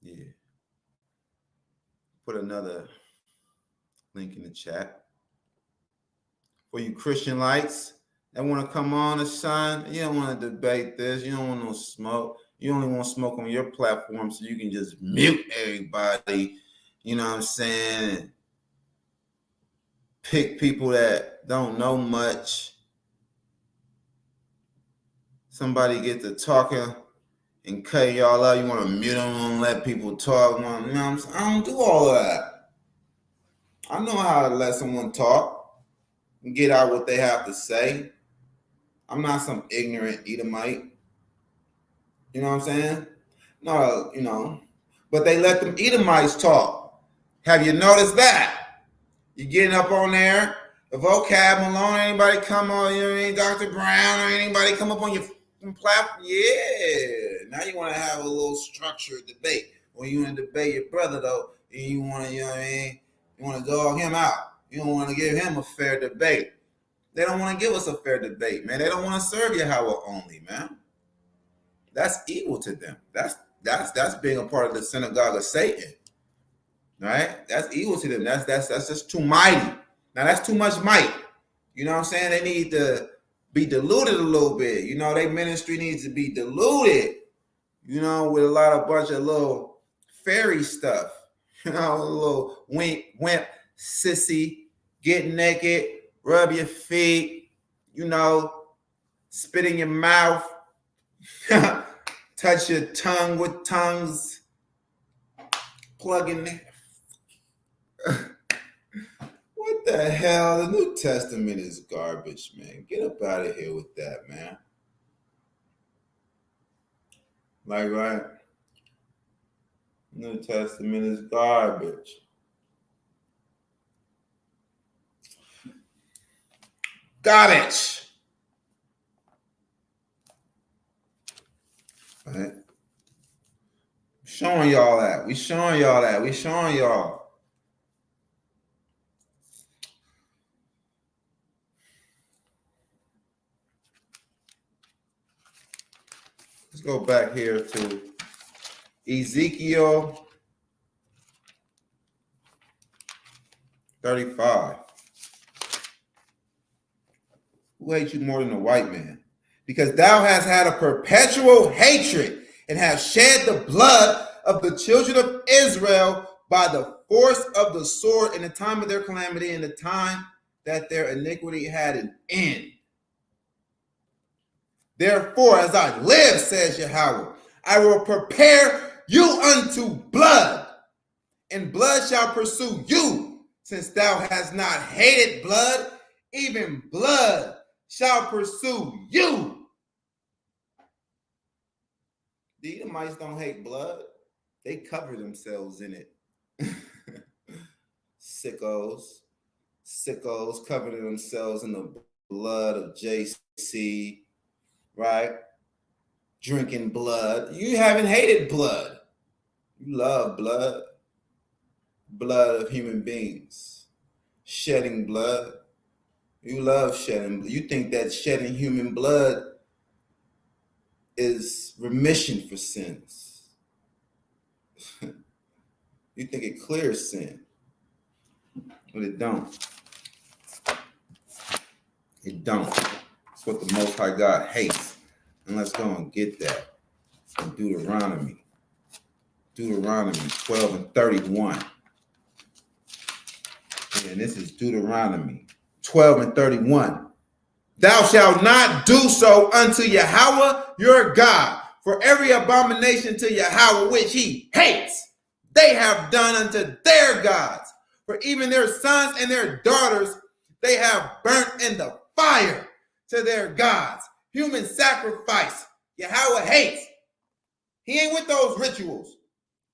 A: Yeah. Put another link in the chat. For you Christian lights that want to come on and shine, you don't want to debate this. You don't want no smoke. You only want smoke on your platform so you can just mute everybody. You know what I'm saying? Pick people that don't know much. Somebody get to talking and cut y'all out. You want to mute them and let people talk. You know what I'm saying? I don't do all of that. I know how to let someone talk and get out what they have to say. I'm not some ignorant Edomite. You know what I'm saying? No, but they let them Edomites talk. Have you noticed that? You're getting up on there The vocab Malone, anybody come on, you know what I mean, Dr. Brown, or anybody come up on your platform? Yeah. Now you want to have a little structured debate. When you want to debate your brother, though, and you want to, you know what I mean, you want to dog him out. You don't want to give him a fair debate. They don't want to give us a fair debate, man. They don't want to serve YAHAWAH only, man. That's evil to them. That's being a part of the synagogue of Satan, right? That's evil to them. That's just too mighty. Now that's too much might. You know what I'm saying? They need to be diluted a little bit. You know, their ministry needs to be diluted. You know, with a bunch of little fairy stuff. You know, a little wimp, sissy, get naked, rub your feet. You know, spit in your mouth. Touch your tongue with tongues. Plug in there. What the hell? The New Testament is garbage, man. Get up out of here with that, man. Like, right? New Testament is garbage. Garbage. Right? Showing y'all that. We showing y'all. Let's go back here to Ezekiel 35. Who hates you more than a white man? Because thou hast had a perpetual hatred and have shed the blood of the children of Israel by the force of the sword in the time of their calamity, in the time that their iniquity had an end. Therefore, as I live, says YAHAWAH, I will prepare you unto blood, and blood shall pursue you, since thou hast not hated blood, even blood shall pursue you. The Edomites don't hate blood. They cover themselves in it. Sickos covering themselves in the blood of JC, right? Drinking blood. You haven't hated blood. You love blood. Blood of human beings. Shedding blood. You love shedding blood. You think that shedding human blood is remission for sins. You think it clears sin. But it don't. It don't. It's what the Most High God hates. And let's go and get that in Deuteronomy 12 and 31. And this is Deuteronomy 12 and 31. Thou shalt not do so unto YAHAWAH your God, for every abomination to YAHAWAH which he hates, they have done unto their gods. For even their sons and their daughters they have burnt in the fire to their gods. Human sacrifice YAHAWAH hates. He ain't with those rituals.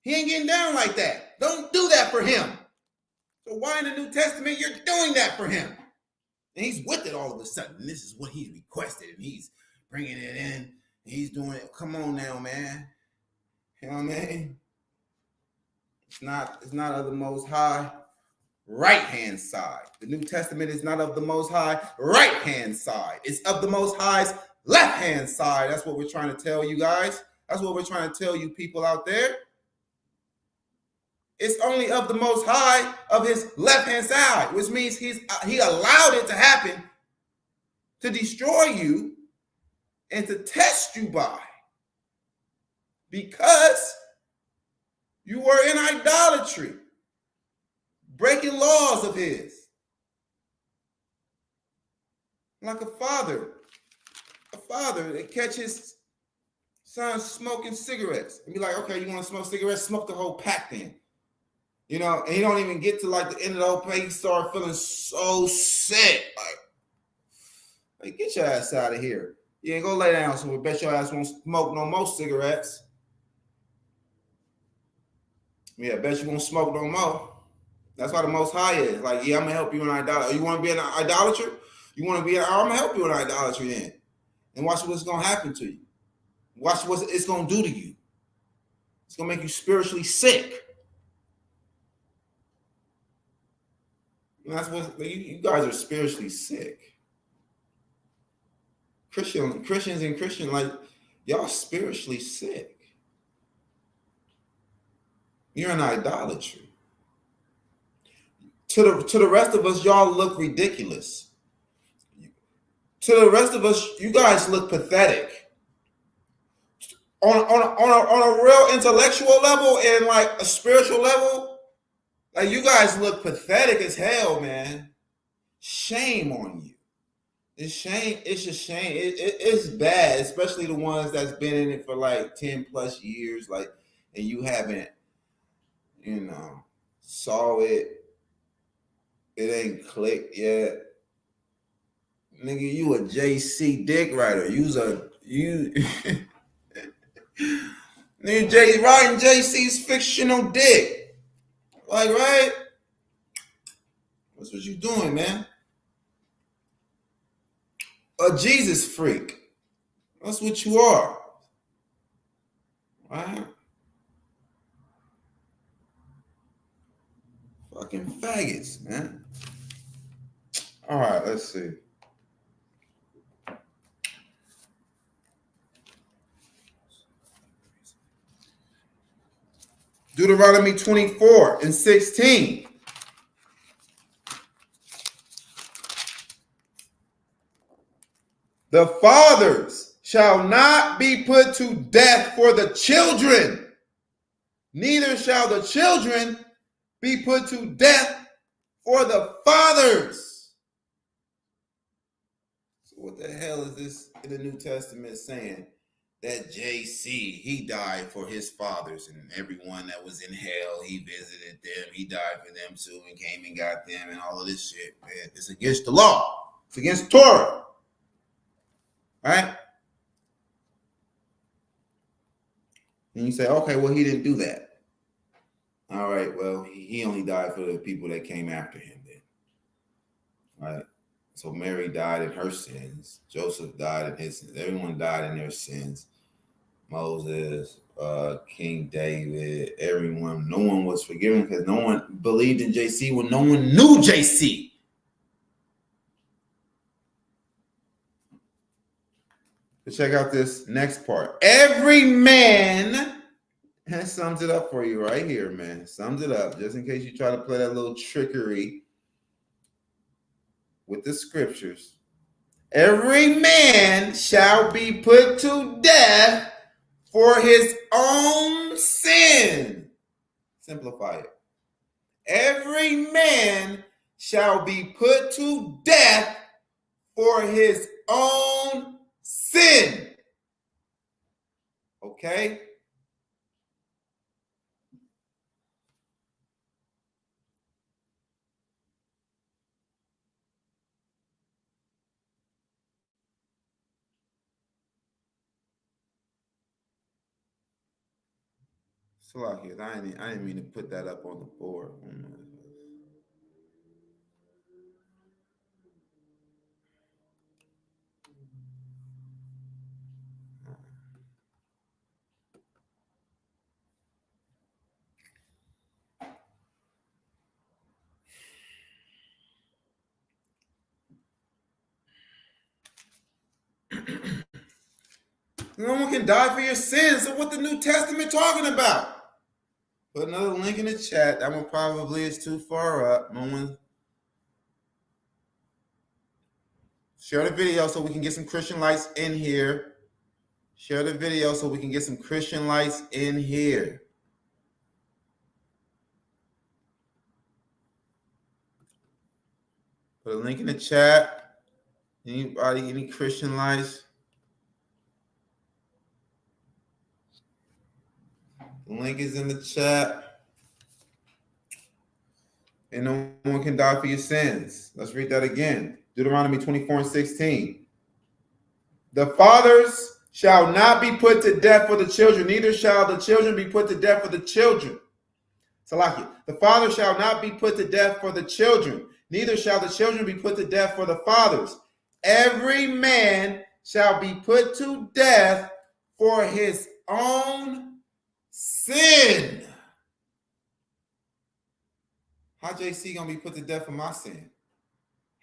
A: He ain't getting down like that. Don't do that for him. So why in the New Testament you're doing that for him? And he's with it all of a sudden. This is what he's requested, and he's bringing it in. And he's doing it. Come on now, man. You know what I mean? It's not of the Most High right-hand side. The New Testament is not of the Most High right-hand side. It's of the Most High's left-hand side. That's what we're trying to tell you guys. That's what we're trying to tell you people out there. It's only of the Most High of his left-hand side, which means he allowed it to happen to destroy you and to test you by, because you were in idolatry, breaking laws of his. Like a father that catches son smoking cigarettes and be like, okay, you want to smoke cigarettes? Smoke the whole pack then. You know, and he don't even get to like the end of the whole page. He start feeling so sick. Like, get your ass out of here. You ain't gonna lay down, so we bet your ass won't smoke no more cigarettes. Yeah, bet you won't smoke no more. That's why the Most High is like, yeah, I'm gonna help you in idolatry. You want to be an idolater? You want to be? I'm gonna help you in idolatry then, and watch what's gonna happen to you. Watch what it's gonna do to you. It's gonna make you spiritually sick. And that's what you guys are spiritually sick. Christians and Christian, like, y'all spiritually sick. You're in idolatry. To the rest of us, y'all look ridiculous. To the rest of us, you guys look pathetic. On a real intellectual level and like a spiritual level, like you guys look pathetic as hell, man. Shame on you. It's shame. It's a shame. It's bad, especially the ones that's been in it for like 10 plus years, like, and you haven't, saw it. It ain't clicked yet. Nigga, you a JC dick writer. You nigga writing JC's fictional dick. Like, right? That's what you doing, man. A Jesus freak. That's what you are. Right? Fucking faggots, man. All right, let's see. Deuteronomy 24:16. The fathers shall not be put to death for the children, neither shall the children be put to death for the fathers. So what the hell is this in the New Testament saying? That JC, he died for his fathers, and everyone that was in hell, he visited them. He died for them too and came and got them and all of this shit, man. It's against the law. It's against Torah. Right? And you say, okay, well, he didn't do that. All right, well, he only died for the people that came after him then. Right? So Mary died in her sins. Joseph died in his sins. Everyone died in their sins. Moses, King David, everyone. No one was forgiven because no one believed in JC when no one knew JC. But check out this next part. Every man, that sums it up for you right here, man. Sums it up. Just in case you try to play that little trickery with the scriptures. Every man shall be put to death for his own sin. Simplify it. Every man shall be put to death for his own sin. Okay? Salakia, I didn't mean to put that up on the board. No one can die for your sins. So what the New Testament talking about? Put another link in the chat. That one probably is too far up. No one. Share the video so we can get some Christian lights in here. Share the video so we can get some Christian lights in here. Put a link in the chat. Anybody, any Christian lights? The link is in the chat. And no one can die for your sins. Let's read that again. Deuteronomy 24:16. The fathers shall not be put to death for the children, neither shall the children be put to death for the children. Salaki. The father shall not be put to death for the children, neither shall the children be put to death for the fathers. Every man shall be put to death for his own sin. How JC gonna be put to death for my sin?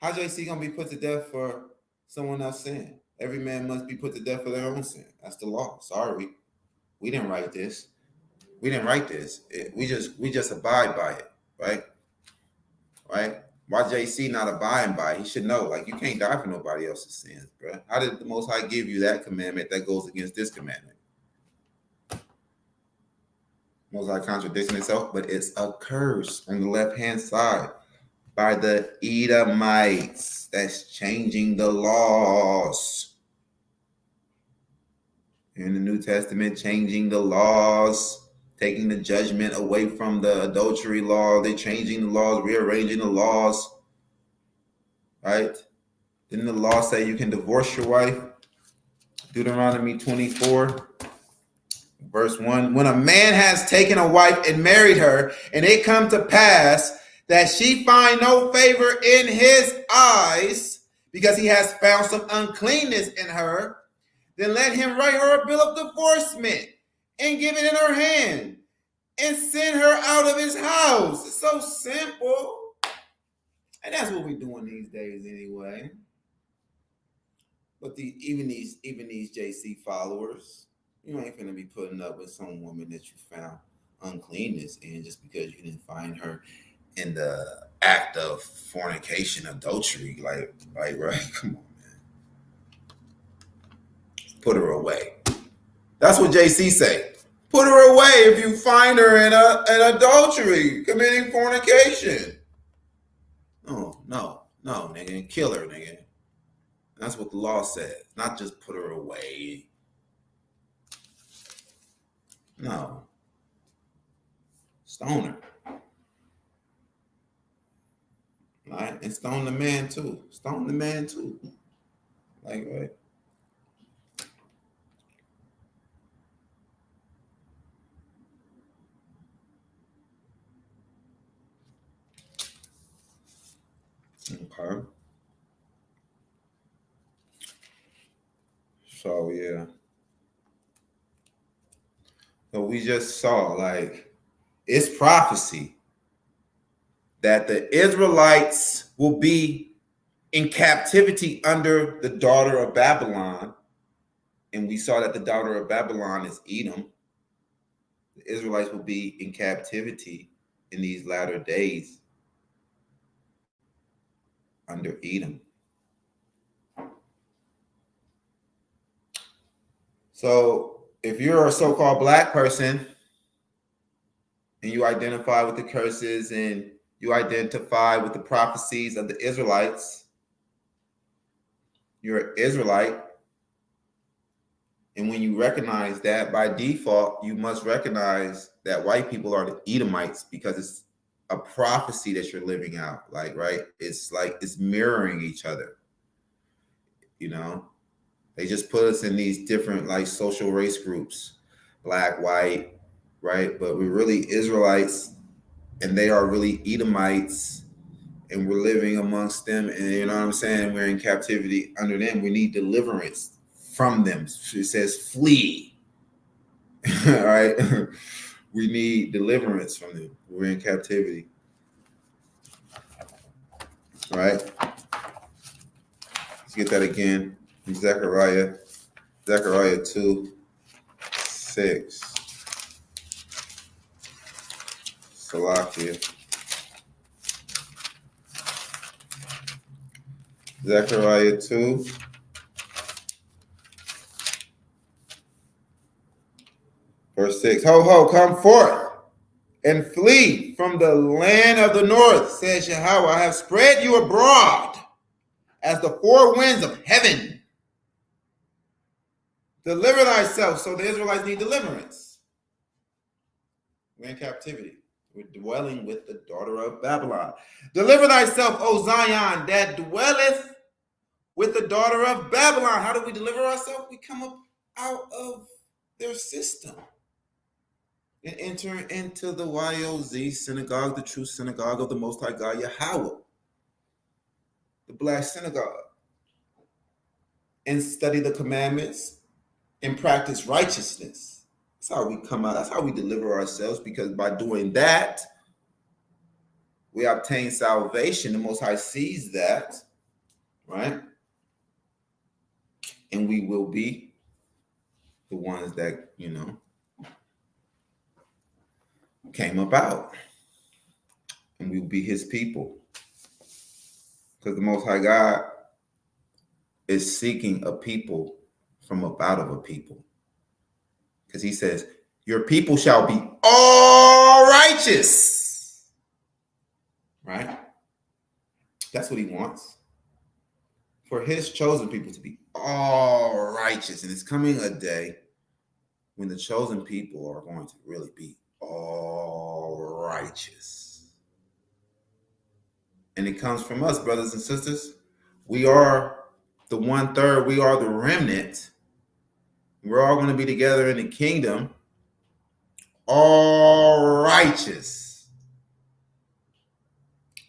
A: How JC gonna be put to death for someone else's sin? Every man must be put to death for their own sin. That's the law. Sorry, we didn't write this. We didn't write this. We just abide by it, right? Right? Why JC not abiding by it? He should know. Like, you can't die for nobody else's sins, bro. How did the Most High give you that commandment that goes against this commandment? Most High contradicting itself, but it's a curse on the left-hand side by the Edomites. That's changing the laws. In the New Testament, changing the laws, taking the judgment away from the adultery law. They're changing the laws, rearranging the laws, right? Didn't the law say you can divorce your wife? Deuteronomy 24, verse 1. When a man has taken a wife and married her, and it come to pass that she find no favor in his eyes, because he has found some uncleanness in her, then let him write her a bill of divorcement and give it in her hand and send her out of his house. It's so simple. And that's what we're doing these days anyway. But even these JC followers, you ain't finna be putting up with some woman that you found uncleanness in just because you didn't find her in the act of fornication, adultery. Like right? Come on. Put her away. That's what JC say. Put her away if you find her in an adultery, committing fornication. No, nigga. Kill her, nigga. That's what the law says. Not just put her away. No. Stone her. Right? And stone the man too. Stone the man too. Like, right? Okay. So yeah. So we just saw, like, it's prophecy that the Israelites will be in captivity under the daughter of Babylon. And we saw that the daughter of Babylon is Edom. The Israelites will be in captivity in these latter days under Edom. So if you're a so-called black person and you identify with the curses and you identify with the prophecies of the Israelites, you're an Israelite. And when you recognize that, by default, you must recognize that white people are the Edomites, because it's a prophecy that you're living out. Like, right? It's like it's mirroring each other. You know, they just put us in these different like social race groups, black, white, right? But we're really Israelites, and they are really Edomites, and we're living amongst them. And you know what I'm saying? We're in captivity under them. We need deliverance from them. It says flee. All right. We need deliverance from them. We're in captivity. All right. Let's get that again. Zechariah 2:6. Salakia. Zechariah 2. Verse 6, ho, come forth and flee from the land of the north, says YAHAWAH. I have spread you abroad as the four winds of heaven. Deliver thyself. So the Israelites need deliverance. We're in captivity. We're dwelling with the daughter of Babylon. Deliver thyself, O Zion, that dwelleth with the daughter of Babylon. How do we deliver ourselves? We come up out of their system. and enter into the YOZ synagogue, the true synagogue of the Most High God, YAHAWAH, the Black synagogue, and study the commandments and practice righteousness. That's how we come out. That's how we deliver ourselves, because by doing that, we obtain salvation. The Most High sees that, right? And we will be the ones that, came about. And we will be his people. Because the Most High God is seeking a people from up out of a people. Because he says, your people shall be all righteous. Right? That's what he wants. For his chosen people to be all righteous. And it's coming a day when the chosen people are going to really be all righteous. And it comes from us, brothers and sisters. We are the 1/3. We are the remnant. We're all going to be together in the kingdom, all righteous.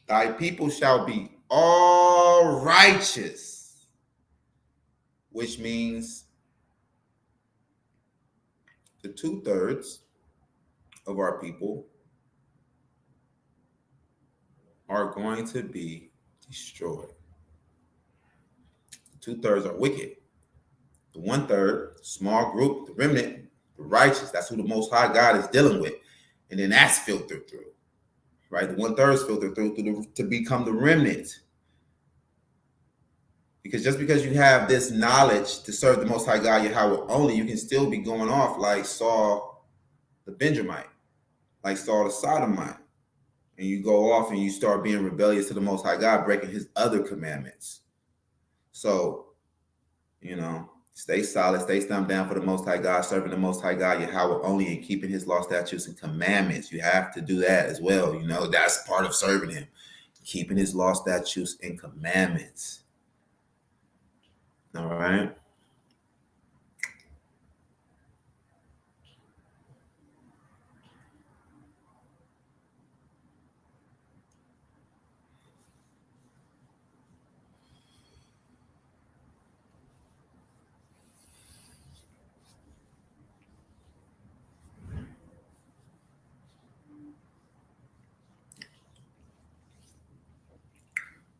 A: Thy people shall be all righteous, which means the 2/3 of our people are going to be destroyed. The 2/3 are wicked. The 1/3, small group, the remnant, the righteous, that's who the Most High God is dealing with. And then that's filtered through, right? The 1/3 is filtered through to become the remnant. Because just because you have this knowledge to serve the Most High God, Yahweh only, you can still be going off like Saul the Benjamite, like Saul the Sodomite. And you go off and you start being rebellious to the Most High God, breaking his other commandments. So, stay solid, stay stumped down for the Most High God, serving the Most High God, Yahweh only, and keeping his law, statutes, and commandments. You have to do that as well. That's part of serving him, keeping his law, statutes, and commandments. All right.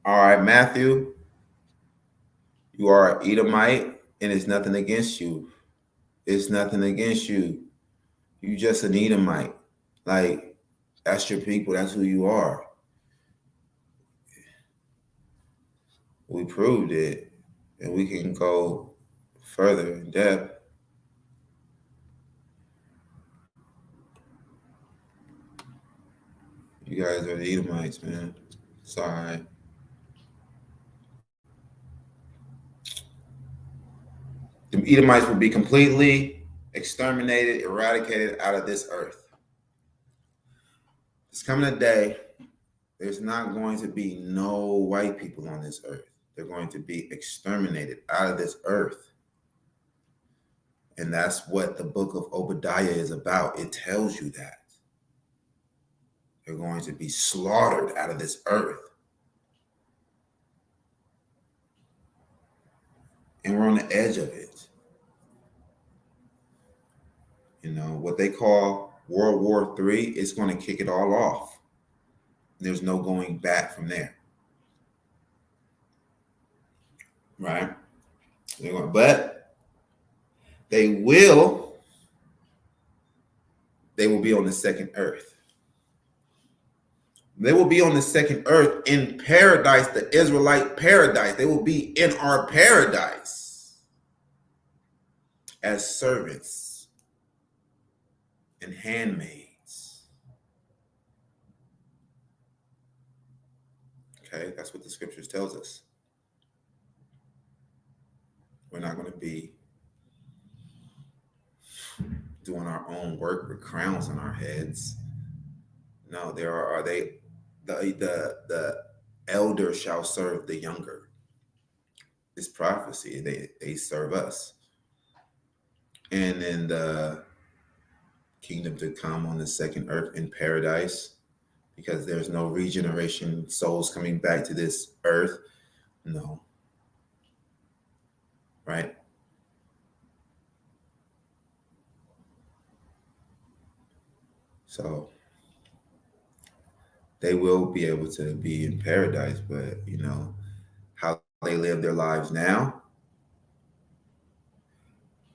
A: All right, Matthew, you are an Edomite, and it's nothing against you. It's nothing against you. You just an Edomite. Like, that's your people. That's who you are. We proved it, and we can go further in depth. You guys are the Edomites, man. Sorry. The Edomites will be completely exterminated, eradicated out of this earth. It's coming a day, there's not going to be no white people on this earth. They're going to be exterminated out of this earth. And that's what the book of Obadiah is about. It tells you that. They're going to be slaughtered out of this earth. And we're on the edge of it. What they call World War III is going to kick it all off. There's no going back from there. Right? But they will be on the second earth. They will be on the second earth in paradise, the Israelite paradise. They will be in our paradise as servants and handmaids. Okay, that's what the scriptures tells us. We're not going to be doing our own work with crowns on our heads. No, the elder shall serve the younger. This prophecy, they serve us. And then the kingdom to come on the second earth in paradise, because there's no regeneration, souls coming back to this earth. No. Right? So they will be able to be in paradise, but how they live their lives now,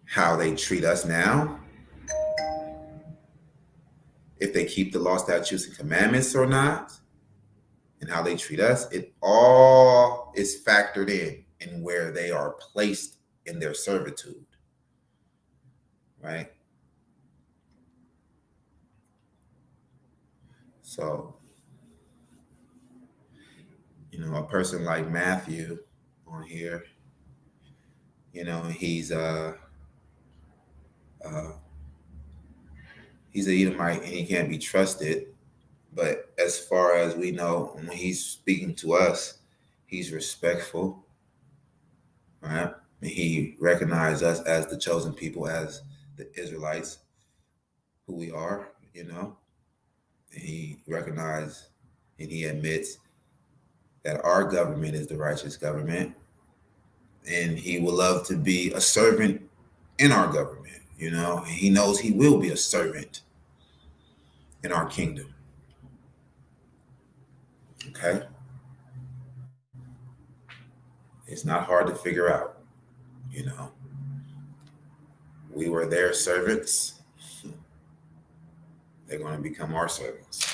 A: how they treat us now, if they keep the law, statutes, and commandments or not, and how they treat us, it all is factored in where they are placed in their servitude. Right? So, a person like Matthew on here, he's he's an Edomite and he can't be trusted. But as far as we know, when he's speaking to us, he's respectful, right? And he recognizes us as the chosen people, as the Israelites, who we are, And he recognizes and he admits that our government is the righteous government. And he would love to be a servant in our government, And he knows he will be a servant in our kingdom. Okay? It's not hard to figure out, We were their servants. They're going to become our servants.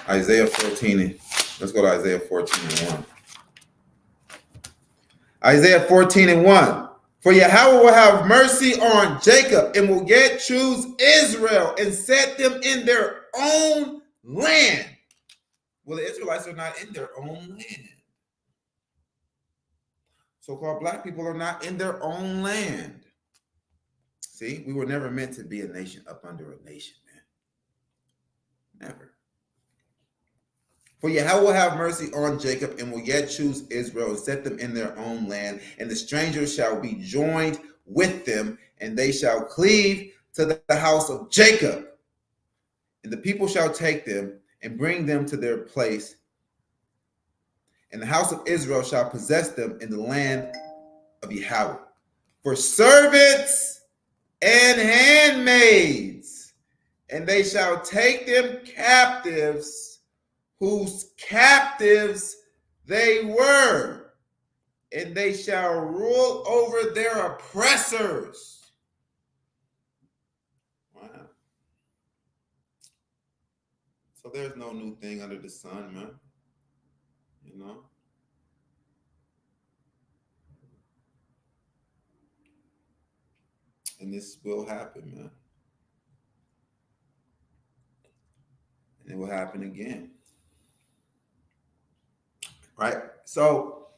A: Isaiah 14. Let's go to Isaiah 14 and 1. Isaiah 14 and 1. For YAHAWAH will have mercy on Jacob and will yet choose Israel and set them in their own land. Well, the Israelites are not in their own land. So-called black people are not in their own land. See, we were never meant to be a nation up under a nation, man. Never. For YAHAWAH will have mercy on Jacob and will yet choose Israel and set them in their own land. And the strangers shall be joined with them, and they shall cleave to the house of Jacob. And the people shall take them and bring them to their place. And the house of Israel shall possess them in the land of YAHAWAH. For servants and handmaids, and they shall take them captives, whose captives they were, and they shall rule over their oppressors. Wow. So there's no new thing under the sun, man. And this will happen, man. And it will happen again. Right? So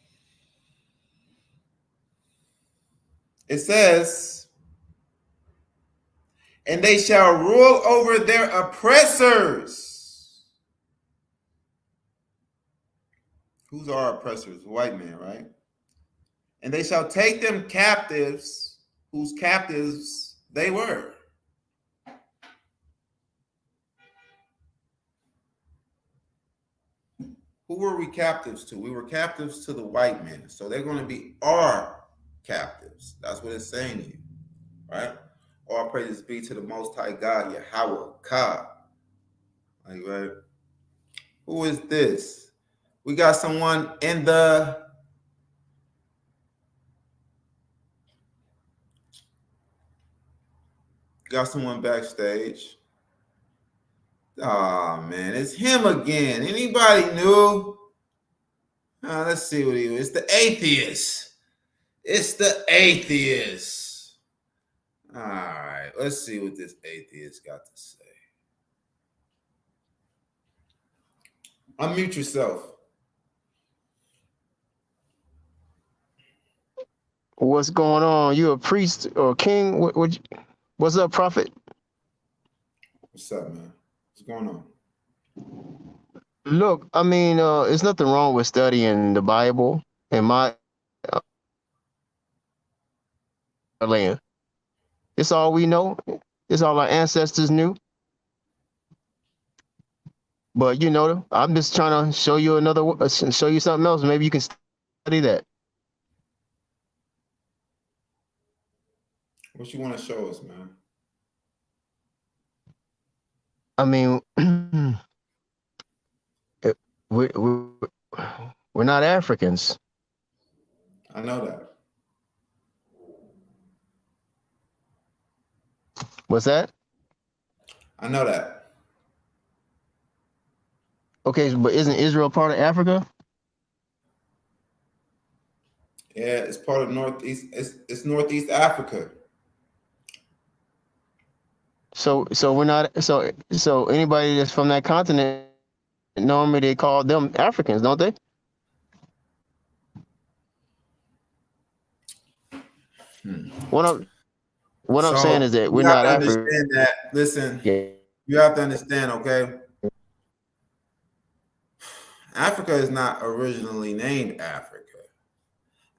A: it says, and they shall rule over their oppressors. Who's our oppressors? White men, right? And they shall take them captives, whose captives they were. Who were we captives to? We were captives to the white men. So they're going to be our captives. That's what it's saying to you, right? All praises be to the Most High God, YAHAWAH. Like, right? Who is this? We got someone in the... Got someone backstage. Oh, man, it's him again. Anybody new? Let's see what he was. It's the atheist. It's the atheist. All right, let's see what this atheist got to say. Unmute yourself.
C: What's going on? You a priest or king? What's up, prophet?
A: What's up, man? What's going on?
C: Look, I mean, there's nothing wrong with studying the Bible in my land. It's all we know. This all our ancestors knew. But I'm just trying to show you show you something else. Maybe you can study that.
A: What you want to show us, man?
C: I mean, we're not Africans.
A: I know that.
C: What's that?
A: I know that.
C: Okay, but isn't Israel part of Africa?
A: Yeah, it's part of Northeast. It's Northeast Africa.
C: So we're not. So anybody that's from that continent, normally they call them Africans, don't they? What I'm saying is that we're
A: you have
C: not
A: to
C: African.
A: understand that. Listen,
C: Yeah.
A: you have to understand, okay? Africa is not originally named Africa.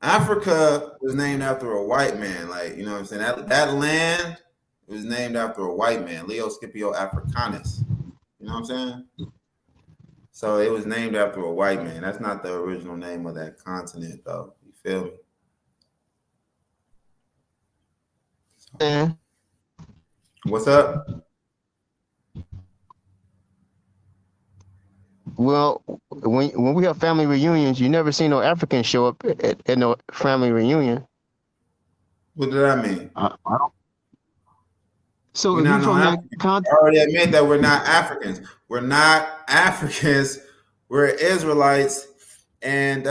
A: Africa was named after a white man, like, you know what I'm saying? That land was named after a white man, Leo Scipio Africanus. You know what I'm saying? So it was named after a white man. That's not the original name of that continent, though. You feel me?
C: Yeah.
A: What's up?
C: Well, when we have family reunions, you never see no Africans show up at no family reunion.
A: What did I mean?
C: I don't. So
A: We're
C: if
A: not
C: you're
A: no
C: from that
A: Africans. I
C: continent,
A: already admit that we're not Africans. We're not Africans. We're Israelites. And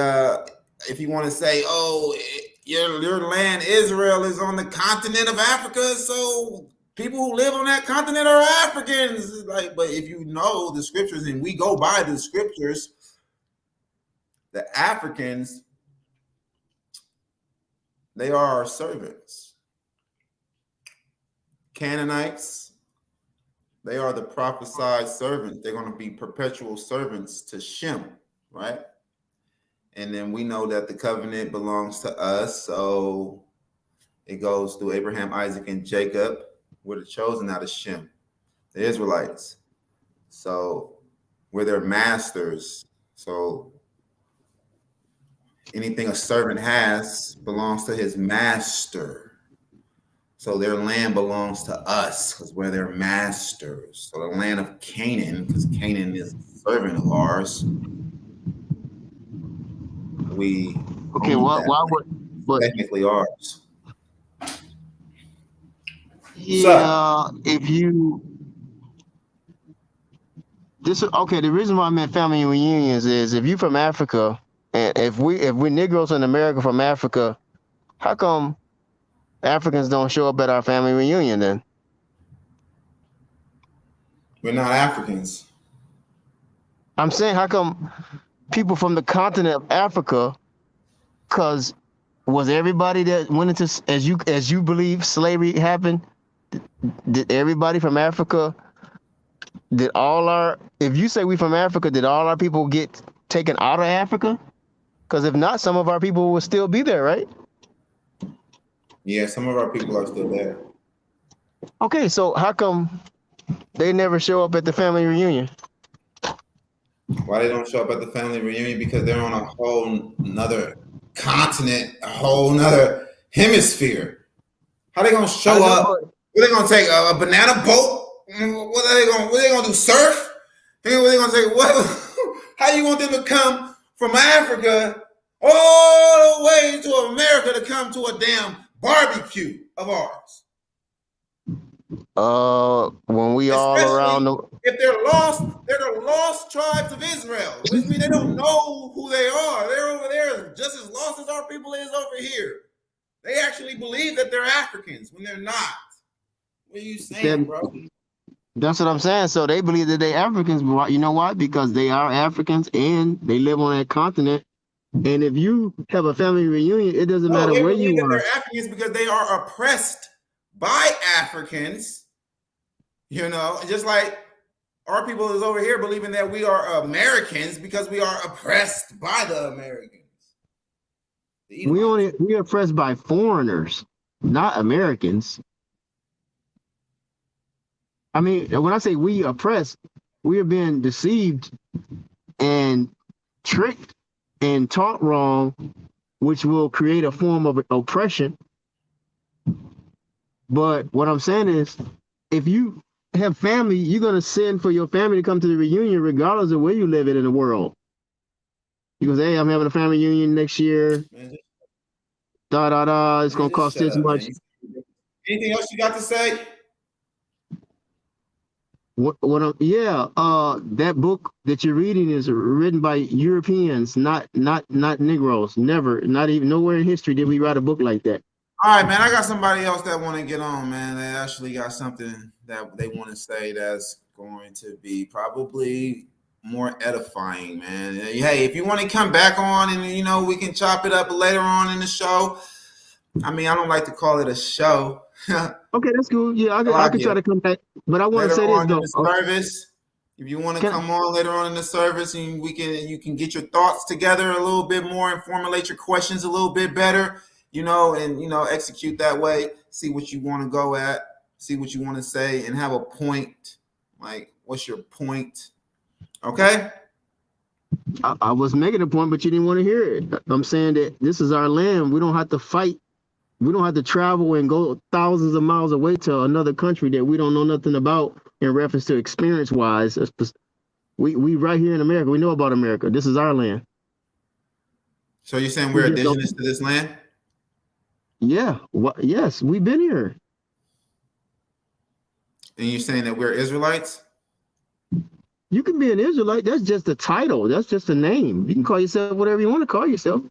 A: if you want to say, oh, your land, Israel, is on the continent of Africa, so people who live on that continent are Africans. Like, but if you know the scriptures, and we go by the scriptures, the Africans, they are our servants. Canaanites, they are the prophesied servants. They're going to be perpetual servants to Shem, right? And then we know that the covenant belongs to us. So it goes through Abraham, Isaac, and Jacob. We're the chosen out of Shem, the Israelites. So we're their masters. So anything a servant has belongs to his master. So their land belongs to us because we're their masters. So the land of Canaan, because Canaan is a servant of ours, we
C: okay, why would? But
A: technically ours.
C: yeah, if you okay, the reason why I meant family reunions is if you from Africa, and if we're Negroes in America from Africa, how come Africans don't show up at our family reunion then?
A: We're not Africans.
C: I'm saying, how come people from the continent of Africa? Because was everybody that went into, as you believe slavery happened? Did everybody from Africa? If you say we from Africa, did all our people get taken out of Africa? Because if not, some of our people will still be there, right?
A: Yeah, some of our people are still there.
C: Okay, so how come they never show up at the family reunion?
A: Why they don't show up at the family reunion? Because they're on a whole nother continent, a whole nother hemisphere. How they gonna show up? Are they gonna take a banana boat? What are they gonna do? Surf? What are they gonna say? What? How you want them to come from Africa all the way to America to come to a damn barbecue of ours?
C: When we all around the,
A: if they're the lost tribes of Israel, which means they don't know who they are. They're over there just as lost as our people is over here. They actually believe that they're Africans when they're not. What are you saying, bro?
C: That's what I'm saying. So they believe that they're Africans. You know why? Because they are Africans and they live on that continent. And if you have a family reunion, it doesn't matter where you are.
A: They're Africans because they are oppressed by Africans. You know, just like our people is over here believing that we are Americans because we are oppressed by the Americans.
C: We're oppressed by foreigners, not Americans. I mean, when I say we oppressed, we are being deceived and tricked and taught wrong, which will create a form of oppression. But what I'm saying is, if you have family, you're gonna send for your family to come to the reunion, regardless of where you live in the world. You go, hey, I'm having a family reunion next year.
A: Man,
C: Da da da. It's gonna
A: just
C: cost
A: shut
C: this
A: up,
C: much.
A: man. Anything else you got to say?
C: Yeah, that book that you're reading is written by Europeans, not Negroes. Never, not even nowhere in history did we write a book like that.
A: All right, man. I got somebody else that want to get on, man. They actually got something that they want to say that's going to be probably more edifying, man. Hey, if you want to come back on and we can chop it up later on in the show. I mean, I don't like to call it a show.
C: Okay, that's cool. Yeah,
A: I
C: I
A: like
C: could try
A: it.
C: to come back, but I want to
A: Later
C: say this
A: on in
C: though.
A: the service, if you want to
C: Can
A: come on later on in the service, and you can get your thoughts together a little bit more and formulate your questions a little bit better, and execute that way. See what you want to go at, see what you want to say, and have a point. Like, what's your point? Okay.
C: I was making a point, but you didn't want to hear it. I'm saying that this is our land. We don't have to fight. We don't have to travel and go thousands of miles away to another country that we don't know nothing about in reference to experience wise. We right here in America. We know about America. This is our land.
A: So you're saying
C: We
A: we're
C: just don't.
A: indigenous to this land,
C: Yeah. Yes, we've been here.
A: and you're saying that we're Israelites?
C: You can be an Israelite. That's just a title. That's just a name. You can call yourself whatever you want to call yourself.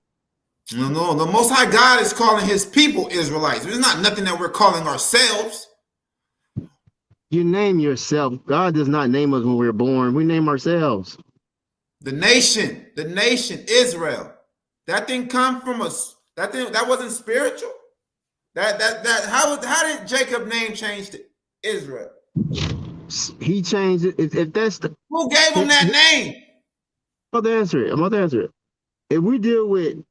A: No. The Most High God is calling His people Israelites. There's not nothing that we're calling ourselves.
C: You name yourself. God does not name us when we're born. We name ourselves.
A: The nation, Israel. That didn't come from us. That wasn't spiritual. How did Jacob name change to Israel?
C: He changed it. If that's the
A: Who gave him
C: I'm
A: that name?
C: about to answer it. I'm about to answer it. If we deal with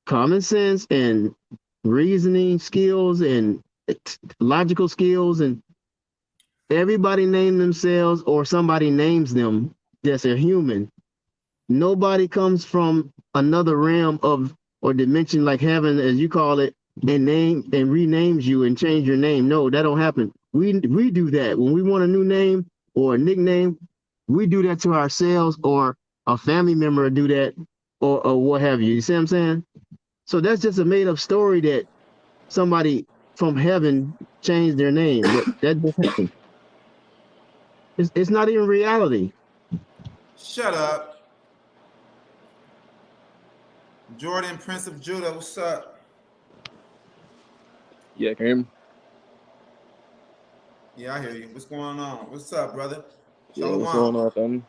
C: common sense and reasoning skills and logical skills, and everybody name themselves or somebody names them, that's a human. Nobody comes from another realm of or dimension like heaven, as you call it, and name and renames you and change your name. No, that don't happen. We do that when we want a new name or a nickname. We do that to ourselves, or a family member do that, or what have you. You see what I'm saying? So that's just a made up story that somebody from heaven changed their name. That just happened. It's not even reality.
A: Shut up. Jordan, Prince of Judah, what's up?
D: Yeah, can you hear me?
A: Yeah, I hear you. What's going on? What's up, brother?
D: Yeah, what's
A: Shalom.
D: going on, family?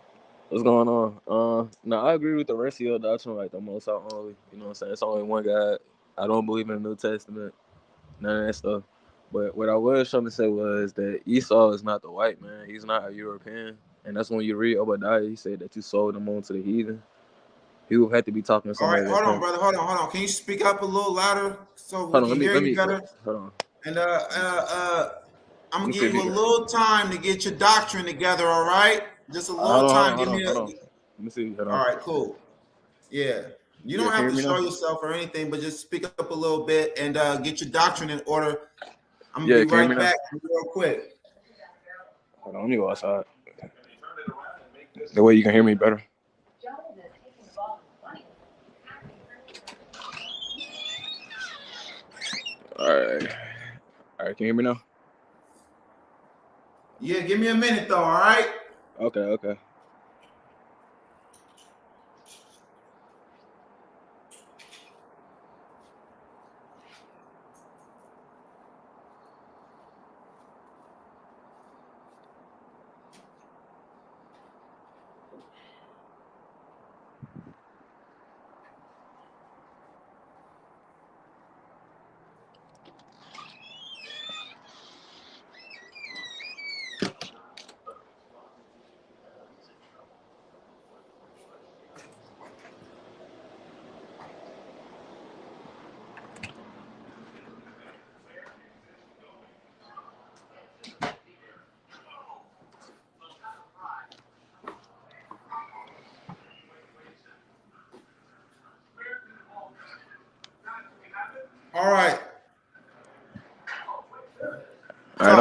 D: What's going on? No, I agree with the rest of your doctrine, like the Most High only. You know what I'm saying? It's only one God. I don't believe in the New Testament, none of that stuff. But what I was trying to say was that Esau is not the white man. He's not a European. And that's when you read Obadiah, he said that you sold him on to the heathen. He would have to be talking to
A: All right,
D: somebody that
A: hold on,
D: come.
A: brother. Hold on. Can you speak up a little louder so we
D: Hold on,
A: can hear
D: let
A: you
D: me
A: better?
D: hold on.
A: And I'm
D: Let
A: gonna
D: me see
A: give
D: if you
A: you a
D: can.
A: little time to get your doctrine together. All right, just a little
D: Hold on, hold on,
A: time.
D: hold
A: Give
D: on,
A: me
D: hold
A: a.
D: on. Let me see. Hold on.
A: All right, cool. Yeah, you
D: Yeah,
A: don't
D: can you
A: have
D: hear
A: to
D: me
A: show
D: now?
A: yourself or anything, but just speak up a little bit and get your doctrine in order. I'm gonna
D: Yeah,
A: be
D: can you hear me
A: right
D: now?
A: back real quick.
D: Hold on, let me go outside. That way you can hear me better. All right. All right, can you hear me now?
A: Yeah, give me a minute though. All right.
D: Okay.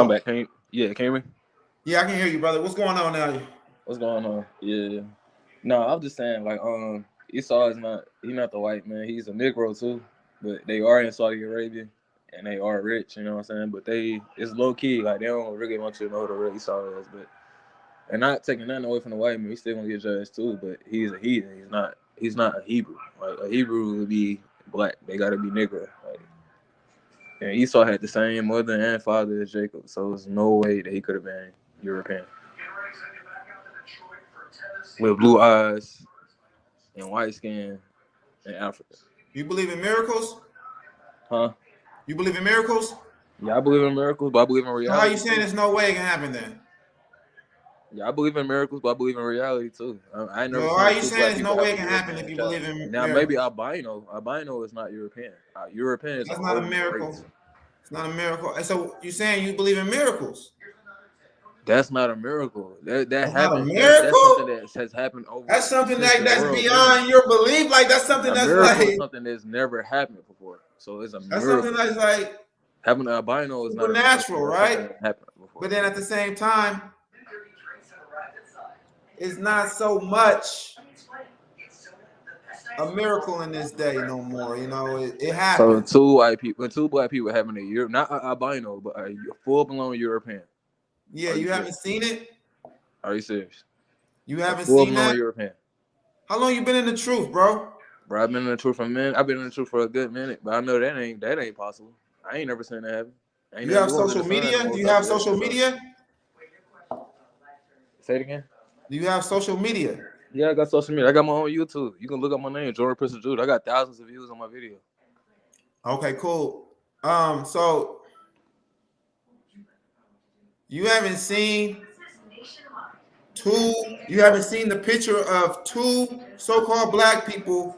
D: I'm back. Can you hear me?
A: Yeah, I can hear you, brother. What's going on now?
D: What's going on? Yeah. No, I'm just saying, like, Esau is not the white man. He's a Negro too, but they are in Saudi Arabia and they are rich. You know what I'm saying? But it's low key. Like they don't really want you to know who the real Esau is. But and not taking nothing away from the white man, he's still gonna get judged too. But he's a heathen. He's not a Hebrew. Like a Hebrew would be black. They gotta be Negro. Like, and Esau had the same mother and father as Jacob, so there's no way that he could have been European. With blue eyes and white skin in Africa.
A: You believe in miracles?
D: Huh?
A: You believe in miracles?
D: Yeah, I believe in miracles, but I believe in reality.
A: So how you saying there's no way it can happen then?
D: Yeah, I believe in miracles, but I believe in reality too. I ain't never.
A: So how you saying there's no way it can happen if you believe in
D: now?
A: miracles?
D: Maybe albino is not European. European is
A: That's not a miracle.
D: Race.
A: It's not a miracle. And so you saying you believe in miracles?
D: That's not a miracle. That
A: Not
D: happened.
A: a miracle?
D: That's something that has happened over.
A: That's something that's beyond your belief. Like that's something that's like
D: something that's never happened before. So it's a miracle.
A: That's something that's like
D: having an albino is not
A: supernatural, right?
D: Happened before.
A: But then at the same time, it's not so much a miracle in this day no more. You know, it happens.
D: So two black people having a year, not an albino, but a full-blown European.
A: Yeah, you haven't seen it?
D: Are you serious?
A: You haven't seen that?
D: European.
A: How long you been in the truth, bro?
D: Bro, I've been in the truth for a minute. I've been in the truth for a good minute, but I know that ain't possible. I ain't never seen that happen.
A: You have social media? Do you have social media?
D: Say it again.
A: Do you have social media?
D: Yeah, I got social media. I got my own YouTube. You can look up my name, Jordan Prince of Jude. I got thousands of views on my video.
A: Okay, cool. So you haven't seen the picture of two so-called black people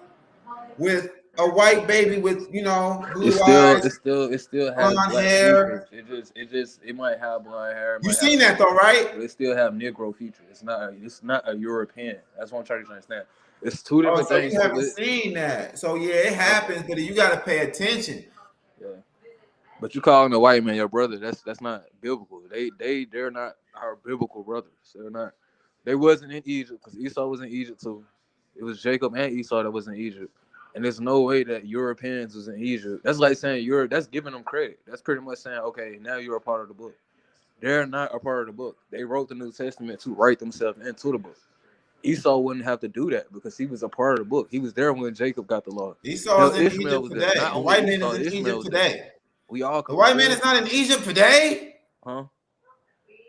A: with a white baby with, blue eyes.
D: It still has
A: blonde
D: black
A: hair.
D: features. It might have blonde hair.
A: You seen that though, right?
D: But it still have Negro features. It's not a European. That's what I'm trying to understand. It's two different things.
A: You haven't seen that. So yeah, it happens, but you gotta pay attention.
D: Yeah. But you calling a white man your brother, that's not biblical. They're not our biblical brothers. They're not. They wasn't in Egypt because Esau was in Egypt too. It was Jacob and Esau that was in Egypt. And there's no way that Europeans was in Egypt. That's like saying that's giving them credit. That's pretty much saying, okay, now you're a part of the book. They're not a part of the book. They wrote the New Testament to write themselves into the book. Esau wouldn't have to do that because he was a part of the book. He was there when Jacob got the law.
A: Esau is in Egypt today. The white man is in Egypt today.
D: We all.
A: The white man is not in Egypt today.
D: Huh?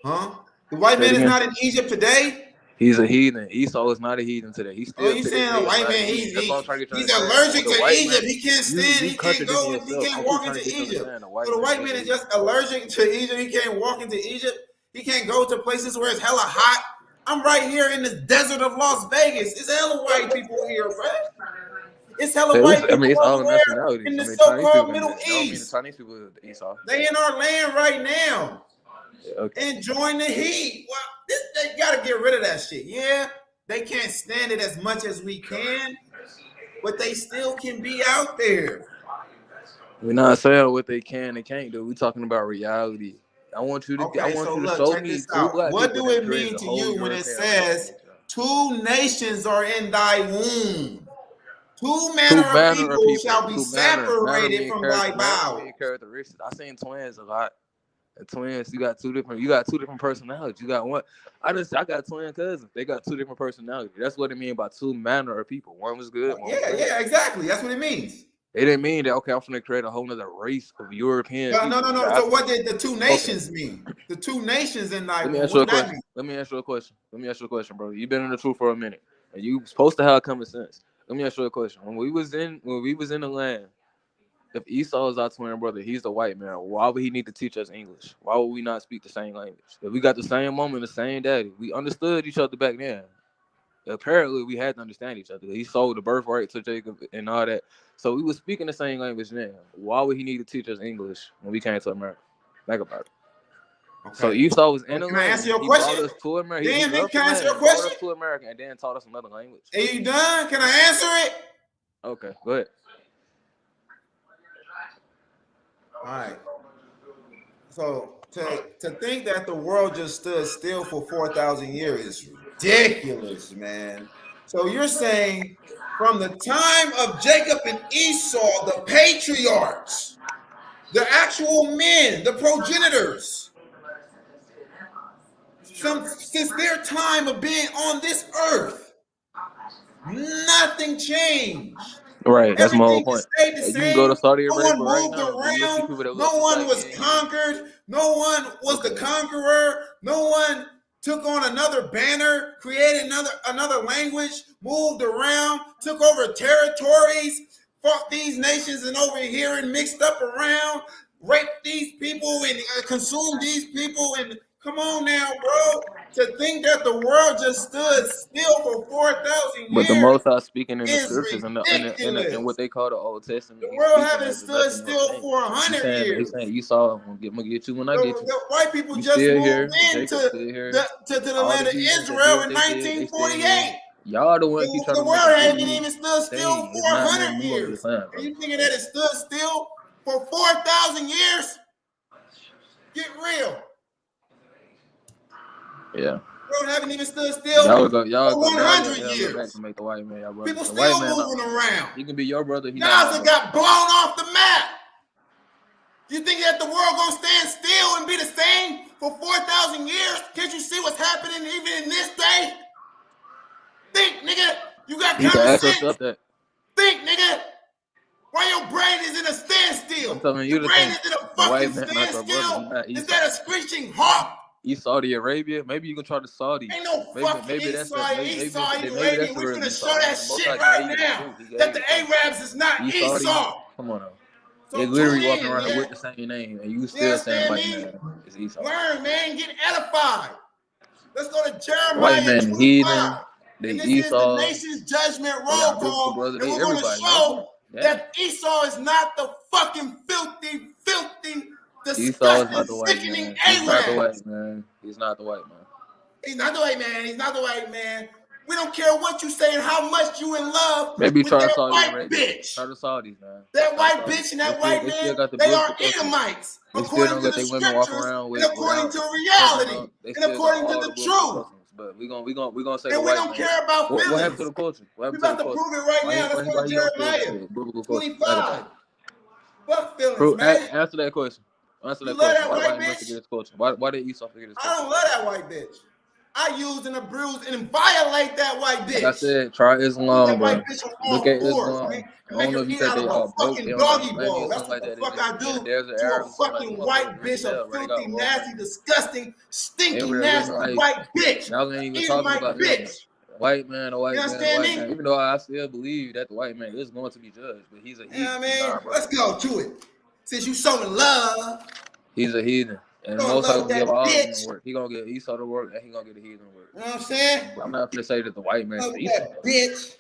A: The white man is not in Egypt today.
D: He's a heathen. Esau is not a heathen today. He's still.
A: You saying a white man? He's allergic to Egypt. He can't stand. He can't go. He can't walk into Egypt. So the white man is just allergic to Egypt. He can't walk into Egypt. He can't go to places where it's hella hot. I'm right here in the desert of Las Vegas. It's hella white people here, bro. It's hella white people
D: it's all nationalities.
A: In the so-called Middle East.
D: Chinese people, Esau.
A: They in our land right now.
D: Yeah, okay.
A: Enjoying the heat. Well, they gotta get rid of that shit. Yeah, they can't stand it as much as we can, but they still can be out there.
D: We're not saying what they can and can't do. We're talking about reality. I want you to show me two black
A: what
D: people
A: do it mean to you when it says 2 nations are in thy womb? 2 manner of people shall be separated from thy bowels.
D: Characteristics. I seen twins a lot. Twins, you got two different personalities. You got one. I got twin cousins. They got 2 different personalities. That's what it means by 2 manner of people. One was good.
A: Yeah, exactly. That's what it means.
D: It didn't mean that, okay, I'm going to create a whole nother race of European people.
A: No. So what did the 2 nations mean? The 2 nations in thy womb. Let
D: me ask you a question, bro. You've been in the truth for a minute, and you supposed to have common sense. Let me ask you a question. When we was in the land, if Esau is our twin brother, he's the white man. Why would he need to teach us English? Why would we not speak the same language? If we got the same mom and the same daddy, we understood each other back then. Apparently, we had to understand each other. He sold the birthright to Jacob and all that. So we were speaking the same language then. Why would he need to teach us English when we came to America? Think about it. Okay. So Esau was in the land.
A: Can I answer your question?
D: He brought us to America.
A: Can I answer your question?
D: He brought us to America and then taught us another language.
A: Are you done? Can I answer it?
D: Okay, go ahead.
A: All right. So To think that the world just stood still for 4,000 years is ridiculous, man. So you're saying from the time of Jacob and Esau, the patriarchs, the actual men, the progenitors, since their time of being on this earth, nothing changed.
D: Right, that's my whole
A: Everything
D: point.
A: stayed the
D: You can go
A: same.
D: to Saudi
A: No
D: Arabia
A: one
D: right
A: moved
D: now, and you'll see
A: around.
D: people that look
A: No
D: just
A: one
D: like
A: was
D: me and you.
A: conquered. No one was the conqueror. No one took on another banner, created another language, moved around, took over territories, fought these nations and over here and mixed up around, raped these people and consumed these people. And come on now, bro. To think that the world just stood still for 4,000
D: But the
A: years
D: Most High speaking in the
A: is
D: scriptures and
A: ridiculous.
D: what they call the Old Testament,
A: The
D: he's
A: world
D: speaking
A: haven't
D: as if
A: stood
D: nothing else
A: still
D: changed.
A: for 100 years.
D: He's saying Esau, I'm gonna get you when I get you.
A: The white people
D: You
A: just
D: still
A: moved
D: here?
A: into
D: Jacob still here?
A: the
D: All
A: land
D: the
A: of
D: heathens that
A: Israel
D: did
A: in
D: what they did, they still
A: 1948.
D: here. Y'all the one keep trying
A: The
D: to make
A: world
D: it
A: hasn't
D: believe.
A: even stood still
D: Dang,
A: for
D: it's not
A: 100
D: nothing. You gonna get
A: years.
D: signed,
A: And
D: bro.
A: you thinking that it stood still for 4,000 years? Get real.
D: Yeah.
A: The world haven't even stood still
D: Y'all
A: for 100
D: go
A: years.
D: back to make the white man y'all brother.
A: People
D: The white
A: still
D: man,
A: moving around.
D: he can be your brother. He not my
A: Gaza
D: brother.
A: got blown off the map. You think that the world gonna stand still and be the same for 4,000 years? Can't you see what's happening even in this day? Think, nigga. You got
D: You can
A: common
D: ask
A: sense.
D: yourself that.
A: Think, nigga. Why your brain is in a standstill?
D: I'm telling you
A: Your
D: to
A: brain
D: think.
A: is in a
D: The white
A: fucking
D: man not your brother.
A: standstill.
D: He's
A: Is that a screeching hawk?
D: He's Saudi Arabia. Maybe you can try to Saudi.
A: Ain't no fucking Esau Arabian. We finna show that shit right now. That the Arabs is not Esau.
D: Come on now.
A: So
D: They literally
A: tune
D: walking
A: in,
D: around
A: man.
D: with the same name, and you
A: You
D: still saying
A: understand
D: white
A: me?
D: man is Esau.
A: Learn, man. Get edified. Let's go to
D: White
A: Jeremiah
D: man,
A: 25.
D: heathen, they
A: And this
D: Esau,
A: is the nation's judgment
D: they
A: roll
D: our biblical
A: call.
D: brother,
A: And
D: they
A: we're going to
D: everybody,
A: show
D: man.
A: that Esau is not the fucking filthy,
D: Esau is
A: disgusting,
D: not the white
A: sickening
D: man. He's not the
A: Arab.
D: white man. He's not the white man.
A: He's not the white man. He's not the white man. We don't care what you say and how much you in love
D: Maybe
A: with
D: try
A: that
D: Saudi
A: white
D: Arabia.
A: bitch.
D: Try the Saudis, man.
A: That
D: Try
A: white
D: Saudi.
A: bitch and that
D: They
A: white
D: still
A: man,
D: got the
A: they are
D: biblical culture.
A: Edomites,
D: They still
A: according
D: don't
A: to
D: let
A: the
D: their women walk
A: scriptures
D: around
A: and according
D: without
A: to reality
D: on. They
A: and
D: still
A: according
D: got
A: to
D: all
A: the
D: the biblical
A: truth.
D: customs. But we gonna say
A: And
D: the
A: we
D: white
A: don't
D: man.
A: care about
D: What happened
A: feelings.
D: to the culture? What
A: We're
D: happened to
A: about
D: the
A: to
D: culture?
A: prove it right now. Let's go to
D: Why he don't feel
A: Jeremiah
D: that biblical culture?
A: 25. Fuck feelings, man.
D: Answer that question. Answer
A: You
D: that
A: love
D: question.
A: that
D: Why
A: white
D: he
A: bitch?
D: forget his culture? Why did Esau forget his
A: I
D: culture?
A: don't love that white bitch. I use and abuse and violate that white bitch.
D: Like I said, try Islam,
A: that
D: bro.
A: white bitch on
D: Look
A: all
D: at
A: fours,
D: Islam.
A: man.
D: I
A: Make
D: don't know
A: her
D: if you
A: eat
D: think
A: out
D: they
A: of
D: all
A: a
D: broke.
A: fucking
D: They don't got
A: doggy
D: money or
A: bowl. That's
D: something
A: what
D: like
A: the
D: that.
A: fuck I
D: They in the
A: do
D: desert
A: to a
D: Arabs or something like
A: fucking
D: that.
A: white bitch, a
D: Bro. They got
A: filthy,
D: more
A: nasty,
D: money.
A: disgusting, stinky,
D: Everywhere
A: nasty
D: living life.
A: white bitch.
D: Y'all ain't even
A: Edomite
D: talking about
A: bitch.
D: White man, a white
A: You
D: man, a
A: understand
D: white
A: me?
D: man. Even though I still believe that the white man is going to be judged, but he's a heathen.
A: Yeah, man.
D: Nah, bro.
A: Let's go to it. Since you showing love,
D: He's a heathen. And
A: Showing
D: most
A: love
D: gonna
A: with
D: give
A: that
D: all of them
A: bitch.
D: work. He gonna get Esau to work and he gonna get the heathen to work.
A: you know what I'm saying?
D: I'm not gonna say that the white man
A: Love
D: is
A: with
D: Esau.
A: that bitch.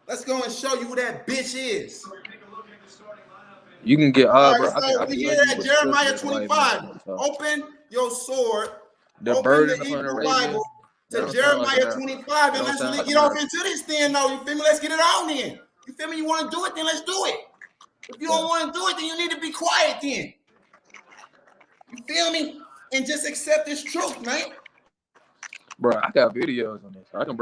A: Let's go and show you who that bitch is.
D: You can get
A: All
D: bro.
A: right, so
D: I can
A: we
D: show
A: here
D: you
A: at
D: with
A: Jeremiah
D: scripture that the white man
A: 25.
D: is Esau.
A: Open your sword.
D: The
A: Open
D: burden
A: the
D: upon
A: Hebrew
D: Arabia.
A: Bible
D: That
A: to
D: don't sound like
A: Jeremiah
D: America.
A: 25,
D: That
A: and
D: don't
A: let's
D: sound
A: really
D: like
A: get off
D: America.
A: into this then, though. You feel me? Let's get it on then. You feel me? You want to do it, then let's do it. If you don't want to do it, then you need to be quiet then. You feel me? And just accept this truth, man.
D: Bro, I got videos on this. I can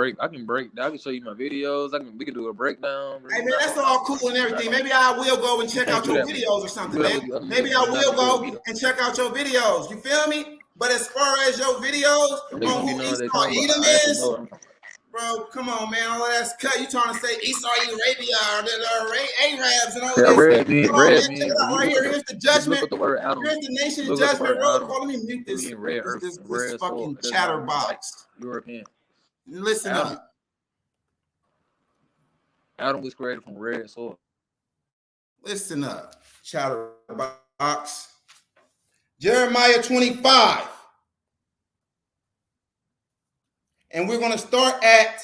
D: show you my videos. We can do a breakdown.
A: Hey, man, that's all cool and everything. Maybe I will go and check out your videos or something, man. Maybe I will go and check out your videos. You feel me? But as far as your videos on who Esau Edom is, bro, come on, man. All that's cut. You trying to say Esau Arabia or the Arabs and all this?
D: Red
A: Check
D: mean.
A: it out right here. Here's the judgment.
D: Look at the word Adam.
A: Here's the nation's
D: Look at the
A: judgment
D: word
A: roll
D: Adam.
A: call. Let me mute this fucking chatterbox.
D: European.
A: Listen
D: Adam.
A: up.
D: Adam was created from red soil.
A: Listen up, chatterbox. Jeremiah 25. And we're going to start at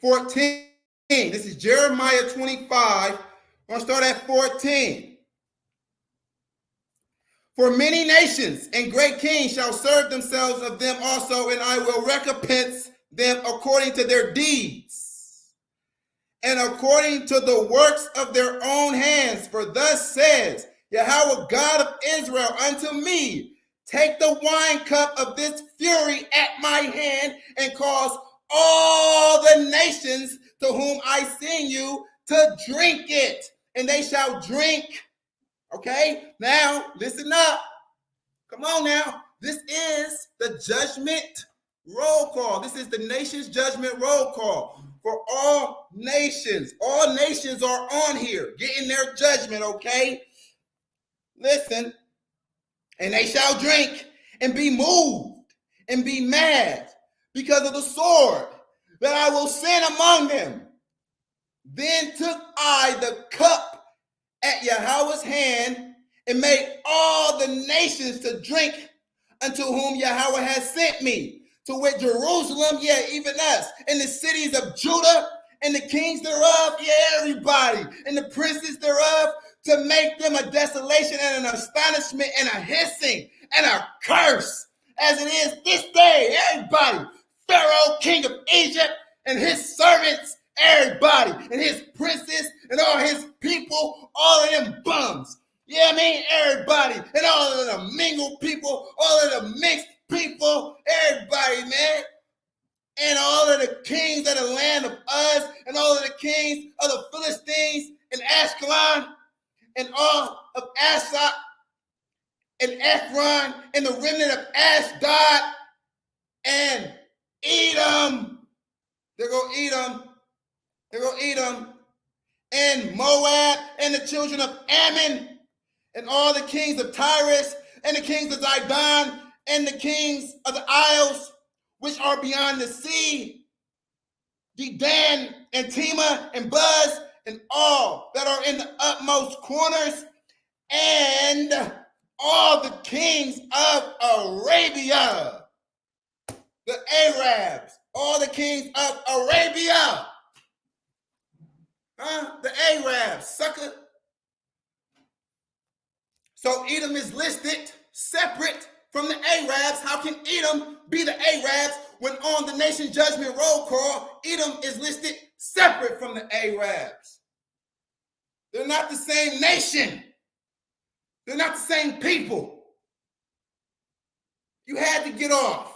A: 14. This is Jeremiah 25. We're going to start at 14. For many nations and great kings shall serve themselves of them also, and I will recompense them according to their deeds and according to the works of their own hands. For thus says Yahawah, God of Israel, unto me, take the wine cup of this fury at my hand and cause all the nations to whom I send you to drink it, and they shall drink. Okay, now listen up. Come on now. This is the judgment roll call. This is the nation's judgment roll call for all nations. All nations are on here getting their judgment, okay? Listen, and they shall drink and be moved and be mad because of the sword that I will send among them. Then took I the cup at Yahweh's hand and made all the nations to drink unto whom Yahweh has sent me, to wit Jerusalem, yeah, even us, and the cities of Judah, and the kings thereof, yeah, everybody, and the princes thereof, to make them a desolation and an astonishment and a hissing and a curse, as it is this day, everybody. Pharaoh, king of Egypt, and his servants, everybody, and his princes, and all his people, all of them bums. Yeah, I mean, everybody, and all of the mingled people, all of the mixed people, everybody, man. And all of the kings of the land of Uz, and all of the kings of the Philistines, and Ashkelon, and all of Asa, and Ephron, and the remnant of Ashdod, and Edom. There go Edom. There go Edom. And Moab, and the children of Ammon, and all the kings of Tyrus, and the kings of Zidon, and the kings of the isles, which are beyond the sea, Dedan, and Tema, and Buz, and all that are in the utmost corners, and all the kings of Arabia, the Arabs, all the kings of Arabia. The Arabs, sucker. So Edom is listed separate from the Arabs. How can Edom be the Arabs when on the nation judgment roll call, Edom is listed separate from the Arabs? They're not the same nation. They're not the same people. You had to get off.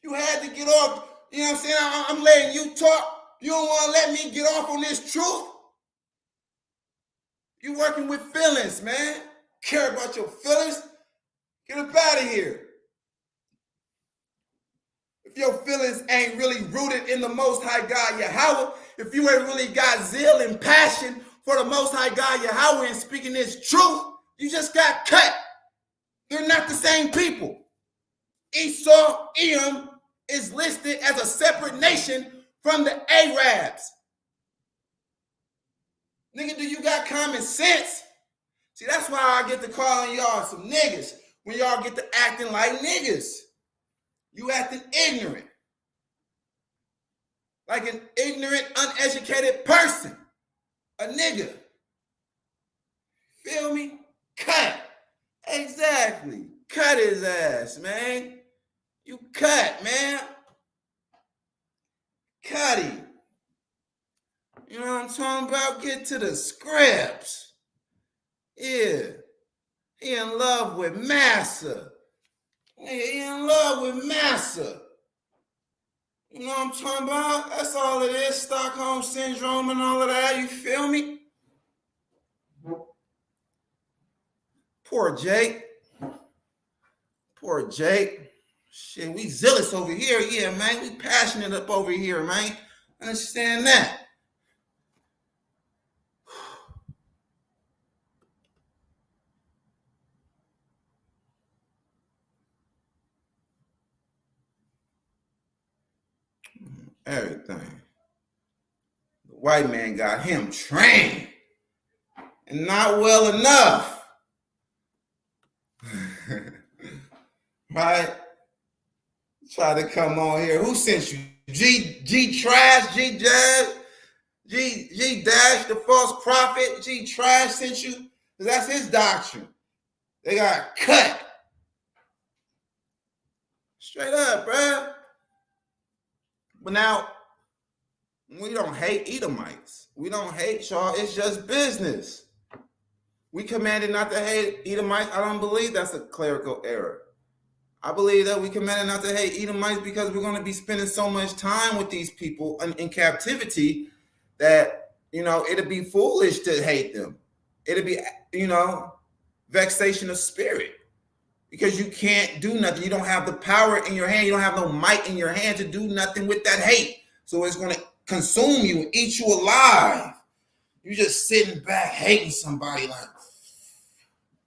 A: You had to get off. You know what I'm saying? I'm letting you talk. You don't want to let me get off on this truth? You working with feelings, man. Care about your feelings? Get up out of here. If your feelings ain't really rooted in the Most High God Yahawah, if you ain't really got zeal and passion for the Most High God Yahawah and speaking this truth, you just got cut. They're not the same people. Esau, Edom, is listed as a separate nation from the Arabs. Nigga, do you got common sense? See, that's why I get to calling y'all some niggas when y'all get to acting like niggas. You acting ignorant. Like an ignorant, uneducated person. A nigga. Feel me? Cut. Exactly. Cut his ass, man. You cut, man. Cut him. You know what I'm talking about? Get to the scripts. Yeah. He in love with Massa. He in love with Massa. You know what I'm talking about? That's all it is. Stockholm Syndrome and all of that. You feel me? Poor Jake. Poor Jake. Shit, we zealous over here. Yeah, man. We passionate up over here, man. Understand that. Everything. The white man got him trained and not well enough. Right? Try to come on here. Who sent you? G Trash, G Jazz, G Dash, the false prophet, G Trash sent you? That's his doctrine. They got cut. Straight up, bruh. But now, we don't hate Edomites. We don't hate y'all. It's just business. We commanded not to hate Edomites. I don't believe that's a clerical error. I believe that we commanded not to hate Edomites because we're going to be spending so much time with these people in captivity that, it'd be foolish to hate them. It'd be, vexation of spirit because you can't do nothing. You don't have the power in your hand. You don't have no might in your hand to do nothing with that hate. So it's going to consume you and eat you alive. You're just sitting back hating somebody like,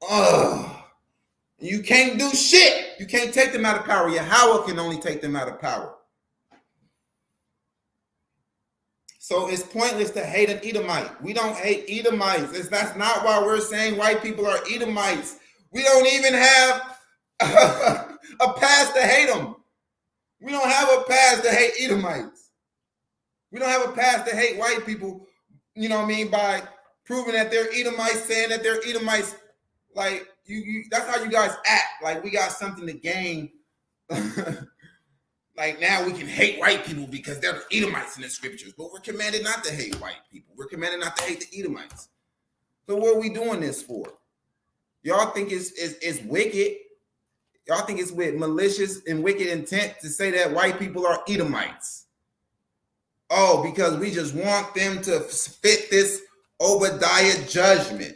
A: ugh. You can't do shit. You can't take them out of power. YAHAWAH can only take them out of power. So it's pointless to hate an Edomite. We don't hate Edomites. That's not why we're saying white people are Edomites. We don't even have a pass to hate them. We don't have a pass to hate Edomites. We don't have a pass to hate white people, by proving that they're Edomites, saying that they're Edomites. Like, that's how you guys act. Like, we got something to gain. Like, now we can hate white people because they're the Edomites in the scriptures. But we're commanded not to hate white people. We're commanded not to hate the Edomites. So what are we doing this for? Y'all think it's wicked? Y'all think it's with malicious and wicked intent to say that white people are Edomites? Oh, because we just want them to fit this Obadiah judgment.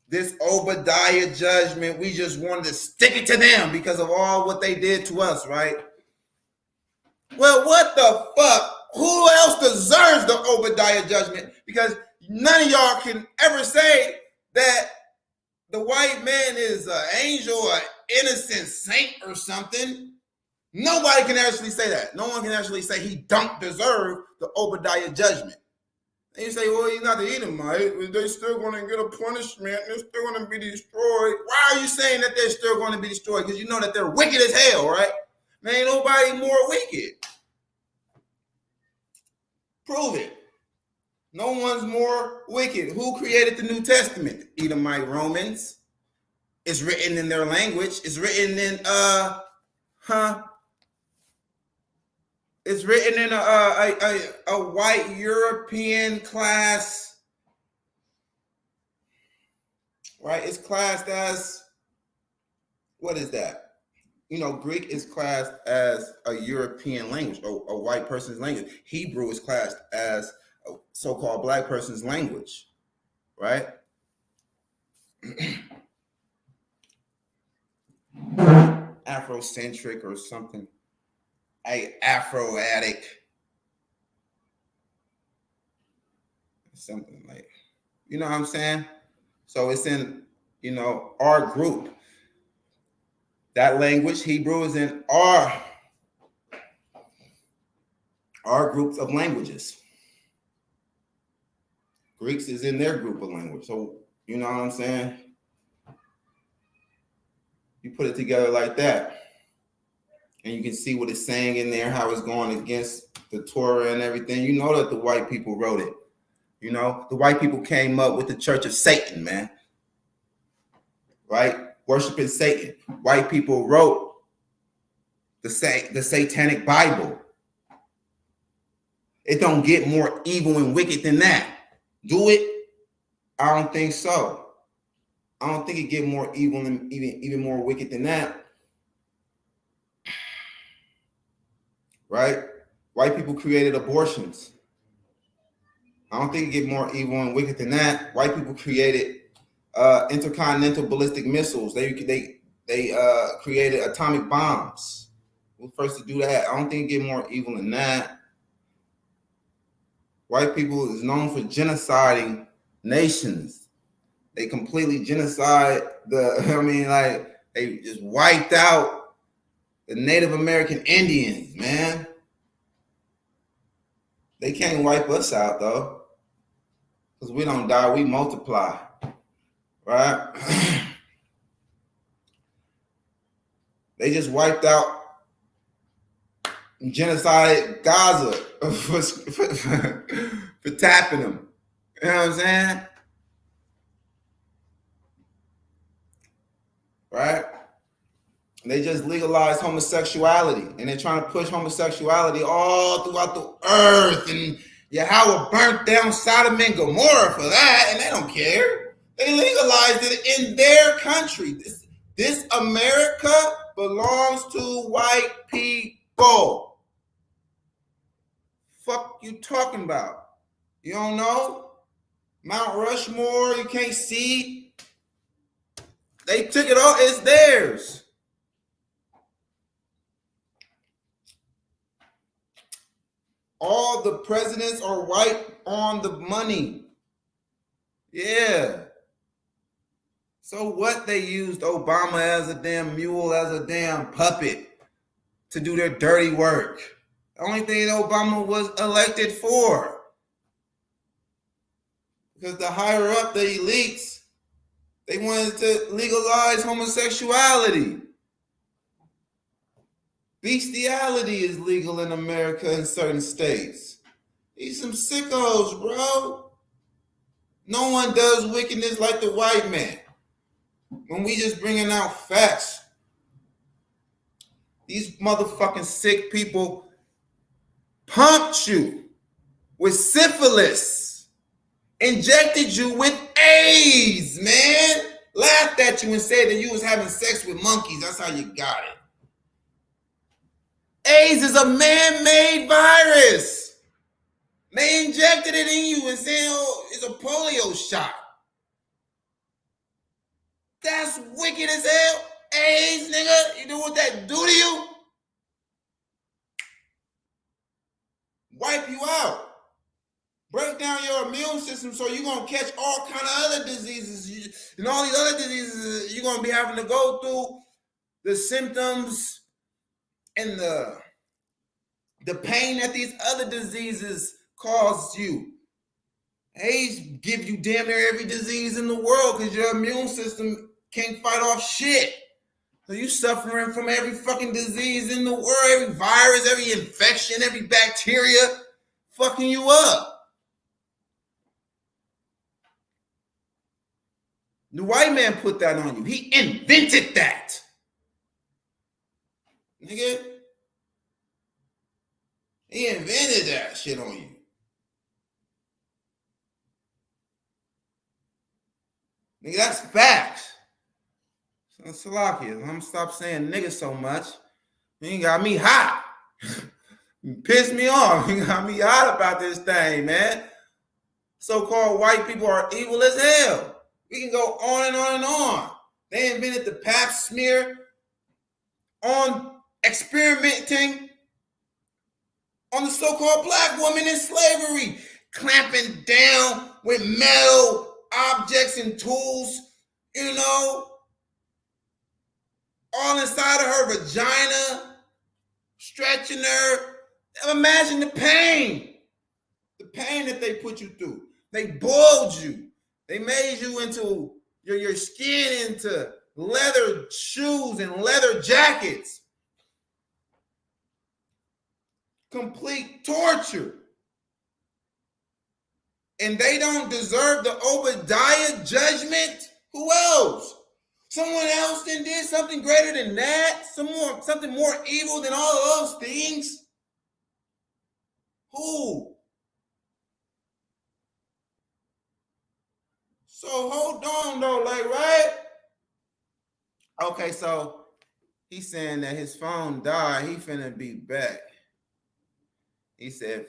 A: This Obadiah judgment, we just wanted to stick it to them because of all what they did to us, right? Well, what the fuck? Who else deserves the Obadiah judgment? Because none of y'all can ever say that the white man is an angel, an innocent saint or something. Nobody can actually say that. No one can actually say he don't deserve the Obadiah judgment. And you say, well, he's not the Edomite. They're still going to get a punishment. They're still going to be destroyed. Why are you saying that they're still going to be destroyed? Because you know that they're wicked as hell, right? Man, ain't nobody more wicked. Prove it. No one's more wicked. Who created the New Testament? The Edomite Romans. It's written in their language. It's written in It's written in a white European class, right? It's classed as, what is that? Greek is classed as a European language, a white person's language. Hebrew is classed as a so-called black person's language, right? Afrocentric or something. Afro-addict, something like, you know what I'm saying? So it's in, our group. That language, Hebrew, is in our groups of languages. Greeks is in their group of language. So, you know what I'm saying? You put it together like that. And you can see what it's saying in there, how it's going against the Torah and everything. You know that the white people wrote it. The white people came up with the Church of Satan, man. Right? Worshiping Satan. White people wrote the Satanic Bible. It don't get more evil and wicked than that. Do it? I don't think so. I don't think it get more evil and even more wicked than that. Right? White people created abortions. I don't think it get more evil and wicked than that. White people created intercontinental ballistic missiles. They created atomic bombs. We're first to do that. I don't think it get more evil than that. White people is known for genociding nations. They completely genocide they just wiped out the Native American Indians, man. They can't wipe us out, though. Because we don't die, we multiply. Right? They just wiped out and genocided Gaza for tapping them. You know what I'm saying? Right? They just legalized homosexuality, and they're trying to push homosexuality all throughout the earth. And YAHAWAH burnt down Sodom and Gomorrah for that, and they don't care. They legalized it in their country. This America belongs to white people. Fuck you talking about? You don't know? Mount Rushmore, you can't see. They took it all, it's theirs. All the presidents are white on the money. Yeah. So what? They used Obama as a damn mule, as a damn puppet to do their dirty work. The only thing that Obama was elected for. Because the higher up, the elites, they wanted to legalize homosexuality. Bestiality is legal in America in certain states. These some sickos, bro. No one does wickedness like the white man. When we just bringing out facts. These motherfucking sick people pumped you with syphilis, injected you with AIDS, man. Laughed at you and said that you was having sex with monkeys. That's how you got it. AIDS is a man-made virus. They injected it in you and said, oh, it's a polio shot. That's wicked as hell. AIDS, nigga, you know what that do to you? Wipe you out. Break down your immune system so you're going to catch all kind of other diseases. And all these other diseases, you're going to be having to go through the symptoms and the pain that these other diseases cause you. AIDS give you damn near every disease in the world because your immune system can't fight off shit. So you suffering from every fucking disease in the world, every virus, every infection, every bacteria fucking you up. The white man put that on you. He invented that. Nigga. He invented that shit on you. Nigga, that's facts. So, Salakia, I'm gonna stop saying nigga so much. You got me hot. You pissed me off. You got me hot about this thing, man. So-called white people are evil as hell. We can go on and on and on. They invented the pap smear on experimenting on the so-called black woman in slavery, clamping down with metal objects and tools, you know, all inside of her vagina, stretching her. Imagine the pain that they put you through. They boiled you. They made you into your skin into leather shoes and leather jackets. Complete torture. And they don't deserve the Obadiah judgment? Who else? Someone else then did something greater than that? Something more evil than all of those things? Who? So hold on though, like, right? Okay, so he's saying that his phone died. He finna be back. He said,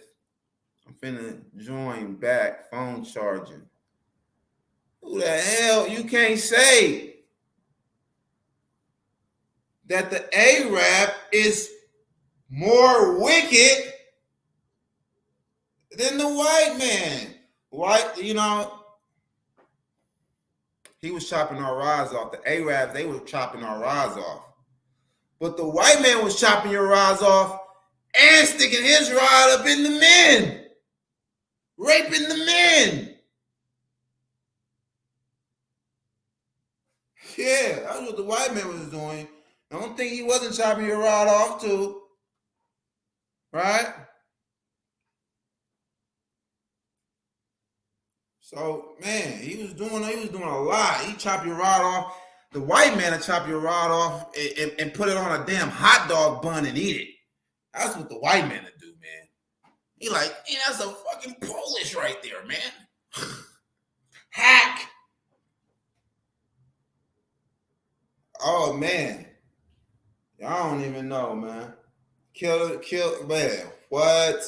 A: I'm finna join back, phone charging. Who the hell? You can't say that the Arab is more wicked than the white man. White, you know, he was chopping our rods off. The Arabs, they were chopping our rods off. But the white man was chopping your rods off and sticking his rod up in the men. Raping the men. Yeah, that's what the white man was doing. I don't think he wasn't chopping your rod off too. Right? So, man, he was doing a lot. He chopped your rod off. The white man would chop your rod off and put it on a damn hot dog bun and eat it. That's what the white man would do, man. He like, hey, that's a fucking Polish right there, man. Hack. Oh man, y'all don't even know, man. Kill, man. What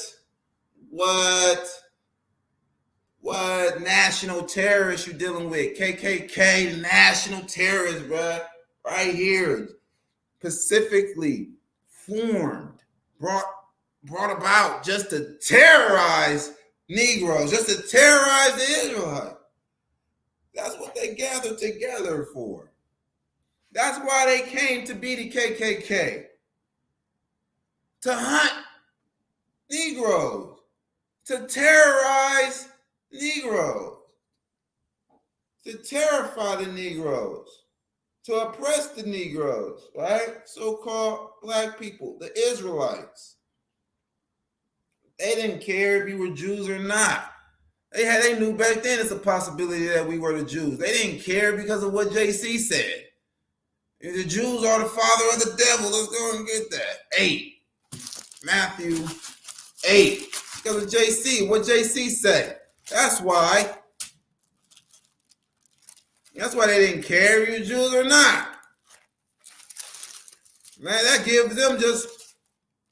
A: national terrorists you dealing with? KKK, national terrorists, bruh. Right here, specifically formed, brought about just to terrorize Negroes, just to terrorize the Israelites. That's what they gathered together for. That's why they came to be the KKK. To hunt Negroes, to terrorize Negroes, to terrify the Negroes, to oppress the Negroes, right? So-called black people, the Israelites. They didn't care if you were Jews or not. They knew back then it's a possibility that we were the Jews. They didn't care because of what JC said. If the Jews are the father of the devil, let's go and get that. 8. Matthew 8. Because of JC, what JC said. That's why they didn't care if you're Jews or not. Man, that gives them just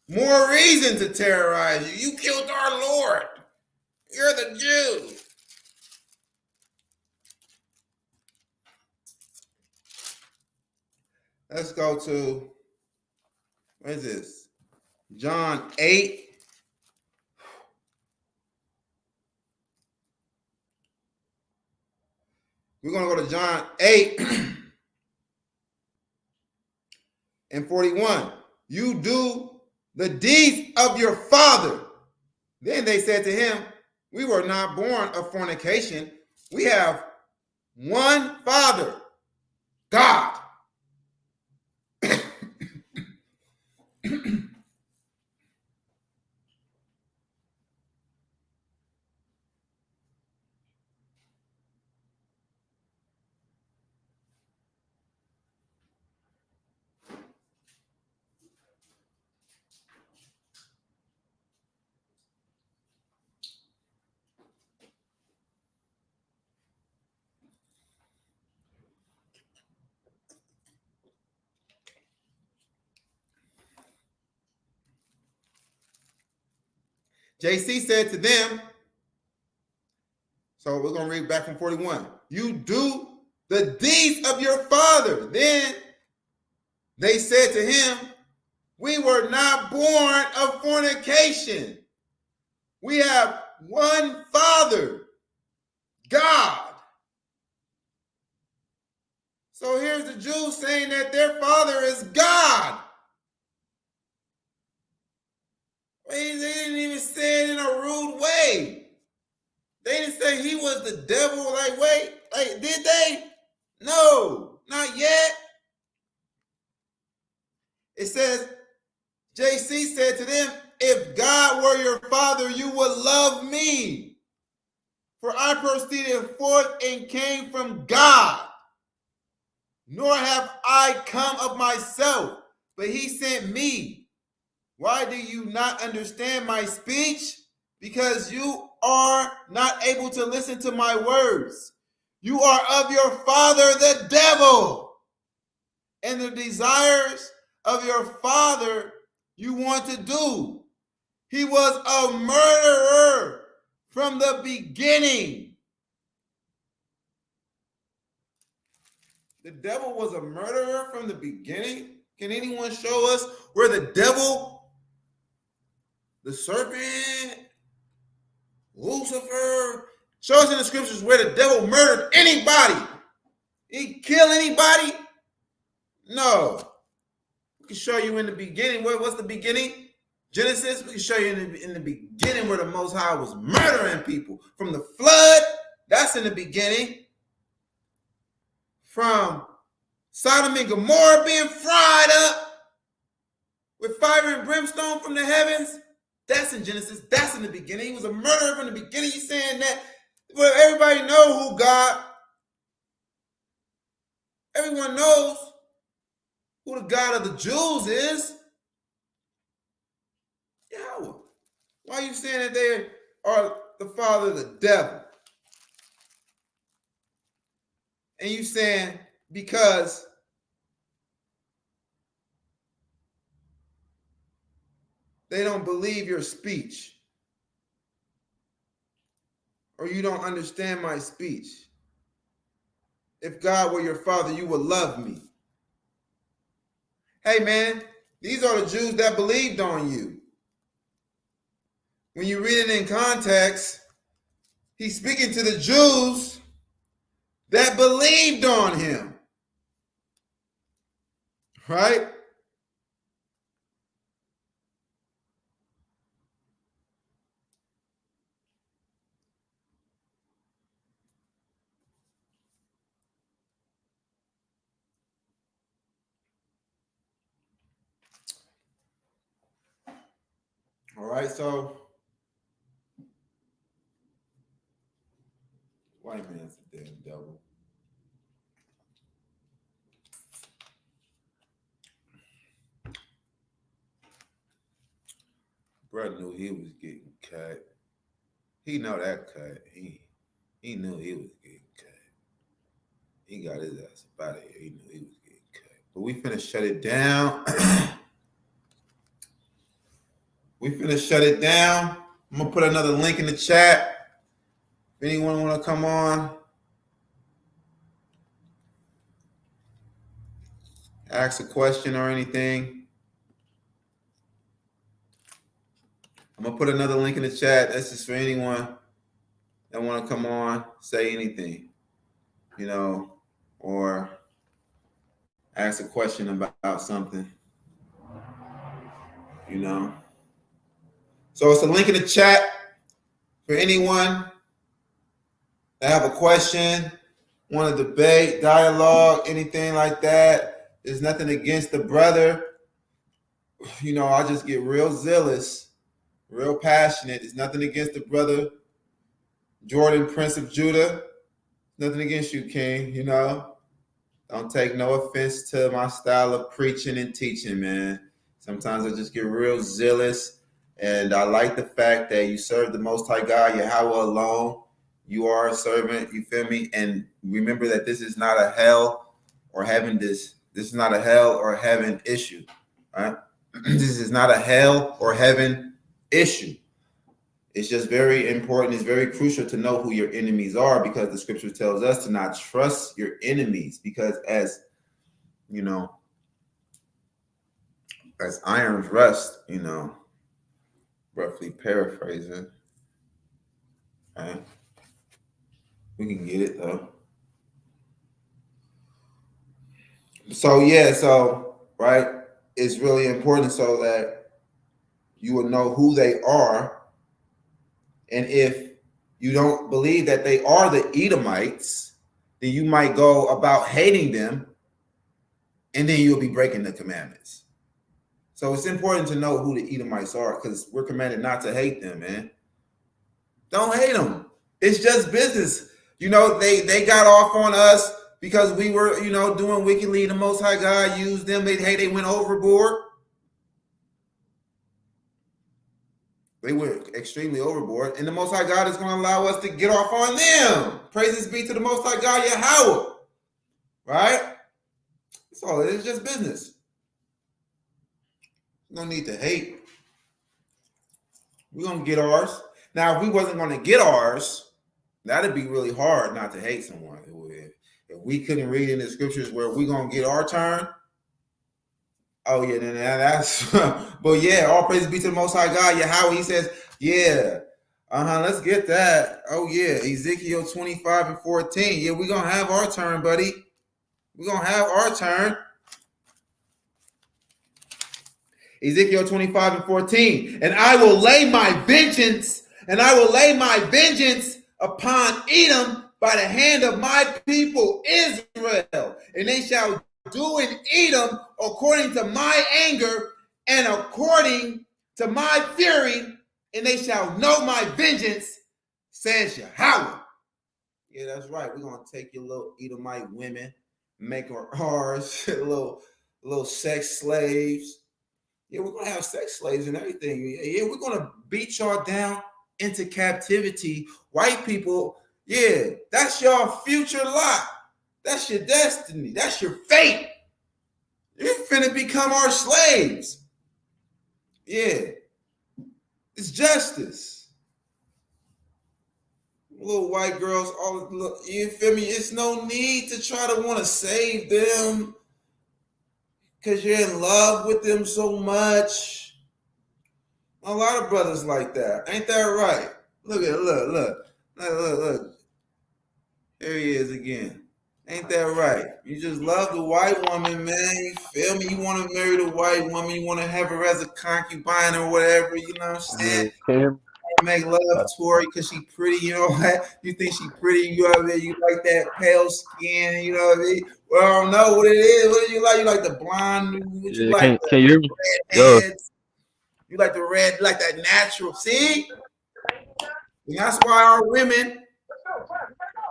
A: more reason to terrorize you. You killed our Lord. You're the Jew. Let's go to, what is this? John 8. We're going to go to John 8 and 41. You do the deeds of your father. Then they said to him, we were not born of fornication. We have one Father, God. JC said to them, so we're going to read back from 41. You do the deeds of your father. Then they said to him, we were not born of fornication. We have one Father, God. So here's the Jews saying that their father is God. They didn't even say it in a rude way. They didn't say he was the devil. Like, wait, like, did they? No, not yet. It says, JC said to them, if God were your father, you would love me. For I proceeded forth and came from God. Nor have I come of myself, but he sent me. Why do you not understand my speech? Because you are not able to listen to my words. You are of your father, the devil, and the desires of your father you want to do. He was a murderer from the beginning. The devil was a murderer from the beginning? Can anyone show us where the devil, the serpent, Lucifer, show us in the scriptures where the devil murdered anybody? He killed anybody? No. We can show you in the beginning. What's the beginning? Genesis. We can show you in the beginning where the Most High was murdering people. From the flood, that's in the beginning. From Sodom and Gomorrah being fried up with fire and brimstone from the heavens, that's in Genesis. That's in the beginning. He was a murderer from the beginning. You're saying that? Well, everybody knows who God. Everyone knows who the God of the Jews is. Yahweh. Why are you saying that they are the father of the devil? And you saying because They don't believe your speech. Or you don't understand my speech. If God were your father, you would love me. Hey, man, these are the Jews that believed on you. When you read it in context, he's speaking to the Jews that believed on him. Right? All right, so white man's a damn devil. Brother knew he was getting cut. He know that cut. He knew he was getting cut. He got his ass up out of here. He knew he was getting cut. But we finna shut it down. I'm gonna put another link in the chat. If anyone wanna come on, ask a question or anything. I'm gonna put another link in the chat. This is for anyone that wanna come on, say anything, or ask a question about something, So it's a link in the chat for anyone that have a question, want to debate, dialogue, anything like that. There's nothing against the brother. I just get real zealous, real passionate. There's nothing against the brother, Jordan, Prince of Judah. Nothing against you, King, Don't take no offense to my style of preaching and teaching, man. Sometimes I just get real zealous. And I like the fact that you serve the Most High God, YAHAWAH alone. You are a servant, you feel me? And remember that this is not a hell or heaven. This is not a hell or heaven issue, right? This is not a hell or heaven issue. It's just very important. It's very crucial to know who your enemies are, because the scripture tells us to not trust your enemies, because as irons rust, roughly paraphrasing, right? We can get it though. So right, it's really important so that you will know who they are. And if you don't believe that they are the Edomites, then you might go about hating them, and then you'll be breaking the commandments. So it's important to know who the Edomites are, because we're commanded not to hate them, man. Don't hate them. It's just business. They got off on us because we were, doing wickedly. The Most High God used them. They went overboard. They went extremely overboard. And the Most High God is going to allow us to get off on them. Praises be to the Most High God, YAHAWAH. Right? That's all it is, just business. No need to hate. We're going to get ours. Now, if we wasn't going to get ours, that'd be really hard not to hate someone. If we couldn't read in the scriptures where we're going to get our turn, oh, yeah, then that's, but yeah, all praise be to the Most High God, YAHAWAH. He says, yeah, let's get that. Oh, yeah, Ezekiel 25 and 14. Yeah, we're going to have our turn, buddy. We're going to have our turn. Ezekiel 25 and 14. And I will lay my vengeance upon Edom by the hand of my people Israel. And they shall do in Edom according to my anger and according to my fury, and they shall know my vengeance, says YAHAWAH. Yeah, that's right. We're going to take your little Edomite women, make her ours, little sex slaves. Yeah, we're going to have sex slaves and everything. Yeah, we're going to beat y'all down into captivity. White people, yeah, that's your future lot. That's your destiny. That's your fate. You're finna become our slaves. Yeah. It's justice. Little white girls, all look, you feel me? It's no need to try to want to save them because you're in love with them so much. A lot of brothers like that. Ain't that right? Look. Here he is again. Ain't that right? You just love the white woman, man. You feel me? You want to marry the white woman. You want to have her as a concubine or whatever. You know what I'm saying? Make love to her because she pretty, you know what? You think she pretty, you know what I mean? You like that pale skin, you know what I mean? Well, I don't know what it is. What do you like? You like the blonde? What you like?
D: Can you hear me?
A: Red heads? You like the red, like that natural. See? And that's why our women,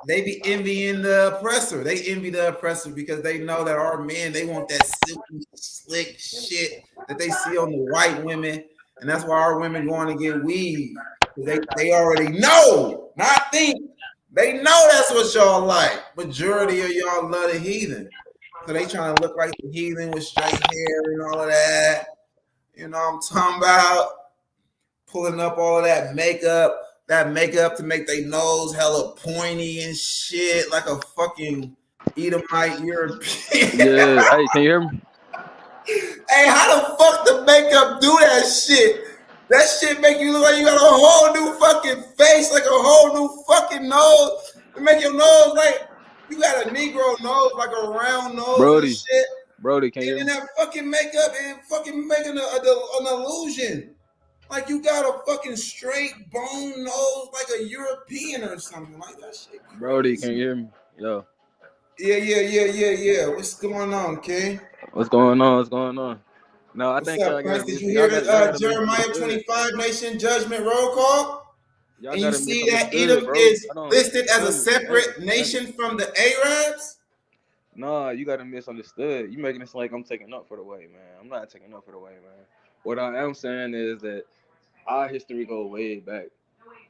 A: they be envying the oppressor. They envy the oppressor because they know that our men, they want that silky, slick shit that they see on the white women. And that's why our women going to get weave. They already know, not think. They know that's what y'all like. Majority of y'all love the heathen. So they trying to look like the heathen with straight hair and all of that. You know what I'm talking about? Pulling up all of that makeup to make their nose hella pointy and shit, like a fucking Edomite European.
D: Yeah, hey, can you hear me?
A: Hey, how the fuck the makeup do that shit? That shit make you look like you got a whole new fucking face, like a whole new fucking nose. It make your nose like you got a Negro nose, like a round nose and shit.
D: Brody, can you hear
A: And
D: me?
A: that fucking makeup and fucking making an illusion. Like you got a fucking straight bone nose like a European or something. Like that shit crazy.
D: Brody, can you hear me? Yo.
A: Yeah. What's going on, King?
D: What's going on? No, I
A: What's
D: think
A: up,
D: y'all
A: Prince?
D: gotta
A: Did
D: miss
A: you
D: it.
A: hear
D: Y'all
A: Jeremiah 25 Nation Judgment Roll Call?
D: Y'all
A: And you
D: gotta
A: see that
D: misunderstood,
A: Edom
D: bro.
A: is
D: Hold on.
A: listed as a
D: Family.
A: separate nation from the Arabs?
D: Nah, you gotta misunderstood. You making it sound like I'm taking up for the white man. I'm not taking up for the white man. What I am saying is that our history go way back.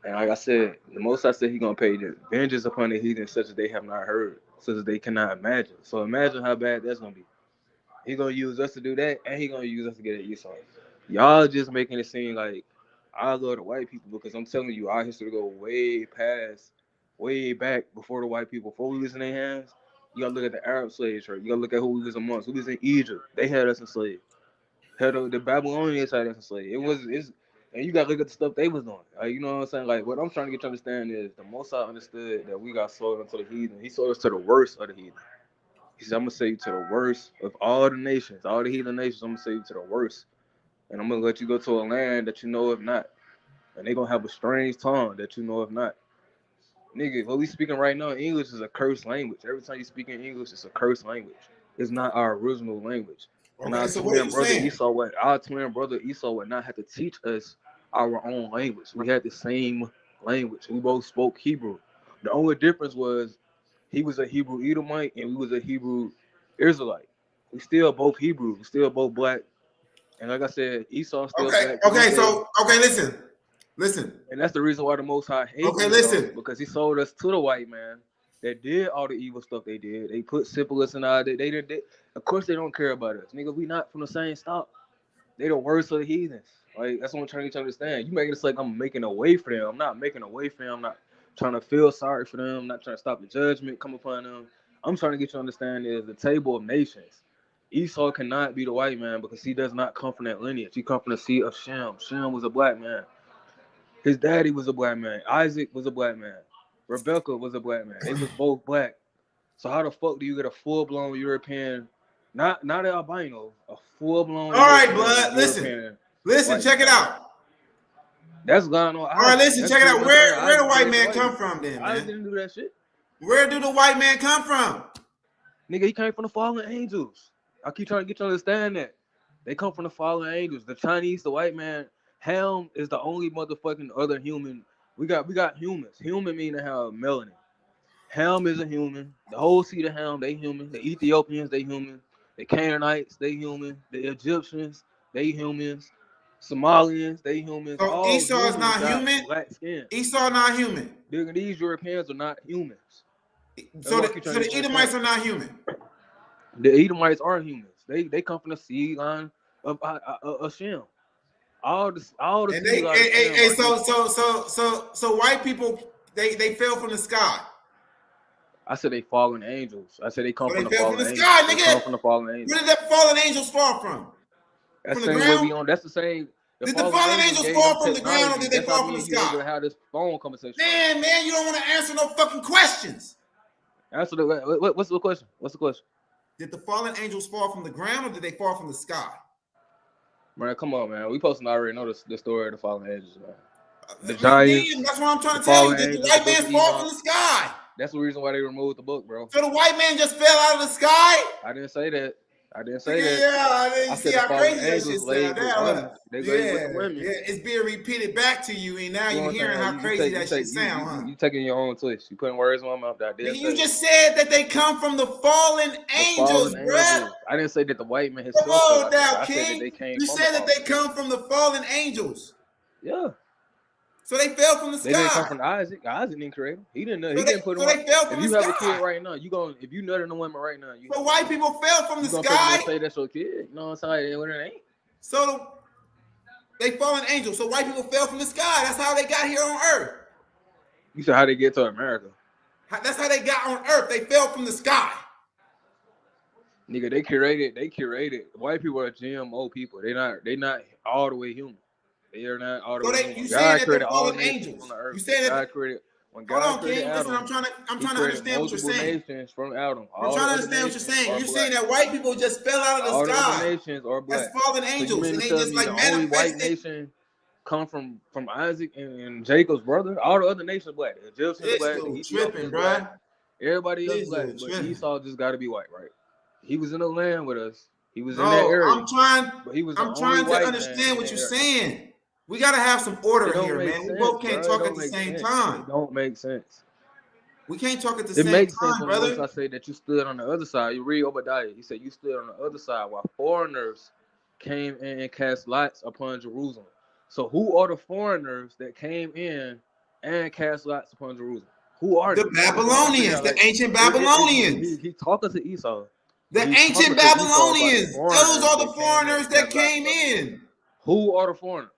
D: And like I said, the most I said he gonna pay the vengeance upon the heathen such as they have not heard, such as they cannot imagine. So imagine how bad that's gonna be. He gonna use us to do that, and he gonna use us to get at Esau. Y'all just making it seem like I love the white people because I'm telling you, our history go way back before the white people. Before we was in their hands, you gotta look at the Arab slave trade. You gotta look at who we was amongst. Who was in Egypt? They had us enslaved. Had the Babylonians had us enslaved. And you gotta look at the stuff they was doing. You know what I'm saying? Like what I'm trying to get you to understand is the most I understood that we got sold into the heathen. He sold us to the worst of the heathen. He said, I'm gonna say you to the worst of all the nations, all the heathen nations. I'm gonna say you to the worst, and I'm gonna let you go to a land that you know if not, and they gonna have a strange tongue that you know if not. Nigga, what we speaking right now, English is a cursed language. Every time you speak in English, it's a cursed language. It's not our original language. And
A: Okay, so what are you saying?
D: Our twin brother Esau would not have to teach us our own language. We had the same language. We both spoke Hebrew. The only difference was he was a Hebrew Edomite and we was a Hebrew Israelite. We still both Hebrew. We still both black. And like I said, Esau still black.
A: Listen.
D: And that's the reason why the Most High hates Esau, because he sold us to the white man that did all the evil stuff they did. They put syphilis and all that. Of course, they don't care about us. Nigga, we not from the same stock. They the worst of the heathens. Like, that's what I'm trying to get you to understand. You making it like I'm making a way for them. I'm not making a way for them. I'm not trying to feel sorry for them. I'm not trying to stop the judgment come upon them. I'm trying to get you to understand is the table of nations. Esau cannot be the white man because he does not come from that lineage. He come from the seed of Shem. Shem was a black man. His daddy was a black man. Isaac was a black man. Rebecca was a black man. They was both black. So how the fuck do you get a full-blown European, not an albino, a full-blown
A: All right, blood. Listen, check it out.
D: That's going on.
A: All right, listen, check it out. Where the white man come from then, man?
D: I didn't do that shit.
A: Where do the white man come from?
D: Nigga, he came from the fallen angels. I keep trying to get you to understand that. They come from the fallen angels. The Chinese, the white man, Ham is the only motherfucking other human. We got humans. Human mean to have melanin. Ham is a human. The whole seed of Ham, they human. The Ethiopians, they human. The Canaanites, they human. The Egyptians, they humans. Somalians, they humans.
A: So
D: all
A: Esau is not human?
D: Black skin.
A: Esau not human.
D: Dude, these Europeans are not humans.
A: So the Edomites are not human.
D: The Edomites are humans. They come from the seed line of Shem. all the
A: And they,
D: seeds
A: hey, so white people, they fell from the sky.
D: I said they fallen angels. I said they come
A: So
D: from
A: they
D: the
A: fell from
D: fallen
A: the
D: angels.
A: sky,
D: They
A: nigga.
D: come from the fallen angels.
A: Where did that fallen angels fall from?
D: That's
A: From the
D: the same way we
A: ground?
D: on. That's the same.
A: Did the fallen angels fall from the ground, or did they
D: That's how
A: fall
D: me
A: from the
D: and you able
A: sky?
D: to have this phone conversation.
A: Man, you don't want to answer no fucking questions.
D: Answer the. What's the question? What's the question?
A: Did the fallen angels fall from the ground, or did they fall from the sky?
D: Man, come on, man. We supposed to already know the story of the fallen angels, man. The
A: giants.
D: giants.
A: That's what I'm trying to tell you. Did the white man fall from the sky?
D: That's the reason why they removed the book, bro.
A: So the white man just fell out of the sky?
D: I didn't say that. I didn't say
A: Yeah,
D: that.
A: I see how crazy that shit sound.
D: They laid with the women.
A: Yeah, it's being repeated back to you, and now you're hearing how crazy that shit sound, huh?
D: You taking your own twist. You putting words in my mouth.
A: You just said that they come from the fallen angels, bruh.
D: I didn't say that the white man
A: himself. Come on now,
D: I
A: King.
D: said that they came.
A: You said that they come from the fallen angels.
D: Yeah.
A: So they fell from the sky.
D: They didn't come from Isaac. Isaac didn't create them. He didn't know. He didn't put them.
A: So they fell from the sky.
D: If you have a kid right now, if you nutting a woman right now,
A: so white people fell from the sky.
D: Say that's your kid. You know what I'm saying? What it ain't.
A: So they fallen angels. So white people fell from the sky. That's how they got here on Earth.
D: You said how they get to America?
A: That's how they got on Earth. They fell from the sky.
D: Nigga, they curated. White people are GMO people. They not all the way human. They are not all the way human.
A: You saying that they're fallen angels?
D: On the earth.
A: You saying that
D: God created. When God created Adam,
A: listen, I'm trying to understand what you're saying.
D: Nations from Adam.
A: I'm trying to understand what you're saying. You're saying that white people just fell out of the
D: all
A: sky.
D: All the nations are black.
A: That's fallen angels, and they just like
D: manifested. The only white nation come from Isaac and Jacob's brother. All the other nations black. The Egyptians black. The Ethiopians black. Everybody else black. But Esau just got to be white, right? He was in the land with us. He was in that area.
A: I'm trying to understand what you're saying. We gotta have some order here, man. We both can't talk at the same time.
D: It don't make sense.
A: We can't talk at the same time,
D: brother. It makes sense
A: brother.
D: I say that you stood on the other side. You read Obadiah. He said you stood on the other side while foreigners came in and cast lots upon Jerusalem. So who are the foreigners that came in and cast lots upon Jerusalem? Who are
A: the Babylonians? The ancient Babylonians.
D: He talking to Esau.
A: The ancient Babylonians. Those are the foreigners that came in.
D: Who are the foreigners?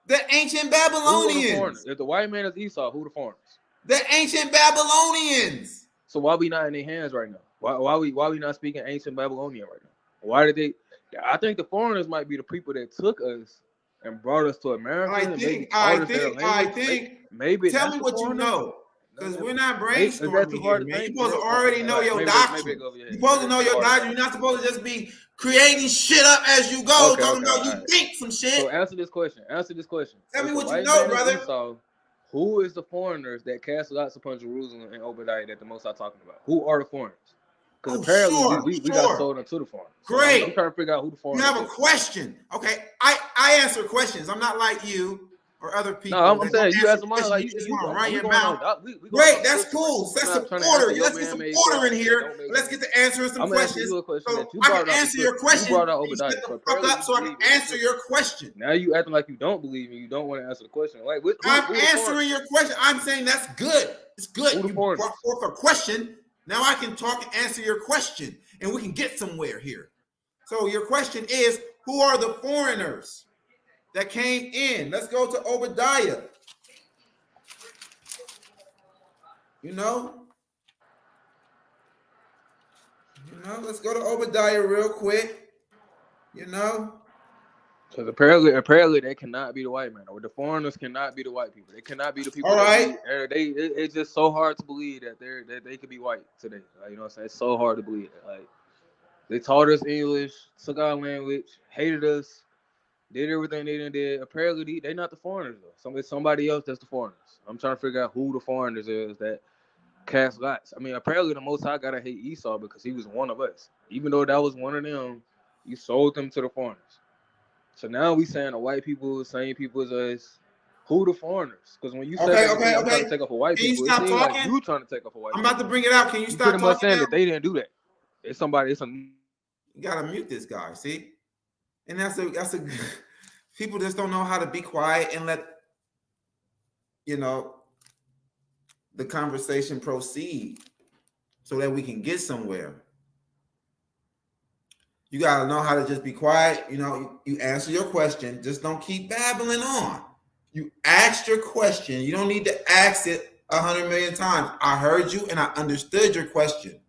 A: The ancient Babylonians.
D: If the white man is Esau, who the foreigners?
A: The ancient Babylonians.
D: So why we not in their hands right now? Why we not speaking ancient Babylonian right now? Why did they? I think the foreigners might be the people that took us and brought us to America. I think. Maybe.
A: Tell me what you know. Because we're not brainstorming here, man. You're supposed to already know your doctrine. You're supposed to know your doctrine. You're not supposed to just be creating shit up as you go, talking about you think some shit.
D: So answer this question.
A: Tell me what you know, brother.
D: Esau, who is the foreigners that cast lots upon Jerusalem and Obadiah that the Most High talking about? Who are the foreigners? Because apparently we got sold into the foreigners.
A: Great.
D: So I'm trying to figure out who the foreigners
A: are. You have a question. Okay. I answer questions. I'm not like you. Or other people.
D: No, I'm saying you ask them like you
A: run your mouth. Great, that's cool. Set some order. Let's get some order in here. Let's get to answering some questions. So I can answer your question.
D: You brought out Obadiah.
A: Shut the fuck up so I can answer your question.
D: Now you acting like you don't believe me. You don't want to answer the question. Like
A: I'm answering your question. I'm saying that's good. It's good. You brought forth a question. Now I can talk and answer your question, and we can get somewhere here. So your question is, who are the foreigners that came in? Let's go to Obadiah. Let's go to Obadiah real quick.
D: Because apparently they cannot be the white man, or the foreigners cannot be the white people. They cannot be the people.
A: All right.
D: It's just so hard to believe that they could be white today. Like, you know what I'm saying? It's so hard to believe it. Like, they taught us English, took our language, hated us, did everything they did. Apparently, they're not the foreigners, though. Somebody else that's the foreigners. I'm trying to figure out who the foreigners is that cast lots. I mean, apparently the Most High gotta hate Esau because he was one of us. Even though that was one of them, you sold them to the foreigners. So now we saying the white people, same people as us. Who the foreigners? Because when you say I'm trying to take off a white people, it seems like you trying to take off a white people.
A: I'm about to bring it out. Can you stop talking?
D: Pretty much saying that they didn't do that.
A: You gotta mute this guy, see? And that's a people just don't know how to be quiet and let the conversation proceed so that we can get somewhere. You got to know how to just be quiet. You know, you answer your question. Just don't keep babbling on. You asked your question. You don't need to ask it 100 million times. I heard you and I understood your question.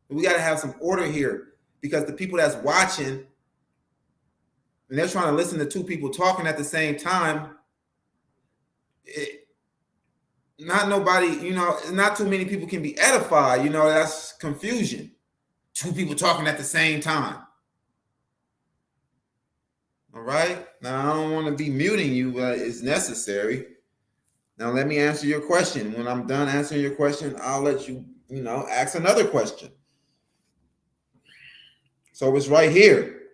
A: We got to have some order here, because the people that's watching, and they're trying to listen to two people talking at the same time, not too many people can be edified. You know, that's confusion. Two people talking at the same time. All right. Now, I don't want to be muting you, but it's necessary. Now, let me answer your question. When I'm done answering your question, I'll let you, ask another question. So it's right here.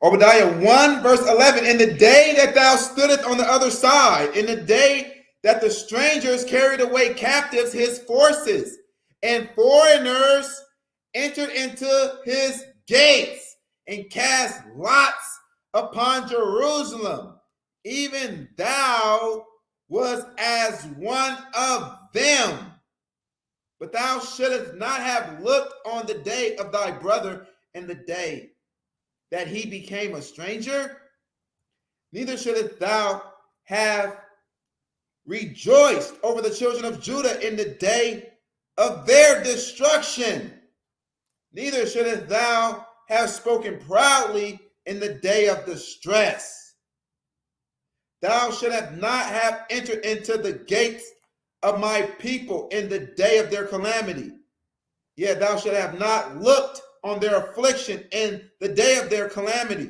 A: Obadiah 1, verse 11. In the day that thou stoodest on the other side, in the day that the strangers carried away captives his forces, and foreigners entered into his gates, and cast lots upon Jerusalem, even thou was as one of them. But thou shouldest not have looked on the day of thy brother and the day that he became a stranger, neither shouldest thou have rejoiced over the children of Judah in the day of their destruction, neither shouldest thou have spoken proudly in the day of distress. Thou shouldst not have entered into the gates of my people in the day of their calamity. Yet thou shouldst have not looked on their affliction in the day of their calamity,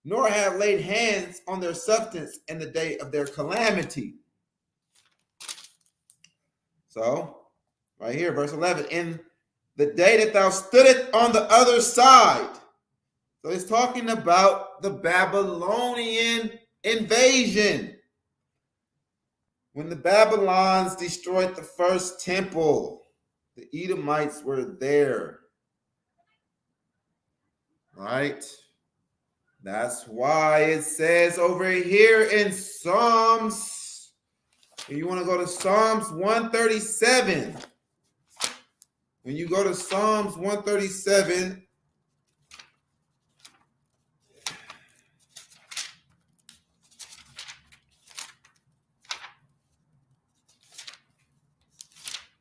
A: nor have laid hands on their substance in the day of their calamity. So, right here, verse 11, in the day that thou stoodest on the other side. So it's talking about the Babylonian invasion. When the Babylons destroyed the first temple, the Edomites were there. Right? That's why it says over here in Psalms, if you want to go to Psalms 137, when you go to Psalms 137,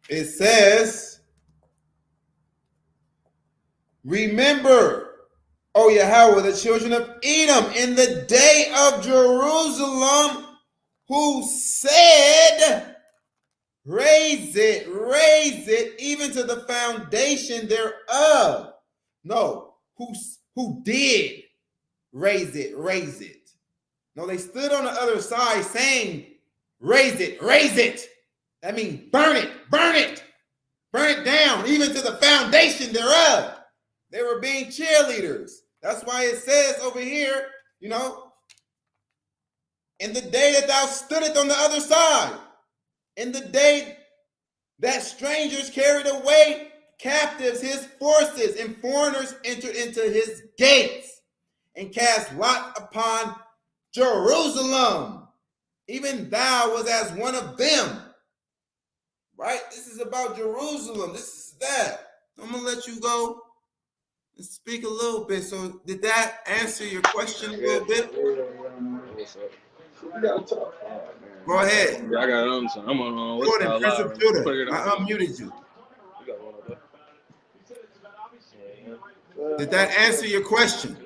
A: it says, remember, O YAHAWAH, the children of Edom, in the day of Jerusalem, who said, raise it, even to the foundation thereof. No, who did raise it. No, they stood on the other side saying, raise it. That means burn it down, even to the foundation thereof. They were being cheerleaders. That's why it says over here, in the day that thou stoodest on the other side, in the day that strangers carried away captives his forces, and foreigners entered into his gates, and cast lot upon Jerusalem, even thou was as one of them. Right? This is about Jerusalem. This is that. I'm going to let you go and speak a little bit. So did that answer your question a little bit? Go ahead.
D: Yeah, I got it on. So I'm on what's
A: Jordan, Prince of Judah. I unmuted you. Did that answer your question?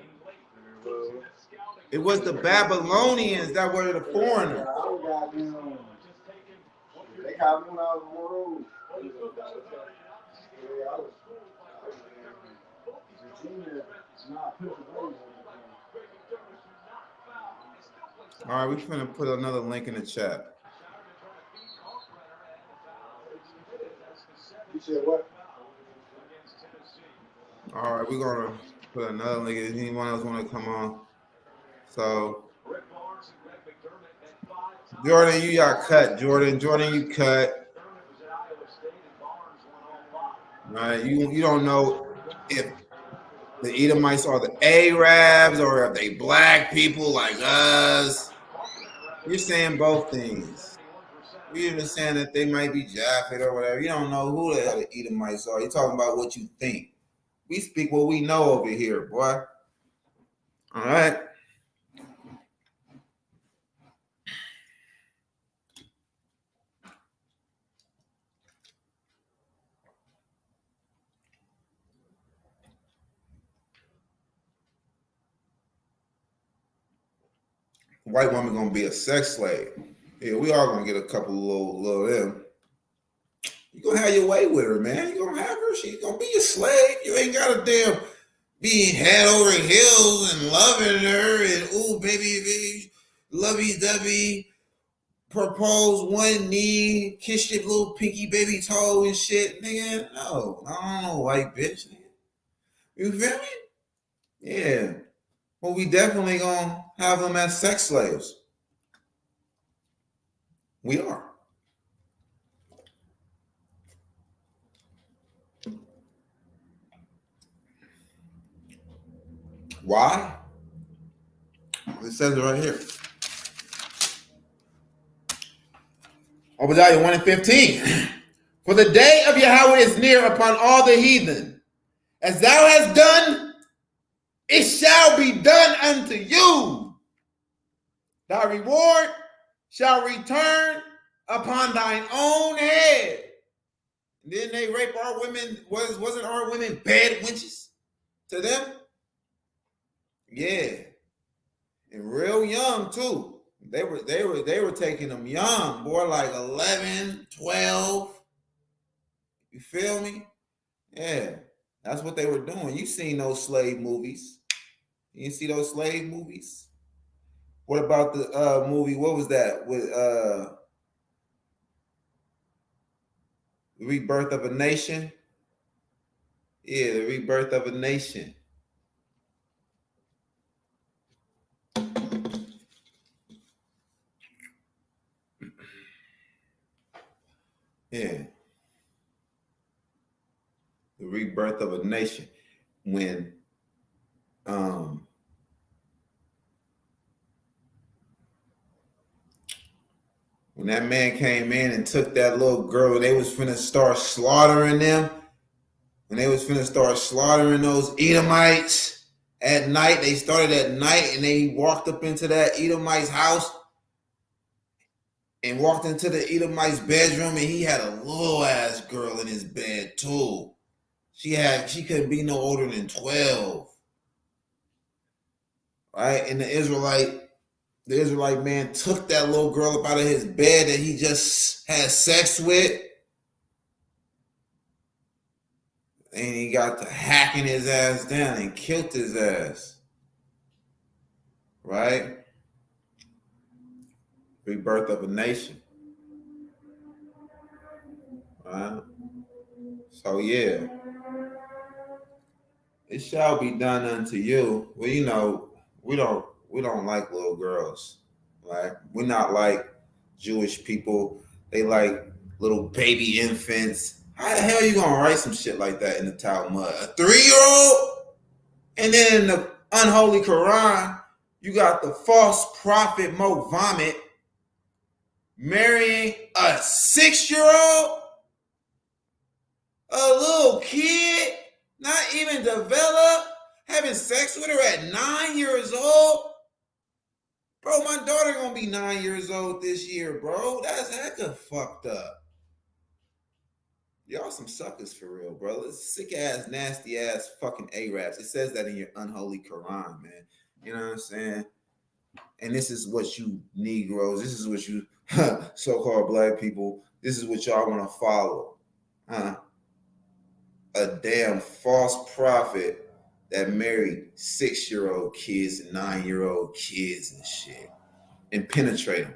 A: It was the Babylonians that were the foreigners. All right, we're going to put another link in the chat.
E: You said what?
A: All right, we're going to put another link. If anyone else want to come on. So, Jordan, you got cut. Jordan, you cut. All right, you don't know if the Edomites are the Arabs or if they black people like us. You're saying both things. You're just saying that they might be Japhet or whatever. You don't know who the hell the Edomites are. You're talking about what you think. We speak what we know over here, boy. All right. White woman gonna be a sex slave. Yeah, we all gonna get a couple little them. You gonna have your way with her, man. You gonna have her. She's gonna be your slave. You ain't gotta damn be head over heels and loving her and ooh baby, lovey dovey, propose one knee, kiss your little pinky baby toe and shit, nigga. No, I don't know, white bitch. Nigga. You feel me? Yeah. Well, we definitely gonna have them as sex slaves. We are. Why? It says it right here. Obadiah 1 and 15. For the day of Yahweh is near upon all the heathen. As thou hast done, it shall be done unto you. Thy reward shall return upon thine own head. Didn't they rape our women? Wasn't our women bad witches to them? Yeah. And real young too. They were taking them young, boy, like 11, 12. You feel me? Yeah. That's what they were doing. You seen those slave movies. You see those slave movies? What about the movie? What was that? With The Rebirth of a Nation? Yeah, The Rebirth of a Nation. Yeah. The Rebirth of a Nation. When that man came in and took that little girl and they was finna start slaughtering them, when they was finna start slaughtering those Edomites at night, they started at night and they walked up into that Edomite's house and walked into the Edomite's bedroom and he had a little ass girl in his bed too. She couldn't be no older than 12. Right? And the Israelite man took that little girl up out of his bed that he just had sex with. And he got to hacking his ass down and killed his ass. Right? Rebirth of a Nation. Right? So yeah. It shall be done unto you. Well, you know, we don't like little girls. Right? We're not like Jewish people. They like little baby infants. How the hell are you gonna write some shit like that in the Talmud? A 3-year-old? And then in the unholy Quran, you got the false prophet Mohammed marrying a 6-year-old? A little kid, not even developed, having sex with her at 9 years old? Bro, my daughter gonna be 9 years old this year, bro. That's hecka fucked up. Y'all some suckers for real, bro. It's sick ass, nasty ass fucking Arabs. It says that in your unholy Quran, man. You know what I'm saying? And this is what you Negroes, this is what you so-called black people, this is what y'all want to follow. A damn false prophet that married 6-year-old kids and 9-year-old kids and shit and penetrate them.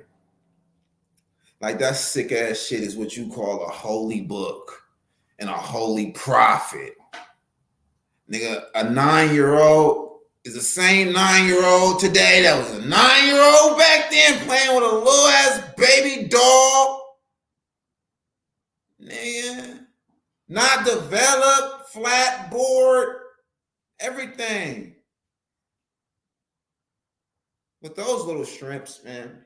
A: Like that sick ass shit is what you call a holy book and a holy prophet. Nigga, a 9-year-old is the same 9-year-old today that was a 9-year-old back then playing with a little ass baby doll. Nigga, not developed, flat board, everything. But those little shrimps, man.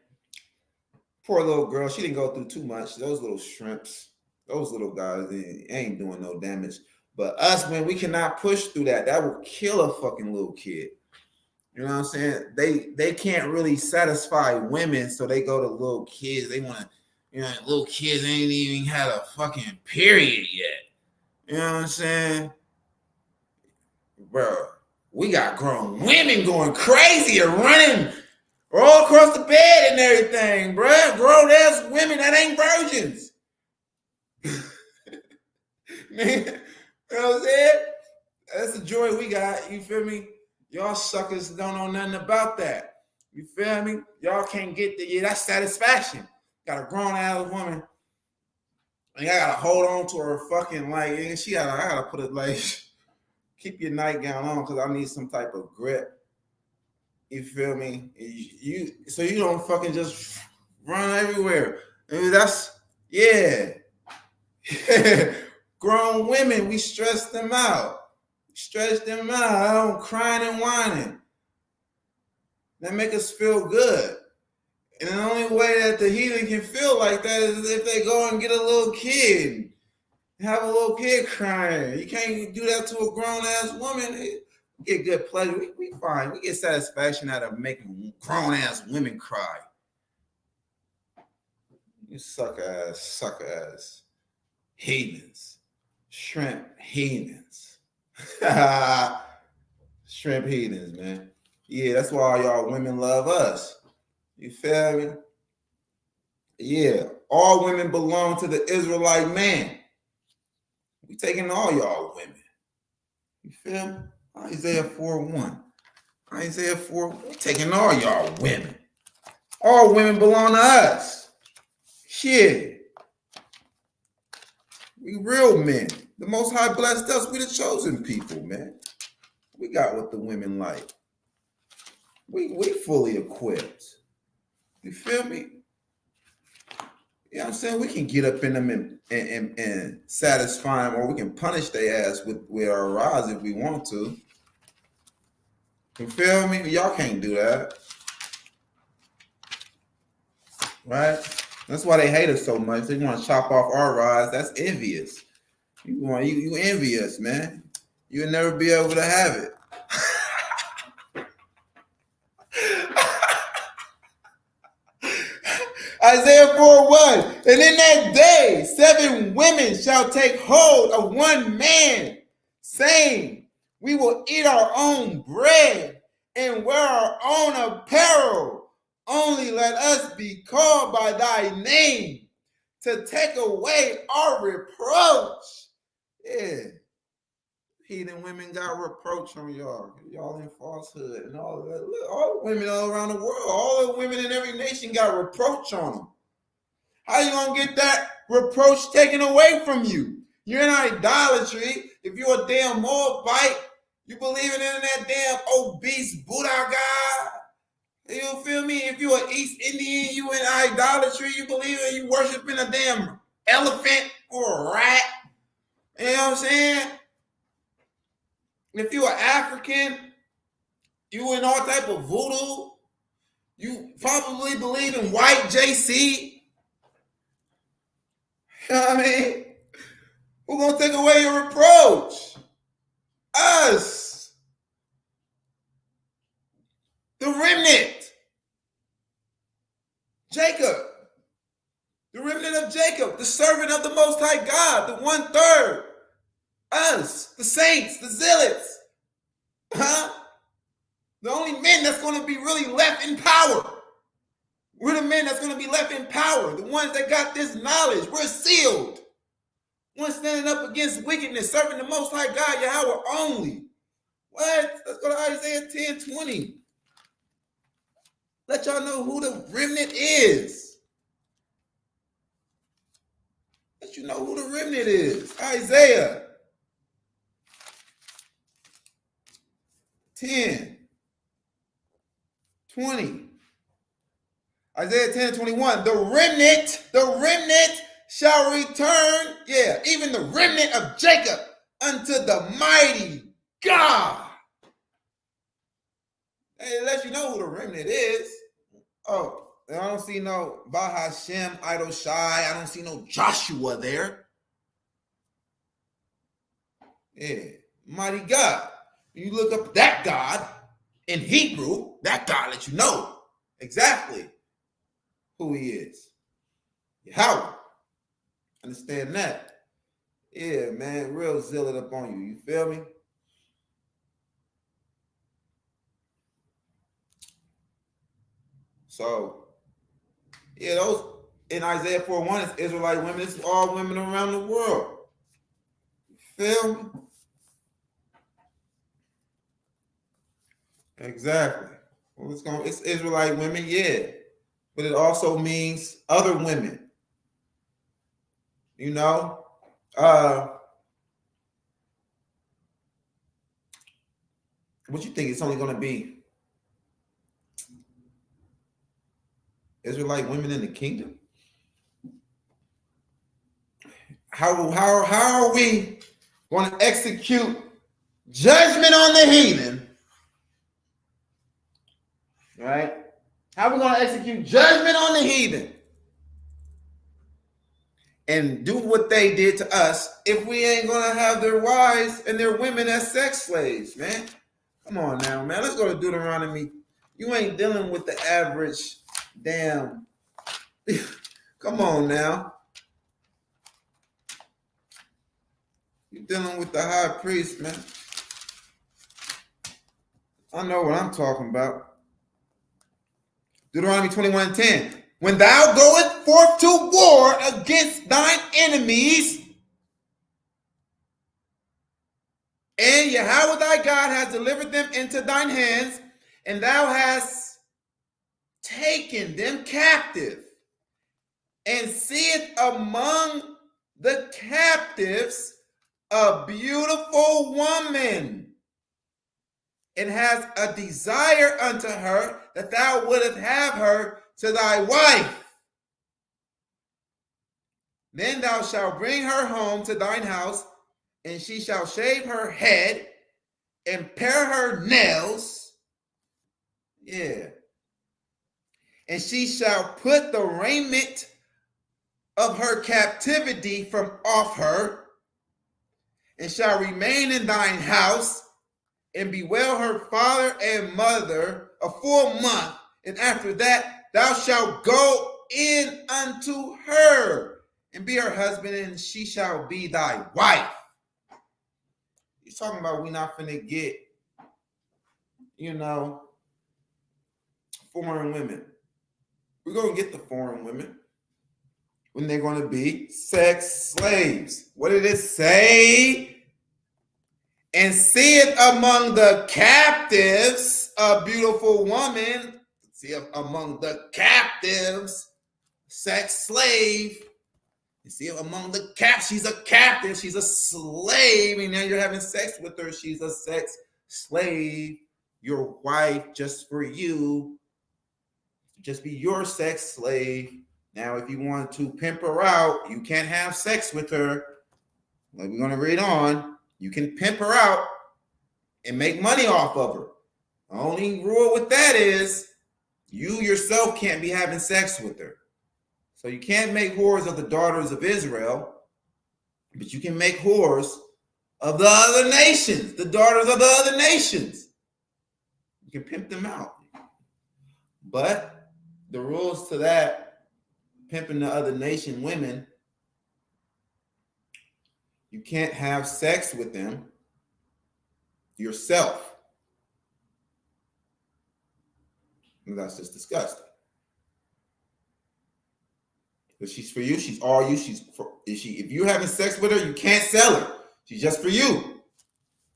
A: Poor little girl, she didn't go through too much. Those little shrimps, those little guys, they ain't doing no damage. But us, man, we cannot push through that. That will kill a fucking little kid. You know what I'm saying? They can't really satisfy women, so they go to little kids. They want to, little kids ain't even had a fucking period yet. You know what I'm saying? Bro, we got grown women going crazy and running all across the bed and everything, bro. Grown ass women that ain't virgins. Man, you know what I'm saying? That's the joy we got. You feel me? Y'all suckers don't know nothing about that. You feel me? Y'all can't get that satisfaction. Got a grown ass woman. And I gotta hold on to her fucking I gotta put it like, keep your nightgown on because I need some type of grip. You feel me? So you don't fucking just run everywhere. Yeah. Grown women, we stress them out. Stretch them out, crying and whining. That make us feel good. And the only way that the heathen can feel like that is if they go and get a little kid. Have a little kid crying. You can't do that to a grown-ass woman. We get good pleasure. We fine. We get satisfaction out of making grown-ass women cry. You sucker-ass heathens. Shrimp heathens. Shrimp heathens, man. Yeah, that's why y'all women love us. You feel me? Yeah, all women belong to the Israelite man. We taking all y'all women. You feel me? Isaiah 4:1. Isaiah 4, we taking all y'all women. All women belong to us. Shit. We real men. The Most High blessed us. We the chosen people, man. We got what the women like. We fully equipped. You feel me? You know what I'm saying? We can get up in them and satisfy them, or we can punish their ass with our rods if we want to. You feel me? Y'all can't do that. Right? That's why they hate us so much. They want to chop off our rods. That's envious. You envious, man. You'll never be able to have it. Isaiah 4:1. And in that day, 7 women shall take hold of one man, saying, we will eat our own bread and wear our own apparel. Only let us be called by thy name to take away our reproach. Yeah. Heathen women got reproach on y'all. Y'all in falsehood and all of that. Look, all the women all around the world, all the women in every nation got reproach on them. How you gonna get that reproach taken away from you? You're in idolatry. If you're a damn Moabite, you believing in that damn obese Buddha god. You feel me? If you're an East Indian, you in idolatry. You believe in you worshiping a damn elephant or a rat. You know what I'm saying? If you're an African, you in all type of voodoo. You probably believe in white JC. You know what I mean? Who's gonna take away your reproach? Us. The remnant. Jacob. The remnant of Jacob. The servant of the Most High God. The 1/3. Us. The saints. The zealots. The only men that's going to be really left in power. We're the men that's going to be left in power. The ones that got this knowledge. We're sealed. One standing up against wickedness, serving the Most High God, YAHAWAH only. What? Let's go to Isaiah 10:20. Let y'all know who the remnant is. Let you know who the remnant is. Isaiah 10:20. Isaiah 10:21. The remnant shall return, even the remnant of Jacob, unto the mighty God. Hey, it lets you know who the remnant is. Oh, I don't see no Bahashem, Idol Shai. I don't see no Joshua there. Yeah, mighty God. When you look up that God in Hebrew, that God lets you know exactly who he is. YAHAWAH. Understand that? Yeah, man, real zealot up on you. You feel me? So, yeah, those in Isaiah 4:1 is Israelite women. It's all women around the world. You feel me? Exactly. Well, it's Israelite women, yeah. But it also means other women. You know? What you think it's only gonna be Israelite women in the kingdom? How are we going to execute judgment on the heathen? Right? How are we going to execute judgment on the heathen and do what they did to us if we ain't going to have their wives and their women as sex slaves, man? Come on now, man. Let's go to Deuteronomy. You ain't dealing with the average damn. Come on now. You're dealing with the high priest, man. I know what I'm talking about. Deuteronomy 21:10. When thou goest forth to war against thine enemies, and Yahweh thy God has delivered them into thine hands, and thou hast taken them captive, and seest among the captives a beautiful woman, and has a desire unto her, that thou wouldest have her to thy wife. Then thou shalt bring her home to thine house, and she shall shave her head and pare her nails. Yeah. And she shall put the raiment of her captivity from off her, and shall remain in thine house, and bewail her father and mother a full month. And after that, thou shalt go in unto her, and be her husband, and she shall be thy wife. He's talking about we not finna get, foreign women. We're going to get the foreign women when they're going to be sex slaves. What did it say? And seeth among the captives a beautiful woman. See, among the captives, sex slave. You see, among the she's a captive, she's a slave, and now you're having sex with her. She's a sex slave, your wife, just for you. Just be your sex slave. Now, if you want to pimp her out, you can't have sex with her. Like we're going to read on. You can pimp her out and make money off of her. The only rule with that is you yourself can't be having sex with her. So you can't make whores of the daughters of Israel, but you can make whores of the other nations, the daughters of the other nations. You can pimp them out. But the rules to that, pimping the other nation women, you can't have sex with them yourself. And that's just disgusting. If she's for you, she's all you. If you're having sex with her, you can't sell her. She's just for you.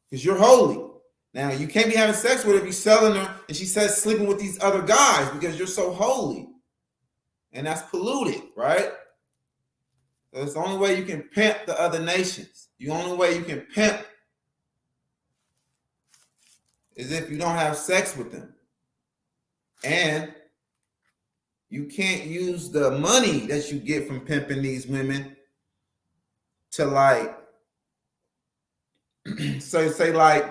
A: Because you're holy. Now, you can't be having sex with her if you're selling her and she says sleeping with these other guys because you're so holy. And that's polluted, right? So it's the only way you can pimp the other nations. The only way you can pimp is if you don't have sex with them. And you can't use the money that you get from pimping these women to like, so say like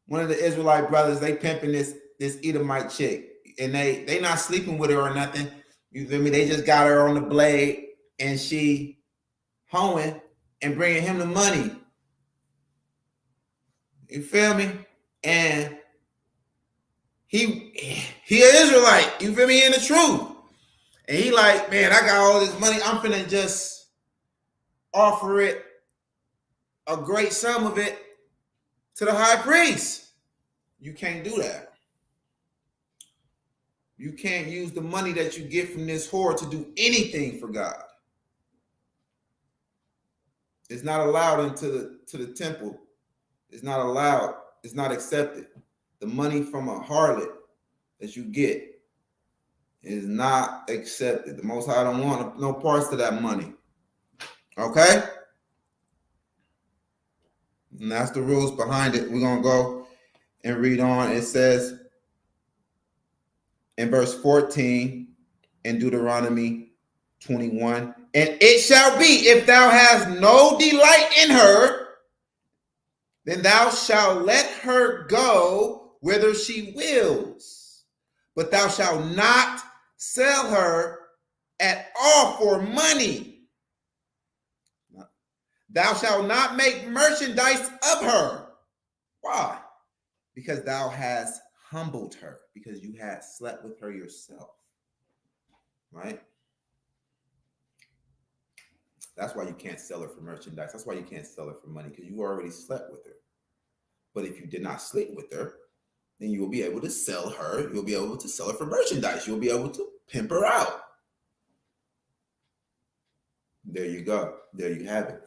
A: one of the Israelite brothers, they pimping this Edomite chick, and they not sleeping with her or nothing. You feel me? They just got her on the blade and she hoeing, and bringing him the money. You feel me? And he an Israelite. You feel me? In the truth. And he like, man, I got all this money. I'm finna just offer it, a great sum of it, to the high priest. You can't do that. You can't use the money that you get from this whore to do anything for God. It's not allowed into the temple. It's not allowed. It's not accepted. The money from a harlot that you get is not accepted. The Most High don't want no parts to that money. Okay? And that's the rules behind it. We're going to go and read on. It says in verse 14 in Deuteronomy 21, and it shall be, if thou hast no delight in her, then thou shalt let her go whither she wills, but thou shalt not sell her at all for money. Thou shalt not make merchandise of her. Why? Because thou hast humbled her, because you had slept with her yourself. Right? That's why you can't sell her for merchandise. That's why you can't sell her for money, because you already slept with her. But if you did not sleep with her, then you will be able to sell her. You'll be able to sell her for merchandise. You'll be able to pimp her out. There you go. There you have it.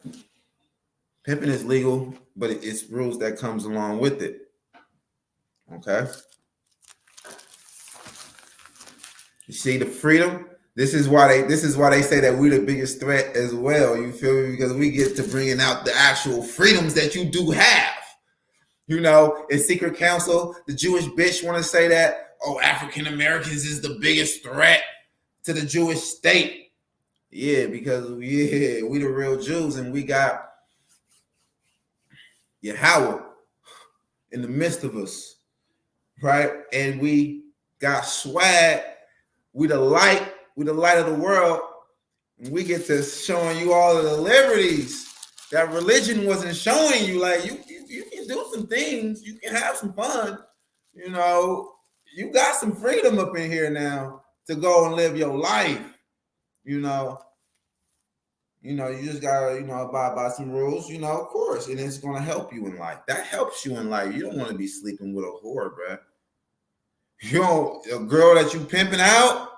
A: Pimping is legal, but it's rules that comes along with it. Okay? You see the freedom? This is why they say that we're the biggest threat as well. You feel me? Because we get to bringing out the actual freedoms that you do have. You know, in Secret Council, the Jewish bitch want to say that, oh, African Americans is the biggest threat to the Jewish state. Yeah, because we the real Jews, and we got YAHAWAH in the midst of us, right? And we got swag. We the light of the world, and we get to showing you all of the liberties that religion wasn't showing you. Like you can do some things, you can have some fun, you know. You got some freedom up in here now to go and live your life, you know. You just gotta, abide by some rules, of course, and it's gonna help you in life. That helps you in life. You don't want to be sleeping with a whore, bro. A girl that you pimping out,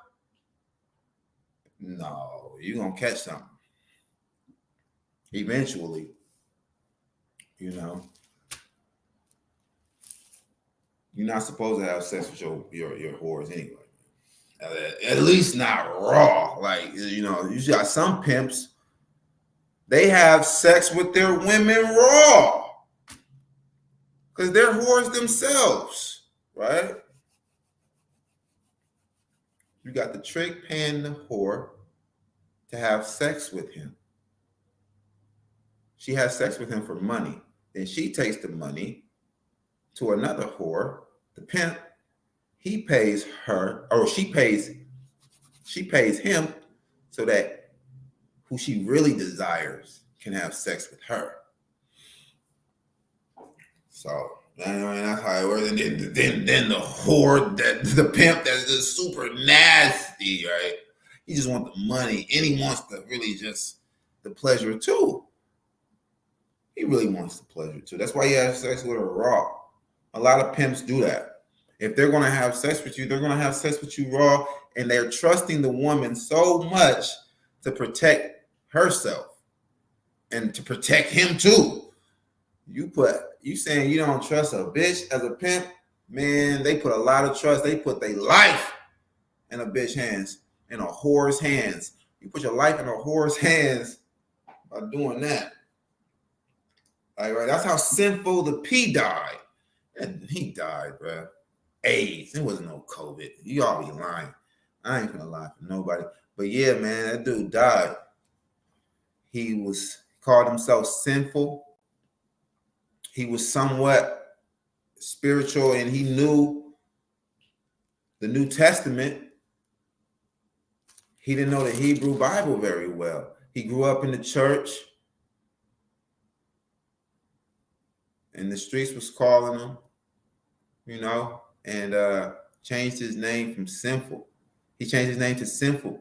A: no, you're gonna catch something eventually. You're not supposed to have sex with your whores anyway. At least not raw. Like, you got some pimps, they have sex with their women raw because they're whores themselves, right? You got the trick paying the whore to have sex with him. She has sex with him for money. Then she takes the money to another whore, the pimp. He pays her, or she pays him so that who she really desires can have sex with her. So that's how it works. And then the whore, the pimp that's just super nasty, right? He just wants the money, and he wants to really just the pleasure too. He really wants the pleasure too. That's why he has sex with her raw. A lot of pimps do that. If they're going to have sex with you, they're going to have sex with you raw, and they're trusting the woman so much to protect herself and to protect him too. You saying you don't trust a bitch as a pimp, man, they put a lot of trust. They put their life in a bitch hands, in a whore's hands. You put your life in a whore's hands by doing that. Right? That's how sinful the P died. And he died, bro. AIDS. It wasn't no COVID. You all be lying. I ain't gonna lie for nobody. But yeah, man, that dude died. He called himself sinful. He was somewhat spiritual, and he knew the New Testament. He didn't know the Hebrew Bible very well. He grew up in the church. and the streets was calling him, and changed his name from Sinful. He changed his name to Sinful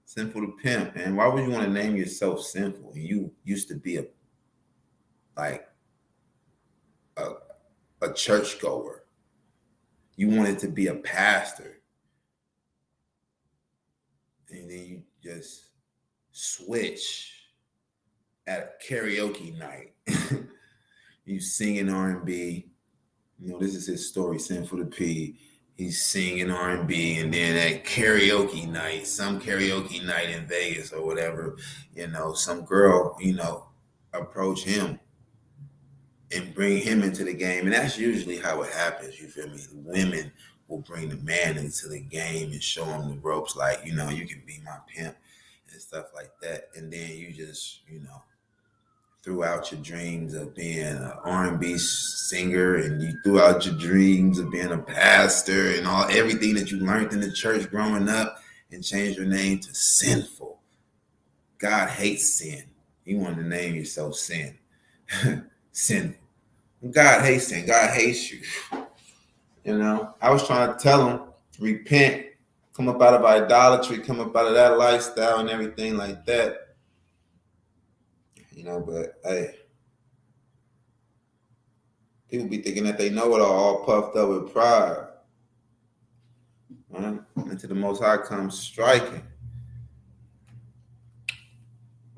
A: the Pimp. And why would you want to name yourself Sinful? And you used to be a churchgoer. You wanted to be a pastor. And then you just switch at a karaoke night. You singing R&B. This is his story, Sinful the P. He's singing R&B, and then at karaoke night, some karaoke night in Vegas or whatever, some girl, approach him and bring him into the game. And that's usually how it happens, you feel me? The women will bring the man into the game and show him the ropes, like, you can be my pimp and stuff like that. And then you just, threw out your dreams of being an R&B singer, and you threw out your dreams of being a pastor and everything that you learned in the church growing up, and changed your name to Sinful. God hates sin. You wanted to name yourself Sin. Sinful. God hates sin. God hates you. I was trying to tell him, repent, come up out of idolatry, come up out of that lifestyle and everything like that. But hey, people be thinking that they know it all puffed up with pride. Right? Until the Most High comes striking.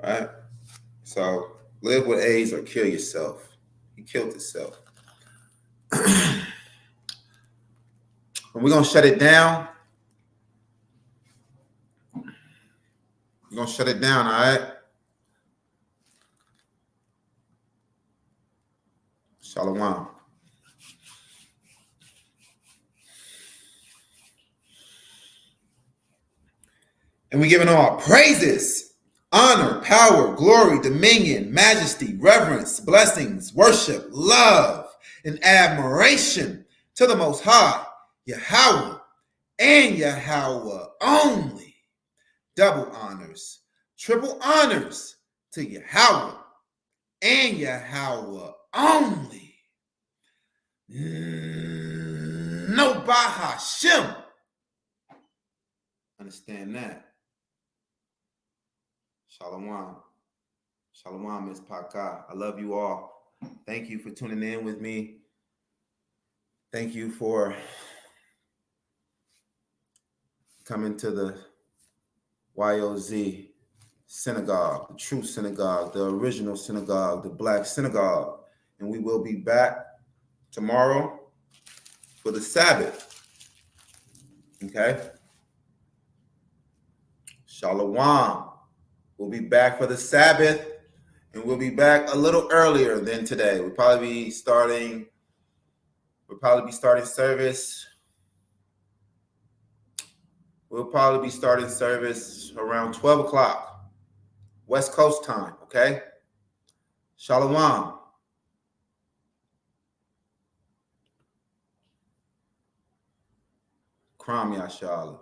A: Right? So live with AIDS or kill yourself. He killed himself. And we're going to shut it down. We're going to shut it down, all right? Shalom. And we giving all praises, honor, power, glory, dominion, majesty, reverence, blessings, worship, love, and admiration to the Most High, YAHAWAH, and YAHAWAH only. Double honors, triple honors to YAHAWAH and YAHAWAH only. No Bahashem. Understand that. Shalom. Shalom, Miss Paka. I love you all. Thank you for tuning in with me. Thank you for coming to the YOZ Synagogue, the true synagogue, the original synagogue, the Black synagogue. And we will be back tomorrow for the Sabbath. Okay? Shalom. We'll be back for the Sabbath, and we'll be back a little earlier than today. We'll probably be starting service. We'll probably be starting service around 12 o'clock, West Coast time, okay? Shalom. Kram Yashala.